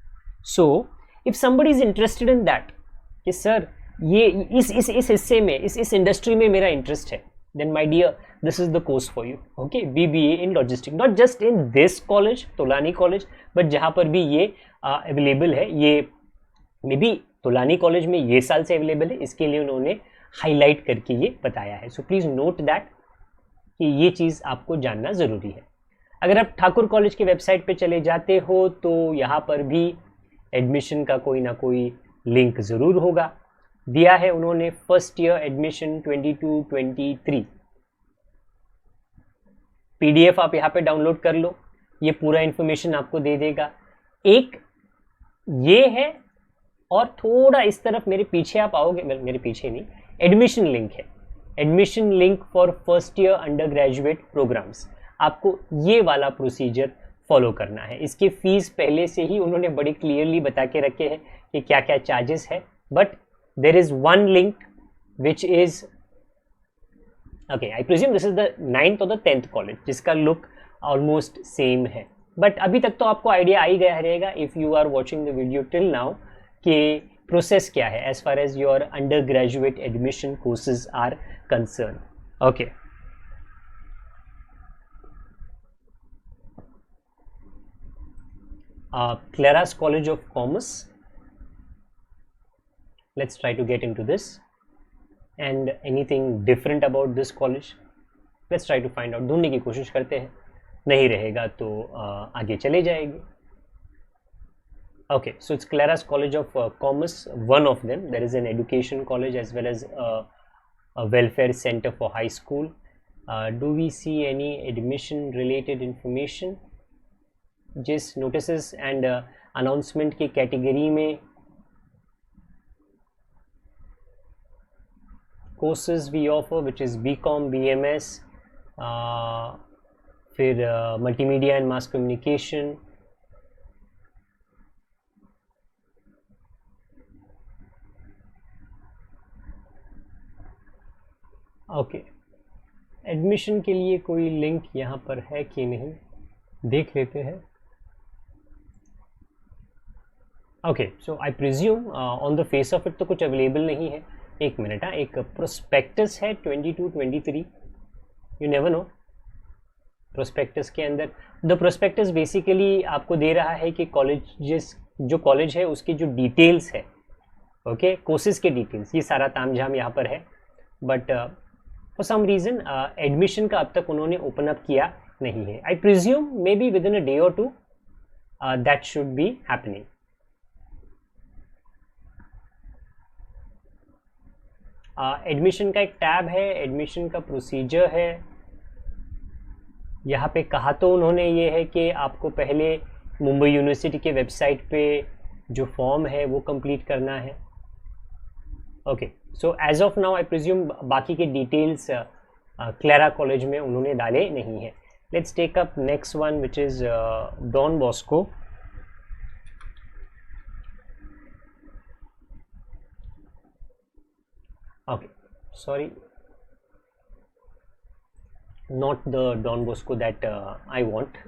So if somebody is interested in that कि सर ये इस हिस्से में, इस इंडस्ट्री में मेरा इंटरेस्ट है, then my dear, this is the course for you. Okay, BBA in logistics, not just in this college, Tolani college, but जहाँ पर भी ये अवेलेबल है, ये मे बी तोलानी कॉलेज में ये साल से अवेलेबल है, इसके लिए उन्होंने हाईलाइट करके ये बताया है। सो प्लीज़ नोट दैट कि ये चीज़ आपको जानना ज़रूरी है। अगर आप ठाकुर कॉलेज के वेबसाइट पे चले जाते हो तो यहाँ पर भी एडमिशन का कोई ना कोई लिंक ज़रूर होगा, दिया है उन्होंने, फर्स्ट ईयर एडमिशन 22-23 पीडीएफ आप यहाँ पे डाउनलोड कर लो, ये पूरा इंफॉर्मेशन आपको दे देगा। एक ये है, और थोड़ा इस तरफ मेरे पीछे आप आओगे, मेरे पीछे नहीं, एडमिशन लिंक है, admission link for first year undergraduate programmes. आपको ये वाला प्रोसीजर फॉलो करना है। इसकी फीस पहले से ही उन्होंने बड़ी क्लियरली बता के रखे हैं कि क्या क्या चार्जेस है, but there is one link which is okay, I presume this is the 9th or the 10th college जिसका look almost same है, but अभी तक तो आपको आइडिया आ ही गया रहेगा if you are watching the video till now कि process क्या है as far as your undergraduate admission courses are concerned. Okay, Claras College of Commerce, let's try to get into this, and anything different about this college, let's try to find out, ढूंढने की कोशिश करते हैं, नहीं रहेगा तो आगे चले जाएंगे। Okay, so it's Claras College of Commerce, one of them. There is an education college as well as a welfare center for high school. Do we see any admission related information? जिस notices and announcement की category में courses we offer, which is BCom, BMS, फिर multimedia and mass communication, okay, admission के लिए कोई link यहाँ पर है कि नहीं, देख लेते हैं। Okay, so I presume on the face of it तो कुछ अवेलेबल नहीं है। एक मिनट, एक प्रोस्पेक्टस है 22-23, यू नेवर नो। प्रोस्पेक्टस के अंदर, द प्रोस्पेक्टस बेसिकली आपको दे रहा है कि कॉलेज, जो कॉलेज है उसकी जो डिटेल्स है, ओके, कोर्सेज के डिटेल्स, ये सारा तामझाम यहाँ पर है, but for some reason admission का अब तक उन्होंने ओपन अप किया नहीं है। I presume may be within a day और two that should be happening. Admission का एक टैब है, एडमिशन का प्रोसीजर है। यहाँ पे कहा तो उन्होंने ये है कि आपको पहले मुंबई यूनिवर्सिटी के वेबसाइट पे जो फॉर्म है वो कंप्लीट करना है। Okay, so as of now I presume बाकी के डिटेल्स क्लेरा कॉलेज में उन्होंने डाले नहीं है। Let's take up next one which is Don Bosco. Okay, sorry, not the Don Bosco that I want.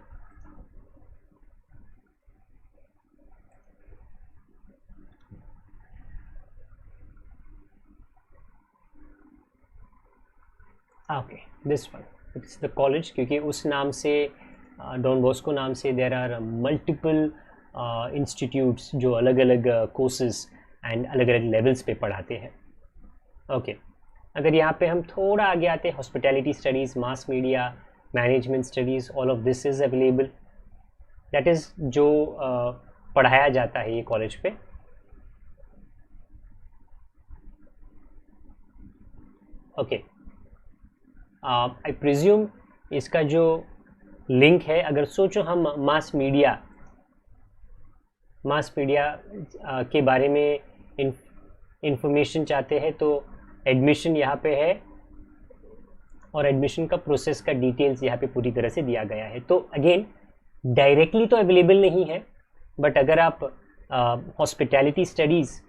Okay, this one, it's the college, क्योंकि उस नाम से, डॉन बॉस्को नाम से, देर आर मल्टीपल इंस्टीट्यूट्स जो अलग अलग कोर्सेज एंड अलग अलग लेवल्स पे पढ़ाते हैं। ओके, अगर यहाँ पे हम थोड़ा आगे आते हैं, hospitality studies, mass media, management studies, all of this is available. That is जो पढ़ाया जाता है ये कॉलेज पे। ओके, आई प्रिज्यूम इसका जो लिंक है, अगर सोचो हम मास मीडिया के बारे में इंफॉर्मेशन चाहते हैं तो एडमिशन यहाँ पे है, और एडमिशन का प्रोसेस का डिटेल्स यहाँ पे पूरी तरह से दिया गया है। तो अगेन डायरेक्टली तो अवेलेबल नहीं है, बट अगर आप हॉस्पिटैलिटी स्टडीज़,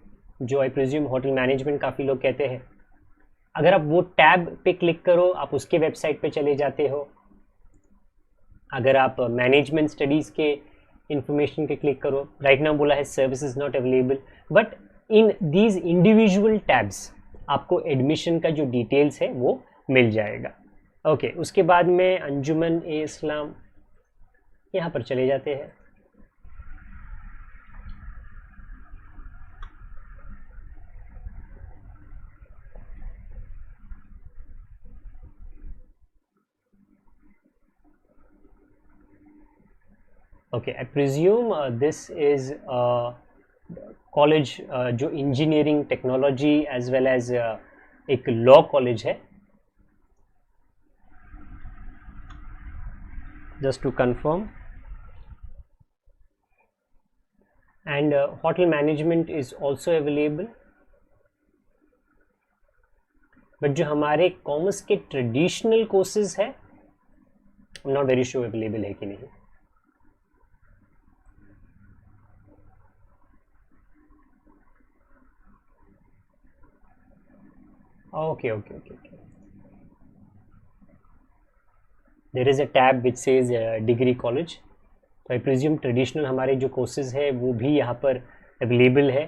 जो आई प्रिज्यूम होटल मैनेजमेंट काफ़ी लोग कहते हैं, अगर आप वो टैब पे क्लिक करो, आप उसके वेबसाइट पे चले जाते हो। अगर आप मैनेजमेंट स्टडीज़ के इंफॉर्मेशन पे क्लिक करो, राइट नाउ बोला है services not available, but in these individual tabs आपको एडमिशन का जो डिटेल्स है वो मिल जाएगा। ओके, उसके बाद में अंजुमन ए इस्लाम, यहाँ पर चले जाते हैं। Okay, I presume this is college जो engineering technology as well as एक लॉ कॉलेज है। Just to confirm, and hotel management is also available, but जो हमारे कॉमर्स के ट्रेडिशनल कोर्सेज है, I am not very sure available है कि नहीं। Okay. There is a tab which says degree college. तो आई प्रिज्यूम ट्रेडिशनल हमारे जो कोर्सेज है वो भी यहाँ पर अवेलेबल है।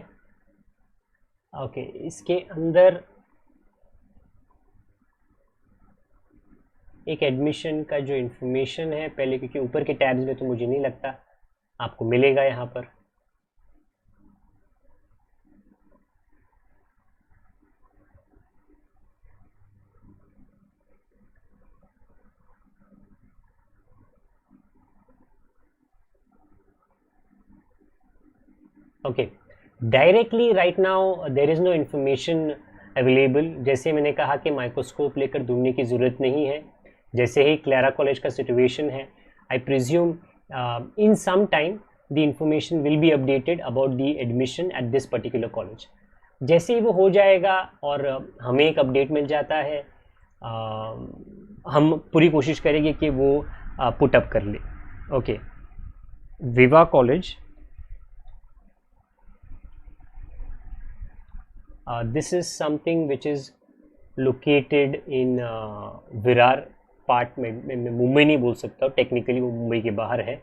ओके, इसके अंदर एक एडमिशन का जो इंफॉर्मेशन है पहले, क्योंकि ऊपर के टैब्स में तो मुझे नहीं लगता आपको मिलेगा यहाँ पर। Okay, directly right now there is no information available. जैसे मैंने कहा कि माइक्रोस्कोप लेकर ढूंढने की ज़रूरत नहीं है। जैसे ही क्लारा कॉलेज का सिचुएशन है, I presume in some time the information will be updated about the admission at this particular college. जैसे ही वो हो जाएगा और हमें एक अपडेट मिल जाता है, हम पूरी कोशिश करेंगे कि वो पुट अप कर ले। ओके, विवा college, this is something which is located in Virar part में। मैं मुंबई नहीं बोल सकता हूँ, टेक्निकली वो मुंबई के बाहर है,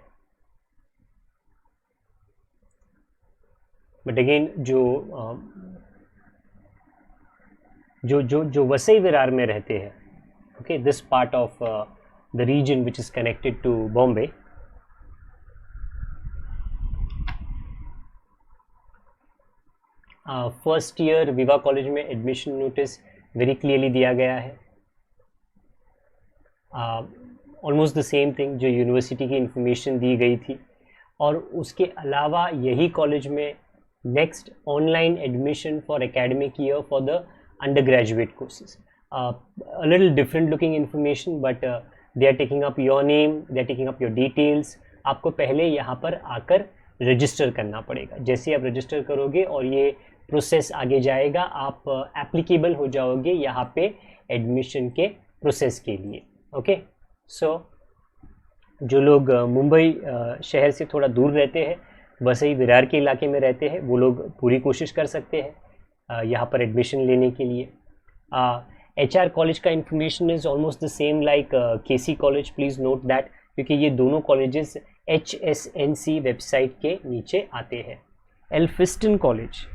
बट अगेन जो वसई विरार में रहते हैं, okay, this part of the region which is connected to Bombay. First year Viva college में एडमिशन नोटिस वेरी क्लियरली दिया गया है। ऑलमोस्ट द सेम थिंग जो यूनिवर्सिटी की इंफॉर्मेशन दी गई थी, और उसके अलावा यही कॉलेज में next online admission for academic year for the undergraduate courses. a little different looking information, but they are taking up your name, they are taking up your details। आपको पहले यहाँ पर आकर रजिस्टर करना पड़ेगा। जैसे आप रजिस्टर करोगे और ये प्रोसेस आगे जाएगा, आप एप्लीकेबल हो जाओगे यहाँ पे एडमिशन के प्रोसेस के लिए। ओके, सो जो लोग मुंबई शहर से थोड़ा दूर रहते हैं, वसई विरार के इलाके में रहते हैं, वो लोग पूरी कोशिश कर सकते हैं यहाँ पर एडमिशन लेने के लिए। HR कॉलेज का information is almost the same like KC college, please note that, क्योंकि ये दोनों कॉलेजेस HSNC वेबसाइट के नीचे आते हैं। Elphinstone college,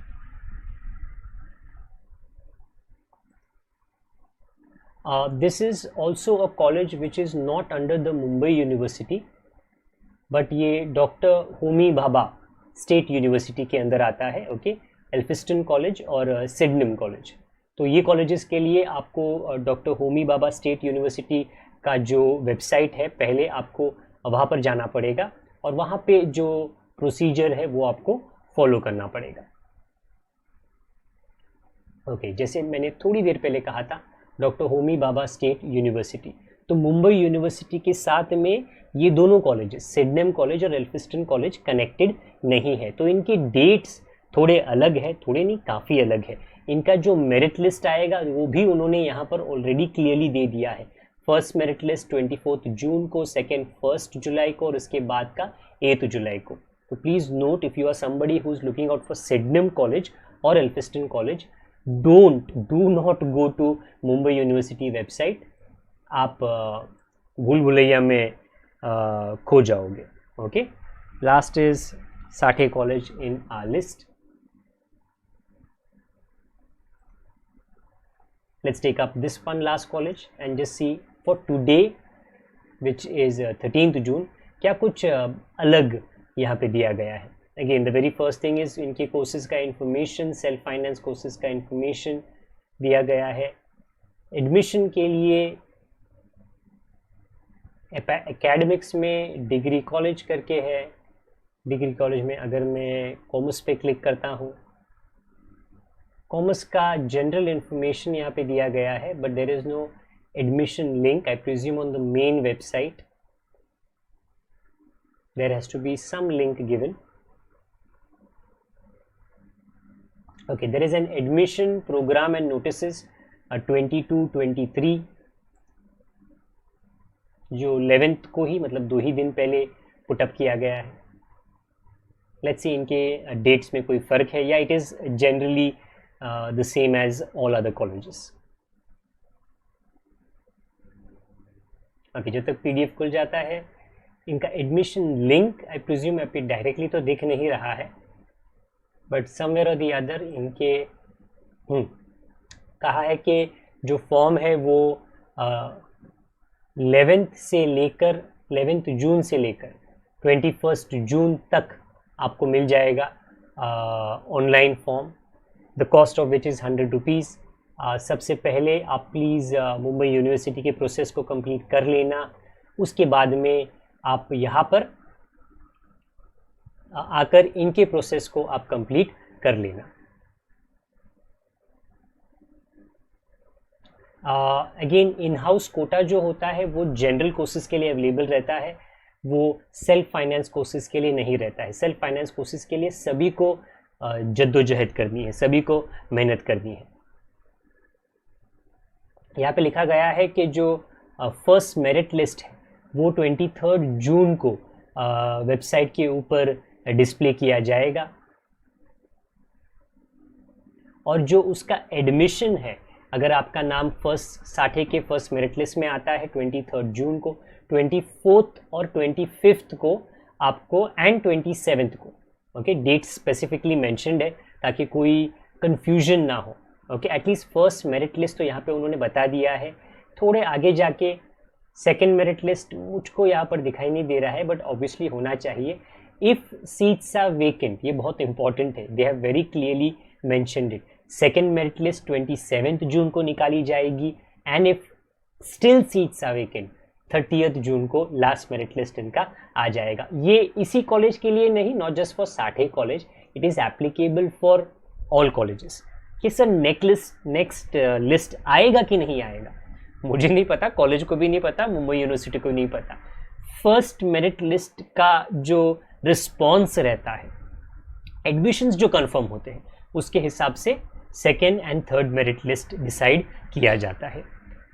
this is also a college which is not under the Mumbai university, but ये doctor Homi Bhabha state university के अंदर आता है। ओके, एल्फिस्टन कॉलेज और सिडनम कॉलेज। तो ये कॉलेजेस के लिए आपको doctor Homi Bhabha state university का जो वेबसाइट है, पहले आपको वहाँ पर जाना पड़ेगा और वहाँ पे जो प्रोसीजर है वो आपको फॉलो करना पड़ेगा। ओके, जैसे मैंने थोड़ी देर पहले कहा था doctor Homi Bhabha state university, तो मुंबई यूनिवर्सिटी के साथ में ये दोनों कॉलेजेस सिडनेम कॉलेज और एल्फिंस्टन कॉलेज कनेक्टेड नहीं है, तो इनके डेट्स थोड़े अलग है, थोड़े नहीं काफ़ी अलग है। इनका जो मेरिट लिस्ट आएगा वो भी उन्होंने यहाँ पर ऑलरेडी क्लियरली दे दिया है। फर्स्ट मेरिट लिस्ट 24 जून को, सेकेंड 1 जुलाई को और उसके बाद का 8 जुलाई को। तो please note, if you are somebody who is looking out for Sydenham college और Elphinstone college, do not go to Mumbai university website, आप भूल भुलैया में खो जाओगे। Okay, last is Sathe college in our list. Let's take up this one last college and just see for today which is 13th June क्या कुछ अलग यहाँ पे दिया गया है। Again the very first thing is इनके कोर्सेज का इंफॉर्मेशन, सेल्फ फाइनेंस कोर्सेज का इंफॉर्मेशन दिया गया है। एडमिशन के लिए एकेडमिक्स में डिग्री कॉलेज करके है। डिग्री कॉलेज में अगर मैं कॉमर्स पे क्लिक करता हूँ, कॉमर्स का जनरल इंफॉर्मेशन यहाँ पे दिया गया है, but there is no admission link. I presume on the main website there has to be some link given. Okay, there is an admission programme and notices 22-23 जो 11th को ही, मतलब 2 ही दिन पहले पुटअप किया गया है। लेट्स सी इनके dates में कोई फ़र्क है या it is generally the same as all other colleges। Okay, जब तक PDF खुल जाता है, इनका एडमिशन लिंक आई प्रिज्यूम अभी डायरेक्टली तो दिख नहीं रहा है, बट समवेयर और दी अदर इनके कहा है कि जो फॉर्म है वो 11th जून से लेकर 21 जून तक आपको मिल जाएगा online form, the cost of which is 100 rupees. सबसे पहले आप प्लीज़ मुंबई यूनिवर्सिटी के प्रोसेस को कंप्लीट कर लेना, उसके बाद में आप यहाँ पर आकर इनके प्रोसेस को आप कंप्लीट कर लेना। अगेन इन हाउस कोटा जो होता है वो जनरल कोर्सेज के लिए अवेलेबल रहता है, वो सेल्फ फाइनेंस कोर्सेज के लिए नहीं रहता है। सेल्फ फाइनेंस कोर्सेज के लिए सभी को जद्दोजहद करनी है, सभी को मेहनत करनी है। यहाँ पे लिखा गया है कि जो फर्स्ट मेरिट लिस्ट है वो 23 जून को वेबसाइट के ऊपर डिस्प्ले किया जाएगा, और जो उसका एडमिशन है, अगर आपका नाम साठे के फर्स्ट मेरिट लिस्ट में आता है 23 जून को, 24 और 25 को आपको एंड 27 को, ओके, डेट स्पेसिफिकली मेंशन्ड है ताकि कोई कंफ्यूजन ना हो। Okay, at least first merit list तो यहाँ पे उन्होंने बता दिया है। थोड़े आगे जाके सेकंड मेरिट लिस्ट मुझको यहाँ पर दिखाई नहीं दे रहा है, बट ऑब्वियसली होना चाहिए। इफ़ सीट्स आर वेकेंट, ये बहुत इंपॉर्टेंट है, they have very clearly mentioned it. Second merit list 27 जून को निकाली जाएगी, and if still seats are vacant 30 जून को लास्ट मेरिट लिस्ट इनका आ जाएगा। ये इसी कॉलेज के लिए नहीं, not just for Sathe college, it is applicable for all colleges. कि सर नेक्स्ट लिस्ट आएगा कि नहीं आएगा, मुझे नहीं पता, कॉलेज को भी नहीं पता, मुंबई यूनिवर्सिटी को नहीं पता। फर्स्ट मेरिट लिस्ट का जो रिस्पॉन्स रहता है, एडमिशन्स जो कंफर्म होते हैं, उसके हिसाब से second and third merit list decide किया जाता है।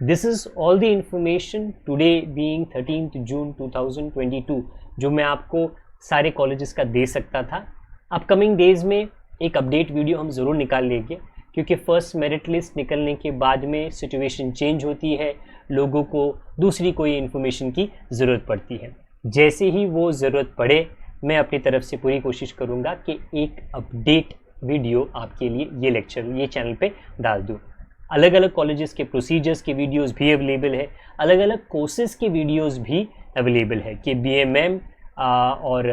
This is all the information today being 13 जून 2022 जो मैं आपको सारे कॉलेजेस का दे सकता था। अपकमिंग डेज में एक अपडेट वीडियो हम ज़रूर निकाल लेंगे, क्योंकि फर्स्ट मेरिट लिस्ट निकलने के बाद में सिचुएशन चेंज होती है, लोगों को दूसरी कोई इन्फॉर्मेशन की ज़रूरत पड़ती है। जैसे ही वो ज़रूरत पड़े, मैं अपनी तरफ से पूरी कोशिश करूँगा कि एक अपडेट वीडियो आपके लिए ये लेक्चर ये चैनल पे डाल दूँ। अलग अलग कॉलेजेस के प्रोसीजर्स के वीडियोस भी अवेलेबल है, अलग अलग कोर्सेज के वीडियोस भी अवेलेबल है कि BMM और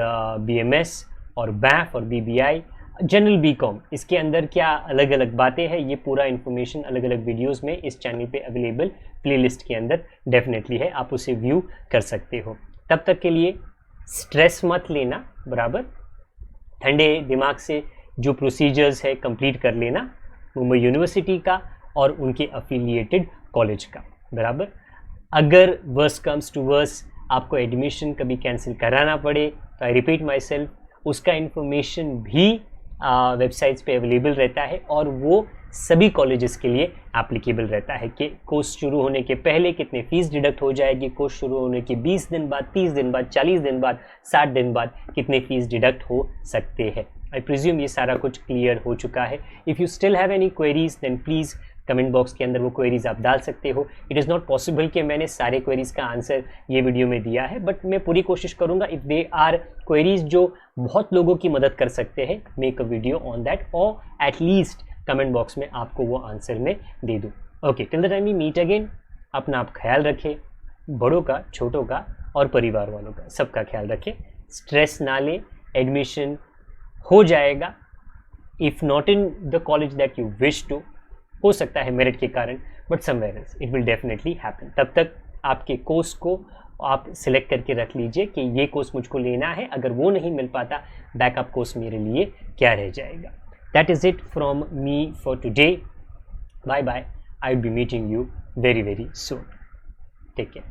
BMS और BAF और BBI, जनरल BCom, इसके अंदर क्या अलग अलग बातें हैं, ये पूरा इन्फॉर्मेशन अलग अलग वीडियोस में इस चैनल पे अवेलेबल प्लेलिस्ट के अंदर डेफिनेटली है, आप उसे व्यू कर सकते हो। तब तक के लिए स्ट्रेस मत लेना, बराबर, ठंडे दिमाग से जो प्रोसीजर्स है कंप्लीट कर लेना मुंबई यूनिवर्सिटी का और उनके अफिलिएटेड कॉलेज का, बराबर। अगर वर्स कम्स टू वर्स आपको एडमिशन कभी कैंसिल कराना पड़े तो आई रिपीट माई सेल्फ, उसका इंफॉर्मेशन भी वेबसाइट्स पे अवेलेबल रहता है और वो सभी कॉलेजेस के लिए एप्लीकेबल रहता है कि कोर्स शुरू होने के पहले कितने फीस डिडक्ट हो जाएगी, कोर्स शुरू होने के 20 दिन बाद, 30 दिन बाद, 40 दिन बाद, 60 दिन बाद कितने फीस डिडक्ट हो सकते हैं। आई प्रिज्यूम ये सारा कुछ क्लियर हो चुका है। If you still have any queries then please comment box के अंदर वो क्वेरीज आप डाल सकते हो। इट इज़ नॉट पॉसिबल कि मैंने सारे क्वेरीज का आंसर ये वीडियो में दिया है, बट मैं पूरी कोशिश करूँगा इफ़ दे आर क्वेरीज जो बहुत लोगों की मदद कर सकते हैं, make a video on that और एटलीस्ट कमेंट बॉक्स में आपको वो आंसर में दे दूँ। Okay, till the time we meet again, अपना आप ख्याल रखें, बड़ों का, छोटों का और परिवार वालों का, सबका ख्याल रखें। स्ट्रेस ना लें, एडमिशन हो जाएगा, if not in the college that you wish to, हो सकता है मेरिट के कारण, but somewhere else it will definitely happen. तब तक आपके कोर्स को आप सिलेक्ट करके रख लीजिए कि ये कोर्स मुझको लेना है, अगर वो नहीं मिल पाता बैकअप कोर्स मेरे लिए क्या रह जाएगा। That is it from me for today, bye bye, I will be meeting you very very soon, take care.